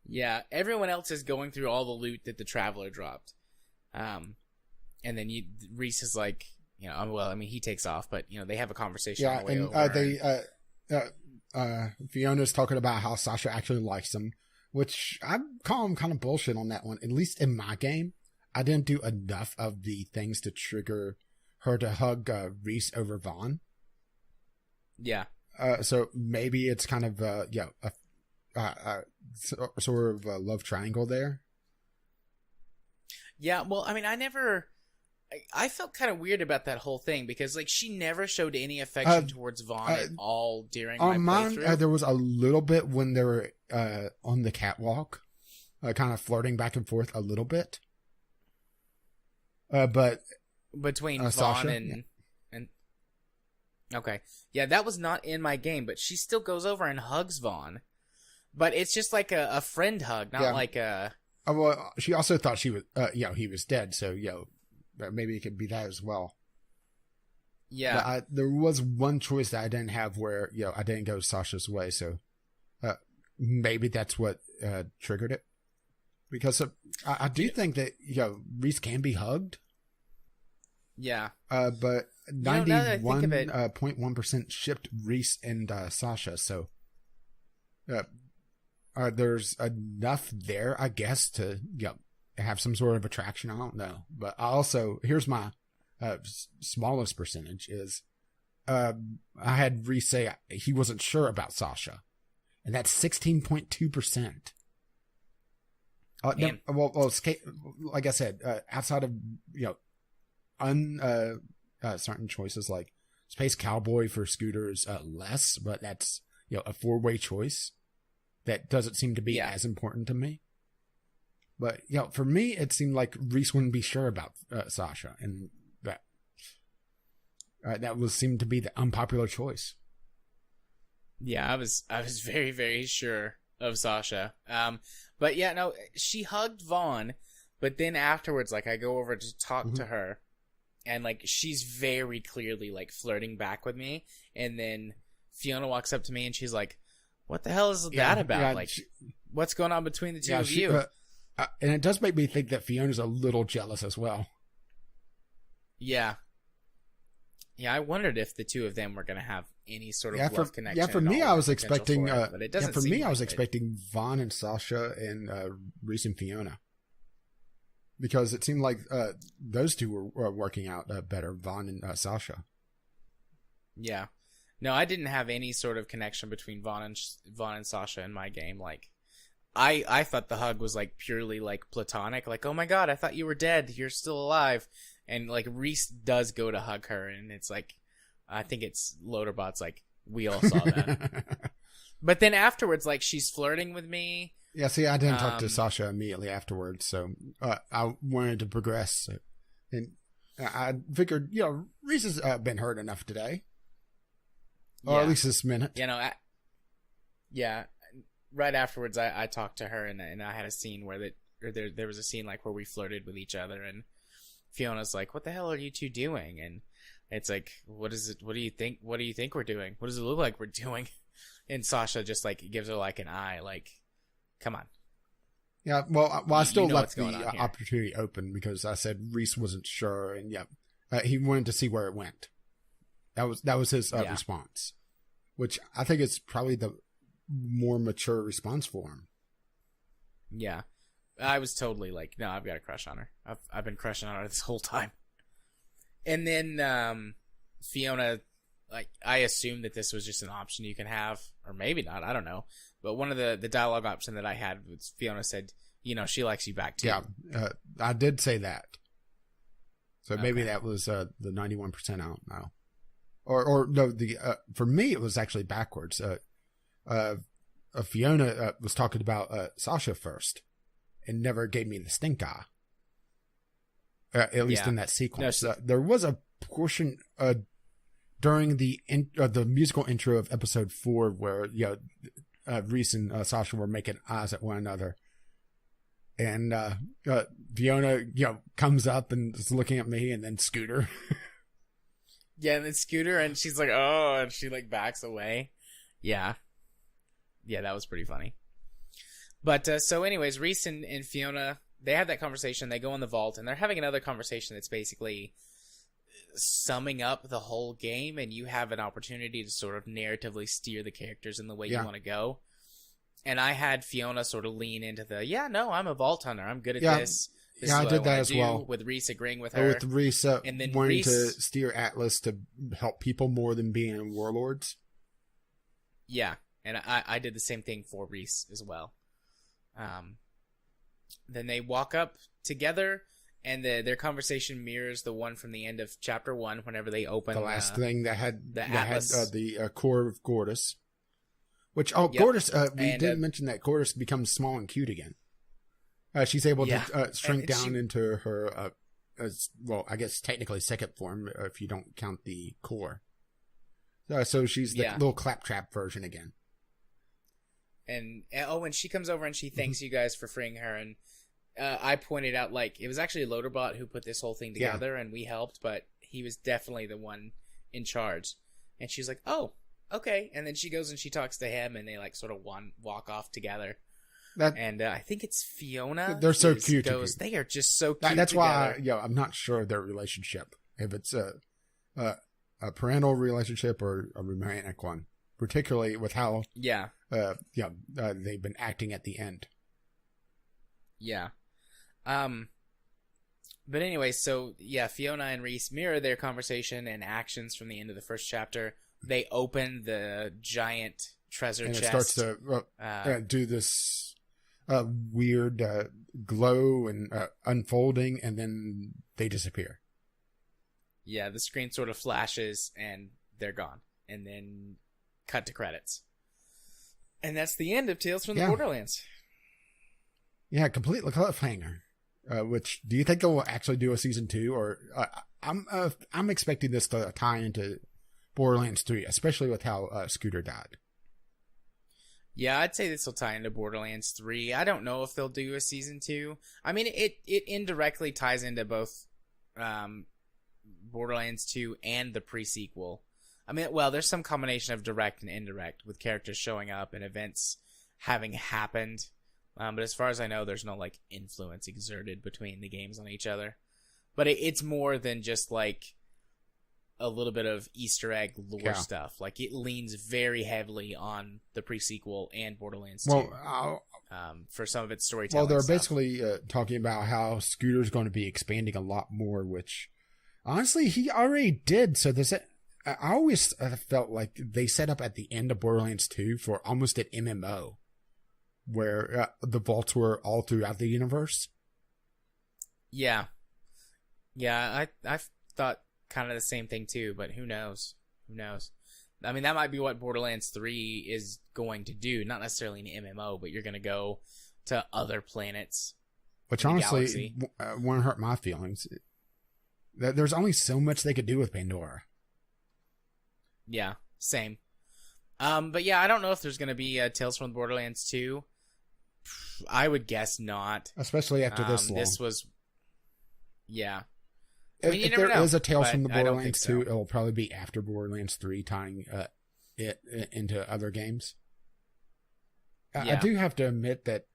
Yeah, everyone else is going through all the loot that the Traveler dropped. And then Reese is like, he takes off, but they have a conversation. Yeah, on the way over. Fiona's talking about how Sasha actually likes him, which I call him kind of bullshit on that one. At least in my game, I didn't do enough of the things to trigger her to hug Reese over Vaughn. Yeah. So maybe it's kind of sort of a love triangle there. Yeah, well, I felt kind of weird about that whole thing, because she never showed any affection towards Vaughn at all during my playthrough. There was a little bit when they were on the catwalk, kind of flirting back and forth a little bit. But between Vaughn Sasha, and okay, yeah, that was not in my game, but she still goes over and hugs Vaughn, but it's just like a friend hug, not like a. Well, she also thought he was dead, so maybe it could be that as well. Yeah, but there was one choice that I didn't have where I didn't go Sasha's way, so maybe that's what triggered it. Because I do think that Reese can be hugged. Yeah, but 91.1% shipped Reese and Sasha, so there's enough there, I guess, to have some sort of attraction. I don't know, but here's my smallest percentage is I had Reese say he wasn't sure about Sasha, and that's 16.2%. Well, like I said, outside of certain choices like Space Cowboy for scooters, less, but that's a 4-way choice that doesn't seem to be as important to me. But for me, it seemed like Reese wouldn't be sure about Sasha, and that seemed to be the unpopular choice. Yeah, I was very, very sure of Sasha. But yeah, no, she hugged Vaughn, but then afterwards, I go over to talk to her, and she's very clearly flirting back with me, and then Fiona walks up to me and she's like, "What the hell is that about? What's going on between the two of you?" And it does make me think that Fiona's a little jealous as well. Yeah. Yeah, I wondered if the two of them were going to have any sort of love connection. Yeah, for me, I was expecting. But it doesn't. For me, I was expecting Vaughn and Sasha and Reese and Fiona, because it seemed like those two were working out better. Vaughn and Sasha. Yeah, no, I didn't have any sort of connection between Vaughn and Sasha in my game. I thought the hug was purely platonic. Oh my god, I thought you were dead. You're still alive. And Reese does go to hug her, and it's I think it's Loaderbot's we all saw that. But then afterwards, she's flirting with me. Yeah, see, I didn't talk to Sasha immediately afterwards, so I wanted to progress. And I figured, Reese has been hurt enough today. Or at least this minute. Yeah. Right afterwards, I talked to her, and I had a scene where there was a scene where we flirted with each other, and Fiona's like, "What the hell are you two doing?" And it's what is it? What do you think? What do you think we're doing? What does it look like we're doing? And Sasha just gives her an eye, come on. Yeah, well, I still you know left what's going the on here. opportunity open because I said Reese wasn't sure, and he wanted to see where it went. That was his response, which I think is probably the more mature response for him. Yeah. I was totally like, no, I've got a crush on her. I've been crushing on her this whole time. And then Fiona, like, I assumed that this was just an option you can have, or maybe not, I don't know. But one of the dialogue option that I had was Fiona said, she likes you back too. Yeah, I did say that. So maybe that was the 91% out now. Or no, for me it was actually backwards. Fiona was talking about Sasha first, and never gave me the stink eye. At least in that sequence, there was a portion during the musical intro of episode 4 where Reese and Sasha were making eyes at one another, and Fiona comes up and is looking at me, and then Scooter. Yeah, and then Scooter, and she's like, oh, and she like backs away. Yeah, that was pretty funny. But so anyways, Reese and Fiona, they have that conversation. They go in the vault, and they're having another conversation that's basically summing up the whole game, and you have an opportunity to sort of narratively steer the characters in the way you want to go. And I had Fiona sort of lean into I'm a vault hunter. I'm good at this. This is I what did that wanna as do, well. with Reese agreeing with her. With Reese and then wanting Reese, to steer Atlas to help people more than being warlords. Yeah, and I did the same thing for Reese as well. Then they walk up together, and their conversation mirrors the one from the end of chapter 1. Whenever they open the last thing that had the core of Gortys, which Gortys, we didn't mention that Gortys becomes small and cute again. She's able to shrink down into her, I guess technically second form if you don't count the core. So she's the little claptrap version again. And she comes over and she thanks you guys for freeing her. And I pointed out, like, it was actually Loaderbot who put this whole thing together, and we helped, but he was definitely the one in charge. And she's like, oh, okay. And then she goes and she talks to him, and they like sort of walk off together. And I think it's Fiona. They're so cute. They are just so cute. That's why I'm not sure of their relationship. If it's a parental relationship or a romantic one, particularly with how they've been acting at the end. Yeah. But anyway, so Fiona and Reese mirror their conversation and actions from the end of the first chapter. They open the giant treasure chest. And it starts to do this weird glow and unfolding, and then they disappear. Yeah, the screen sort of flashes and they're gone. And then cut to credits. And that's the end of Tales from the Borderlands. Yeah, complete cliffhanger. Which, do you think they'll actually do a season 2? Or I'm expecting this to tie into Borderlands 3, especially with how Scooter died. Yeah, I'd say this will tie into Borderlands 3. I don't know if they'll do a season 2. I mean, it indirectly ties into both Borderlands 2 and the pre-sequel. I mean, well, there's some combination of direct and indirect with characters showing up and events having happened. But as far as I know, there's no like influence exerted between the games on each other. But it's more than just like a little bit of Easter egg lore stuff. Like, it leans very heavily on the pre-sequel and Borderlands 2 for some of its storytelling. Well, they're basically talking about how Scooter's going to be expanding a lot more, which honestly he already did. So I always felt like they set up at the end of Borderlands 2 for almost an MMO, where the vaults were all throughout the universe. Yeah, I thought kind of the same thing too, but who knows? I mean, that might be what Borderlands 3 is going to do. Not necessarily an MMO, but you're going to go to other planets. Which honestly won't hurt my feelings. There's only so much they could do with Pandora. Yeah, same. But yeah, I don't know if there's going to be Tales from the Borderlands 2. I would guess not. Especially after this long. This was... Yeah. If there is a Tales from the Borderlands 2, it will probably be after Borderlands 3, tying it into other games. I do have to admit that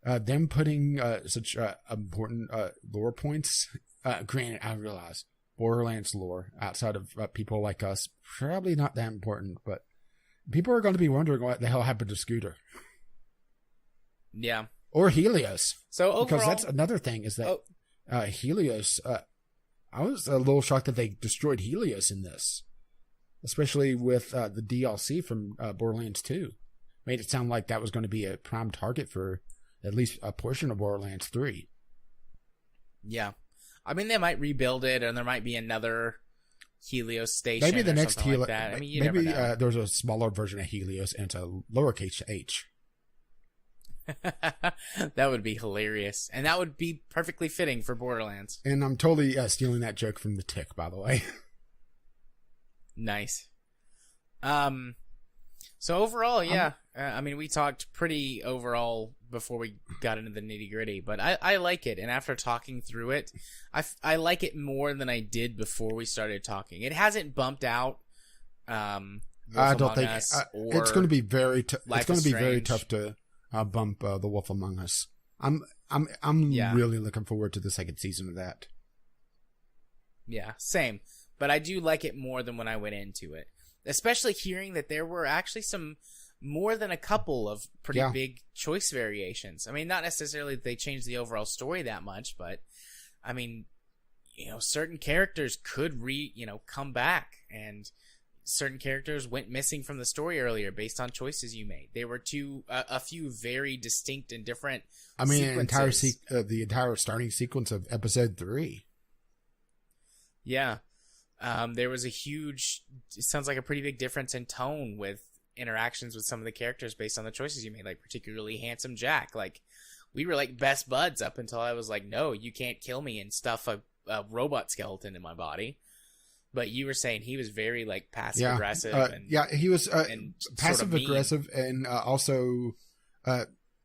them putting such important lore points. Granted, I realize Borderlands lore outside of people like us probably not that important, but people are going to be wondering what the hell happened to Scooter. Yeah. Or Helios. So overall, because that's another thing is that Helios. I was a little shocked that they destroyed Helios in this, especially with the DLC from Borderlands 2. Made it sound like that was going to be a prime target for at least a portion of Borderlands 3. Yeah. I mean, they might rebuild it, and there might be another Helios station. Maybe the next Helios. Like I mean, you never know. There's a smaller version of Helios and it's a lowercase h. That would be hilarious, and that would be perfectly fitting for Borderlands. And I'm totally stealing that joke from The Tick, by the way. Nice. So overall, yeah. I mean, we talked pretty overall before we got into the nitty gritty, but I like it. And after talking through it, I like it more than I did before we started talking. It hasn't bumped out. I don't think it's going to be very. It's going to be very tough to bump The Wolf Among Us. I'm really looking forward to the second season of that. Yeah, same. But I do like it more than when I went into it. Especially hearing that there were actually more than a couple of pretty big choice variations. I mean, not necessarily that they changed the overall story that much, but I mean, certain characters could come back, and certain characters went missing from the story earlier based on choices you made. They were a few very distinct and different. I mean, sequences. The entire starting sequence of episode 3. Yeah. There was it sounds like a pretty big difference in tone with interactions with some of the characters based on the choices you made, like particularly Handsome Jack. Like, we were like best buds up until I was like, no, you can't kill me and stuff a robot skeleton in my body. But you were saying he was very like passive aggressive. He was passive aggressive, and also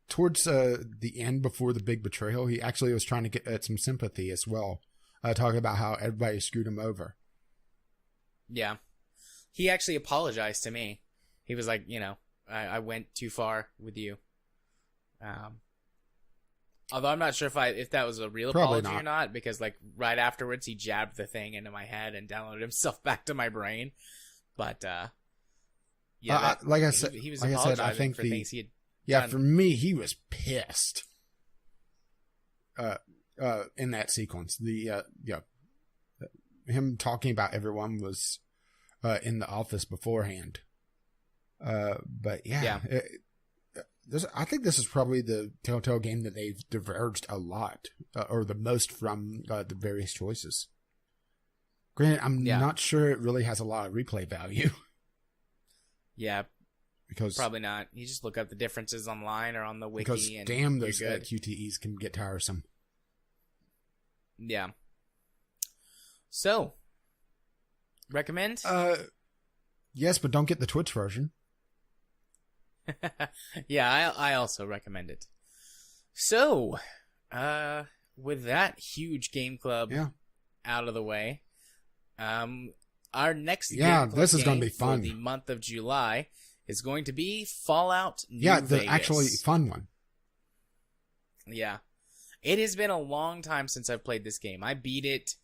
towards the end before the big betrayal, he actually was trying to get some sympathy as well, talking about how everybody screwed him over. Yeah. He actually apologized to me. He was like, I went too far with you. Although I'm not sure if that was a real apology or not, because like right afterwards he jabbed the thing into my head and downloaded himself back to my brain. But like I said, he was apologizing I think for things he had done. For me, he was pissed. In that sequence, him talking about everyone was in the office beforehand. But I think this is probably the Telltale game that they've diverged a lot, or the most from the various choices. Granted, I'm not sure it really has a lot of replay value. Yeah, because probably not. You just look up the differences online or on the wiki. Because and damn, those QTEs can get tiresome. Yeah. So, recommend? Yes, but don't get the Twitch version. Yeah, I also recommend it. So, with that huge game club out of the way, our next game club this is going to be fun. For the month of July is going to be Fallout New Vegas. The actually fun one. Yeah. It has been a long time since I've played this game. I beat it,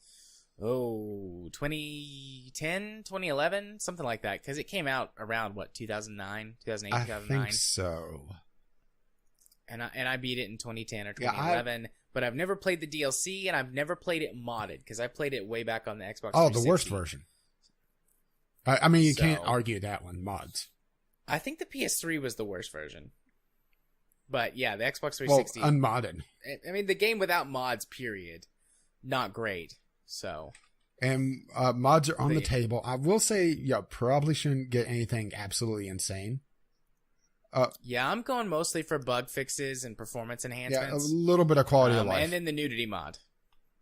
2010, 2011, something like that. Because it came out around, 2009, 2008, 2009? I think so. And I beat it in 2010 or 2011. But I've never played the DLC, and I've never played it modded. Because I played it way back on the Xbox 360. Oh, the worst version. I mean, you can't argue that one, mods. I think the PS3 was the worst version. But yeah, the Xbox 360. Well, unmodded. I mean, the game without mods, period. Not great. So. And mods are on the table. I will say, probably shouldn't get anything absolutely insane. Yeah, I'm going mostly for bug fixes and performance enhancements. Yeah, a little bit of quality of life. And then the nudity mod.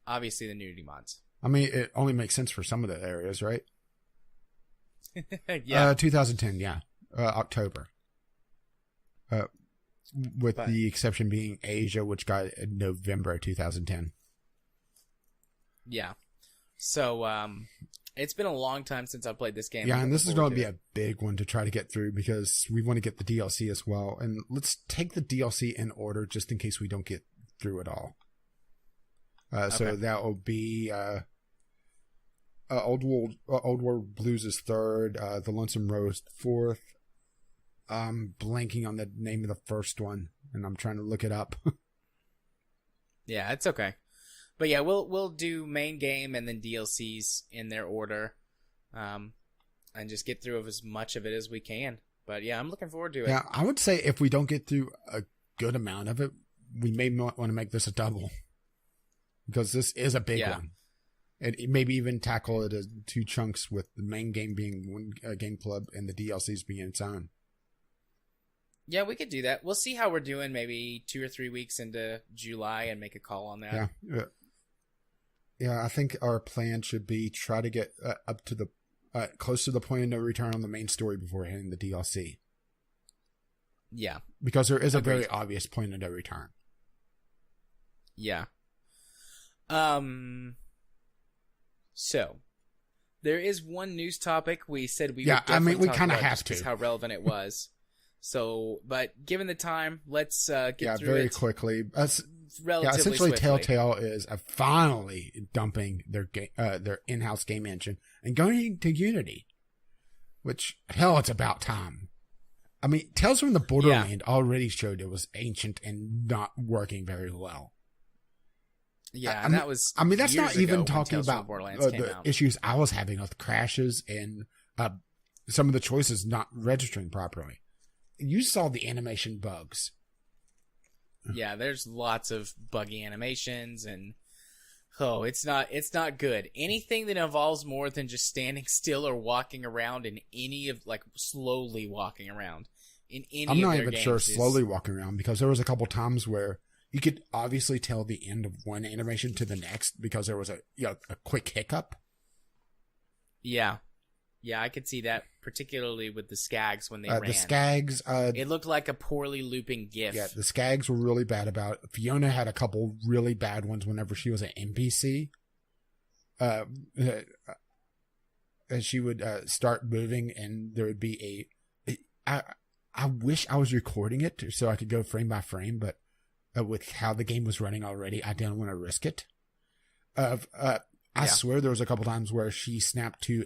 Obviously, the nudity mods. I mean, it only makes sense for some of the areas, right? Yeah. 2010, October. With the exception being Asia, which got in November 2010. Yeah. So, It's been a long time since I played this game. Yeah, and this is going to be a big one to try to get through because we want to get the DLC as well. And let's take the DLC in order just in case we don't get through it all. So that will be Old World Blues is third, The Lonesome Rose fourth. I'm blanking on the name of the first one, and I'm trying to look it up. Yeah, it's okay. But yeah, we'll do main game and then DLCs in their order, and just get through as much of it as we can. But yeah, I'm looking forward to it. Yeah, I would say if we don't get through a good amount of it, we may not want to make this a double, because this is a big one. And maybe even tackle it as 2 chunks, with the main game being one game club and the DLCs being its own. Yeah, we could do that. We'll see how we're doing maybe 2 or 3 weeks into July and make a call on that. Yeah, I think our plan should be try to get up to the close to the point of no return on the main story before hitting the DLC. Yeah. Because there is a very obvious point of no return. Yeah. So, there is one news topic we said we would definitely talk kind of about have to. Just how relevant it was. So, but given the time, let's get through it. Yeah, very quickly. Relatively essentially, swiftly. Telltale is finally dumping their in-house game engine and going to Unity. Which, hell, it's about time. I mean, Tales from the Borderlands already showed it was ancient and not working very well. Yeah, and that was. I mean, that's not even talking Tales from about Borderlands came the out. issues I was having with crashes and some of the choices not registering properly. You saw the animation bugs. Yeah, there's lots of buggy animations, and it's not good. Anything that involves more than just standing still or walking around in any of slowly walking around in any. I'm of not their even games sure slowly walking around, because there was a couple times where you could obviously tell the end of one animation to the next because there was a quick hiccup. Yeah. Yeah, I could see that, particularly with the Skags when they ran. The Skags... it looked like a poorly looping GIF. Yeah, the Skags were really bad about it. Fiona had a couple really bad ones whenever she was an NPC. And she would start moving, and there would be I wish I was recording it so I could go frame by frame, but with how the game was running already, I didn't want to risk it. I swear there was a couple times where she snapped to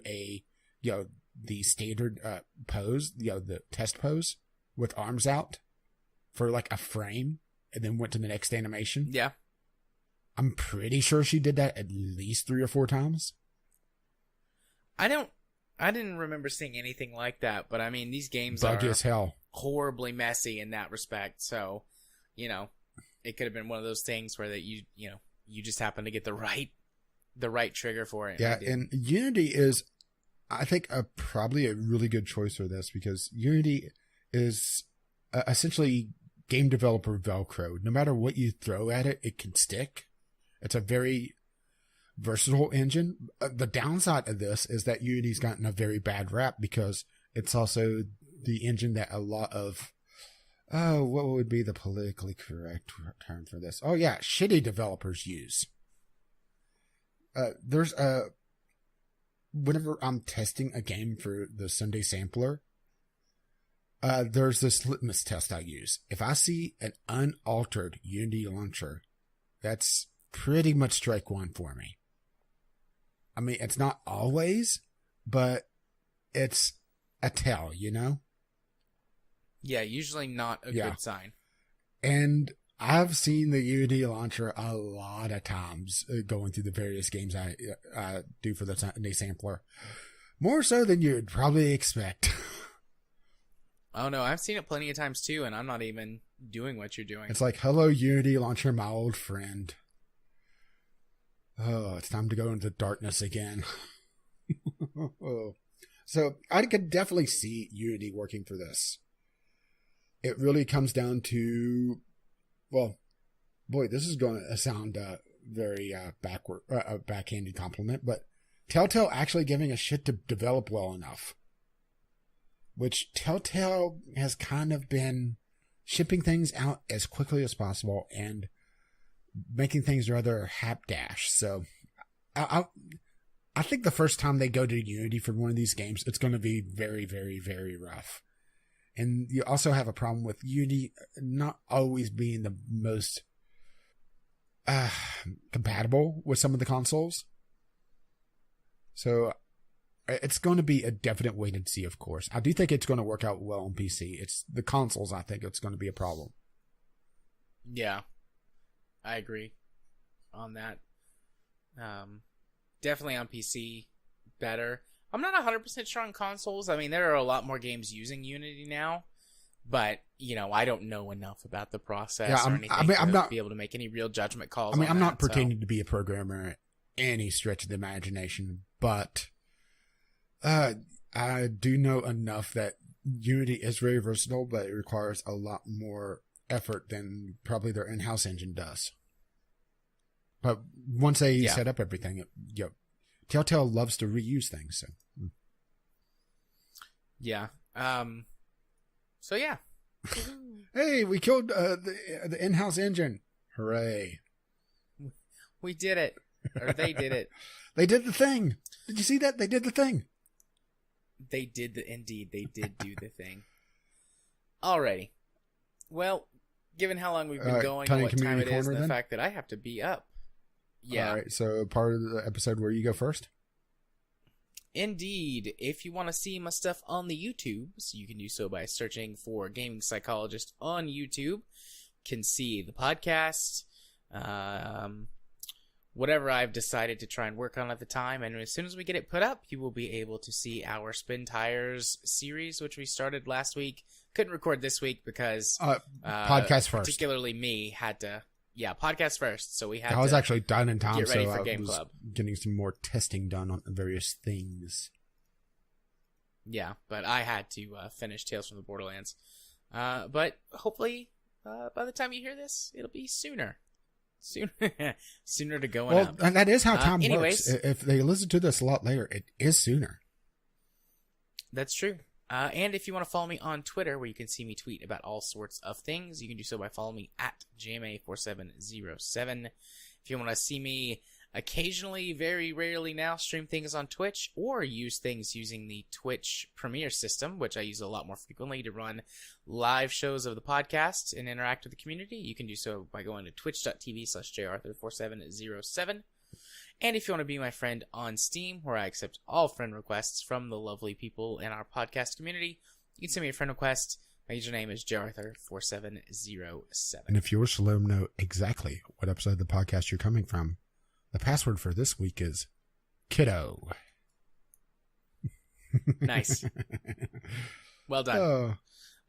the standard pose, the test pose with arms out for like a frame, and then went to the next animation. Yeah. I'm pretty sure she did that at least 3 or 4 times. I didn't remember seeing anything like that, but I mean, these games Buggy are as hell. Horribly messy in that respect. So, it could have been one of those things where that you just happen to get the right trigger for it. Yeah, and Unity is, I think, probably a really good choice for this, because Unity is essentially game developer Velcro. No matter what you throw at it, it can stick. It's a very versatile engine. The downside of this is that Unity's gotten a very bad rap because it's also the engine that a lot of, what would be the politically correct term for this? Oh yeah, shitty developers use. There's whenever I'm testing a game for the Sunday Sampler, there's this litmus test I use. If I see an unaltered Unity launcher, that's pretty much strike one for me. I mean, it's not always, but it's a tell, Yeah, usually not a good sign. And I've seen the Unity launcher a lot of times going through the various games I do for the Sunday Sampler. More so than you'd probably expect. Oh no, I've seen it plenty of times too, and I'm not even doing what you're doing. It's like, hello Unity launcher, my old friend. Oh, it's time to go into darkness again. So I could definitely see Unity working for this. It really comes down to, well, boy, this is going to sound very backhanded compliment, but Telltale actually giving a shit to develop well enough. Which Telltale has kind of been shipping things out as quickly as possible and making things rather hapdash. So I I think the first time they go to Unity for one of these games, it's going to be very, very, very rough. And you also have a problem with Unity not always being the most compatible with some of the consoles. So it's going to be a definite wait and see, of course. I do think it's going to work out well on PC. It's the consoles, I think it's going to be a problem. Yeah, I agree on that. Definitely on PC, better. I'm not 100% sure on consoles. I mean, there are a lot more games using Unity now, but, you know, I don't know enough about the process or anything I'm not be able to make any real judgment calls. I mean, on I'm not that, pretending to be a programmer at any stretch of the imagination, but I do know enough that Unity is very versatile, but it requires a lot more effort than probably their in-house engine does. But once they set up everything, Telltale loves to reuse things. So. Yeah. So yeah. Hey, we killed the in-house engine! Hooray! We did it, or they did it. They did the thing. Did you see that? They did the thing. Indeed, they did do the thing. Alrighty. Well, given how long we've been going, what time it is, and the fact that I have to be up. Yeah. All right. So part of the episode where you go first. Indeed. If you want to see my stuff on the YouTubes, you can do so by searching for Gaming Psychologist on YouTube. Can see the podcast, whatever I've decided to try and work on at the time, and as soon as we get it put up, you will be able to see our Spin Tires series, which we started last week. Couldn't record this week because podcast first. Particularly me had to. Yeah, podcast first. So we had. I was actually done in time, get ready so for I Gameclub. was getting some more testing done on various things. Yeah, but I had to finish Tales from the Borderlands. But hopefully, by the time you hear this, it'll be sooner to going up. Well, that is how time works. If they listen to this a lot later, it is sooner. That's true. And if you want to follow me on Twitter, where you can see me tweet about all sorts of things, you can do so by following me at JMA4707. If you want to see me occasionally, very rarely now, stream things on Twitch, or use things using the Twitch Premiere system, which I use a lot more frequently to run live shows of the podcast and interact with the community, you can do so by going to twitch.tv/jarthur4707. And if you want to be my friend on Steam, where I accept all friend requests from the lovely people in our podcast community, you can send me a friend request. My username is jarthur4707. And if you wish to let them know exactly what episode of the podcast you're coming from, the password for this week is Kiddo. Nice. Well done.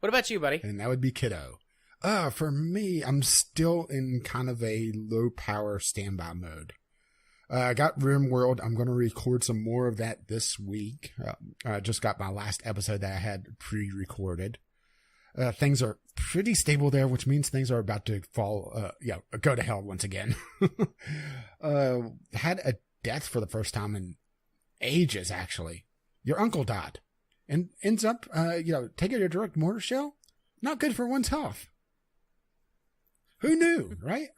What about you, buddy? And that would be Kiddo. For me, I'm still in kind of a low power standby mode. I got RimWorld. I'm going to record some more of that this week. I just got my last episode that I had pre-recorded. Things are pretty stable there, which means things are about to go to hell once again. Had a death for the first time in ages, actually. Your uncle died and ends up, taking a direct mortar shell. Not good for one's health. Who knew, right?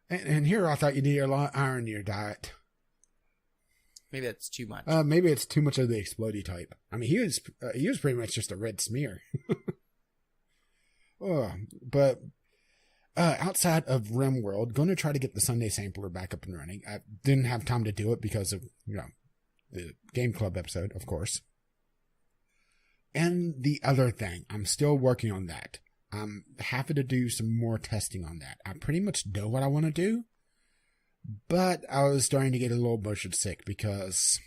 And here I thought you needed a lot of iron in your diet. Maybe that's too much. Maybe it's too much of the explodey type. I mean, he was pretty much just a red smear. But outside of RimWorld, going to try to get the Sunday Sampler back up and running. I didn't have time to do it because of the Gameclub episode, of course. And the other thing, I'm still working on that. I'm happy to do some more testing on that. I pretty much know what I want to do, but I was starting to get a little motion sick because,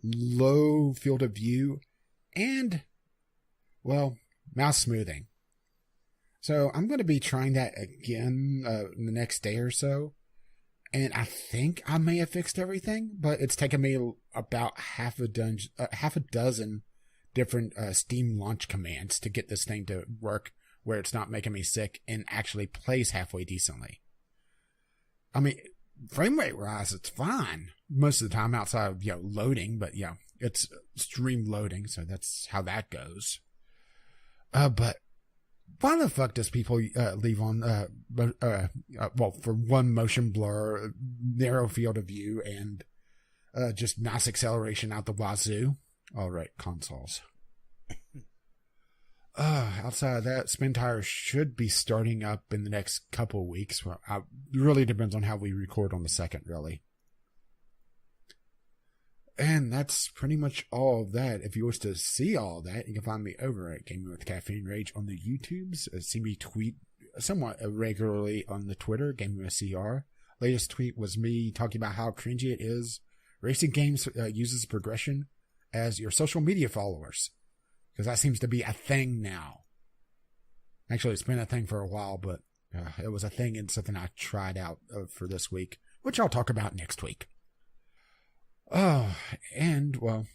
low field of view and, mouse smoothing. So I'm going to be trying that again in the next day or so, and I think I may have fixed everything, but it's taken me about half a dozen different Steam launch commands to get this thing to work where it's not making me sick and actually plays halfway decently. I mean, frame rate wise, it's fine most of the time outside of loading, but it's stream loading, so that's how that goes. But why the fuck does people leave on for one motion blur, narrow field of view, and Just mouse acceleration out the wazoo. All right, consoles. Outside of that, Spin Tire should be starting up in the next couple weeks. Well, it really depends on how we record on the 2nd, really. And that's pretty much all of that. If you wish to see all of that, you can find me over at Gaming with Caffeine Rage on the YouTubes. See me tweet somewhat regularly on the Twitter, Gaming with CR. Latest tweet was me talking about how cringy it is. Racing games uses progression as your social media followers. Because that seems to be a thing now. Actually, it's been a thing for a while, but it was a thing and something I tried out for this week, which I'll talk about next week. Oh, and, well,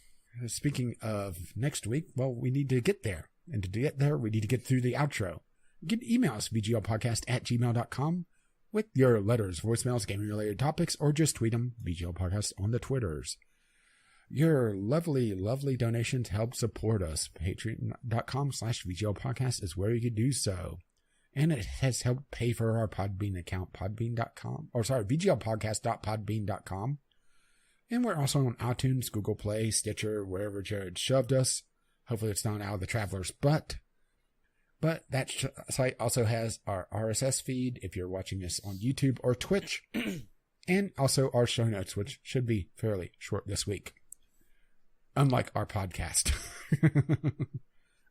speaking of next week, well, we need to get there. And to get there, we need to get through the outro. You can email us, vglpodcast@gmail.com, with your letters, voicemails, gaming-related topics, or just tweet them, VGL Podcast, on the Twitters. Your lovely, lovely donations help support us. Patreon.com/VGL Podcast is where you can do so. And it has helped pay for our Podbean account, VGLpodcast.podbean.com. And we're also on iTunes, Google Play, Stitcher, wherever Jared shoved us. Hopefully it's not out of the traveler's butt. But that site also has our RSS feed if you're watching this on YouTube or Twitch. And also our show notes, which should be fairly short this week. Unlike our podcast.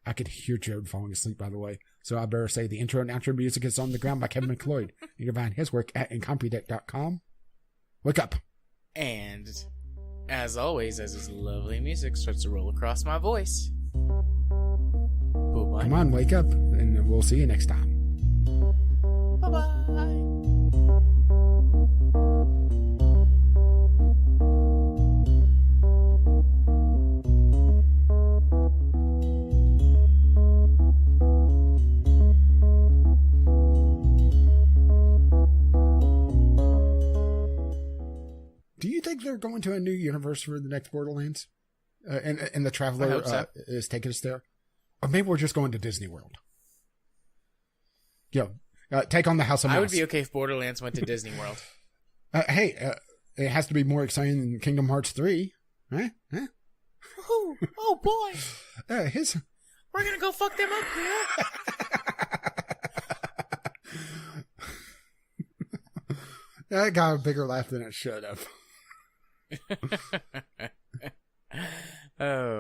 I could hear Jared falling asleep, by the way. So I better say the intro and outro music is On the Ground by Kevin McLeod. You can find his work at incompetech.com. Wake up. And as always, as this lovely music starts to roll across my voice. Bye-bye. Come on, wake up. And we'll see you next time. Bye-bye. Do you think they're going to a new universe for the next Borderlands? And the Traveler is taking us there? Or maybe we're just going to Disney World. Yo, take on the House of Mouse. I would be okay if Borderlands went to Disney World. Hey, it has to be more exciting than Kingdom Hearts 3. Huh? Oh boy. We're going to go fuck them up here. That got a bigger laugh than it should have. Oh.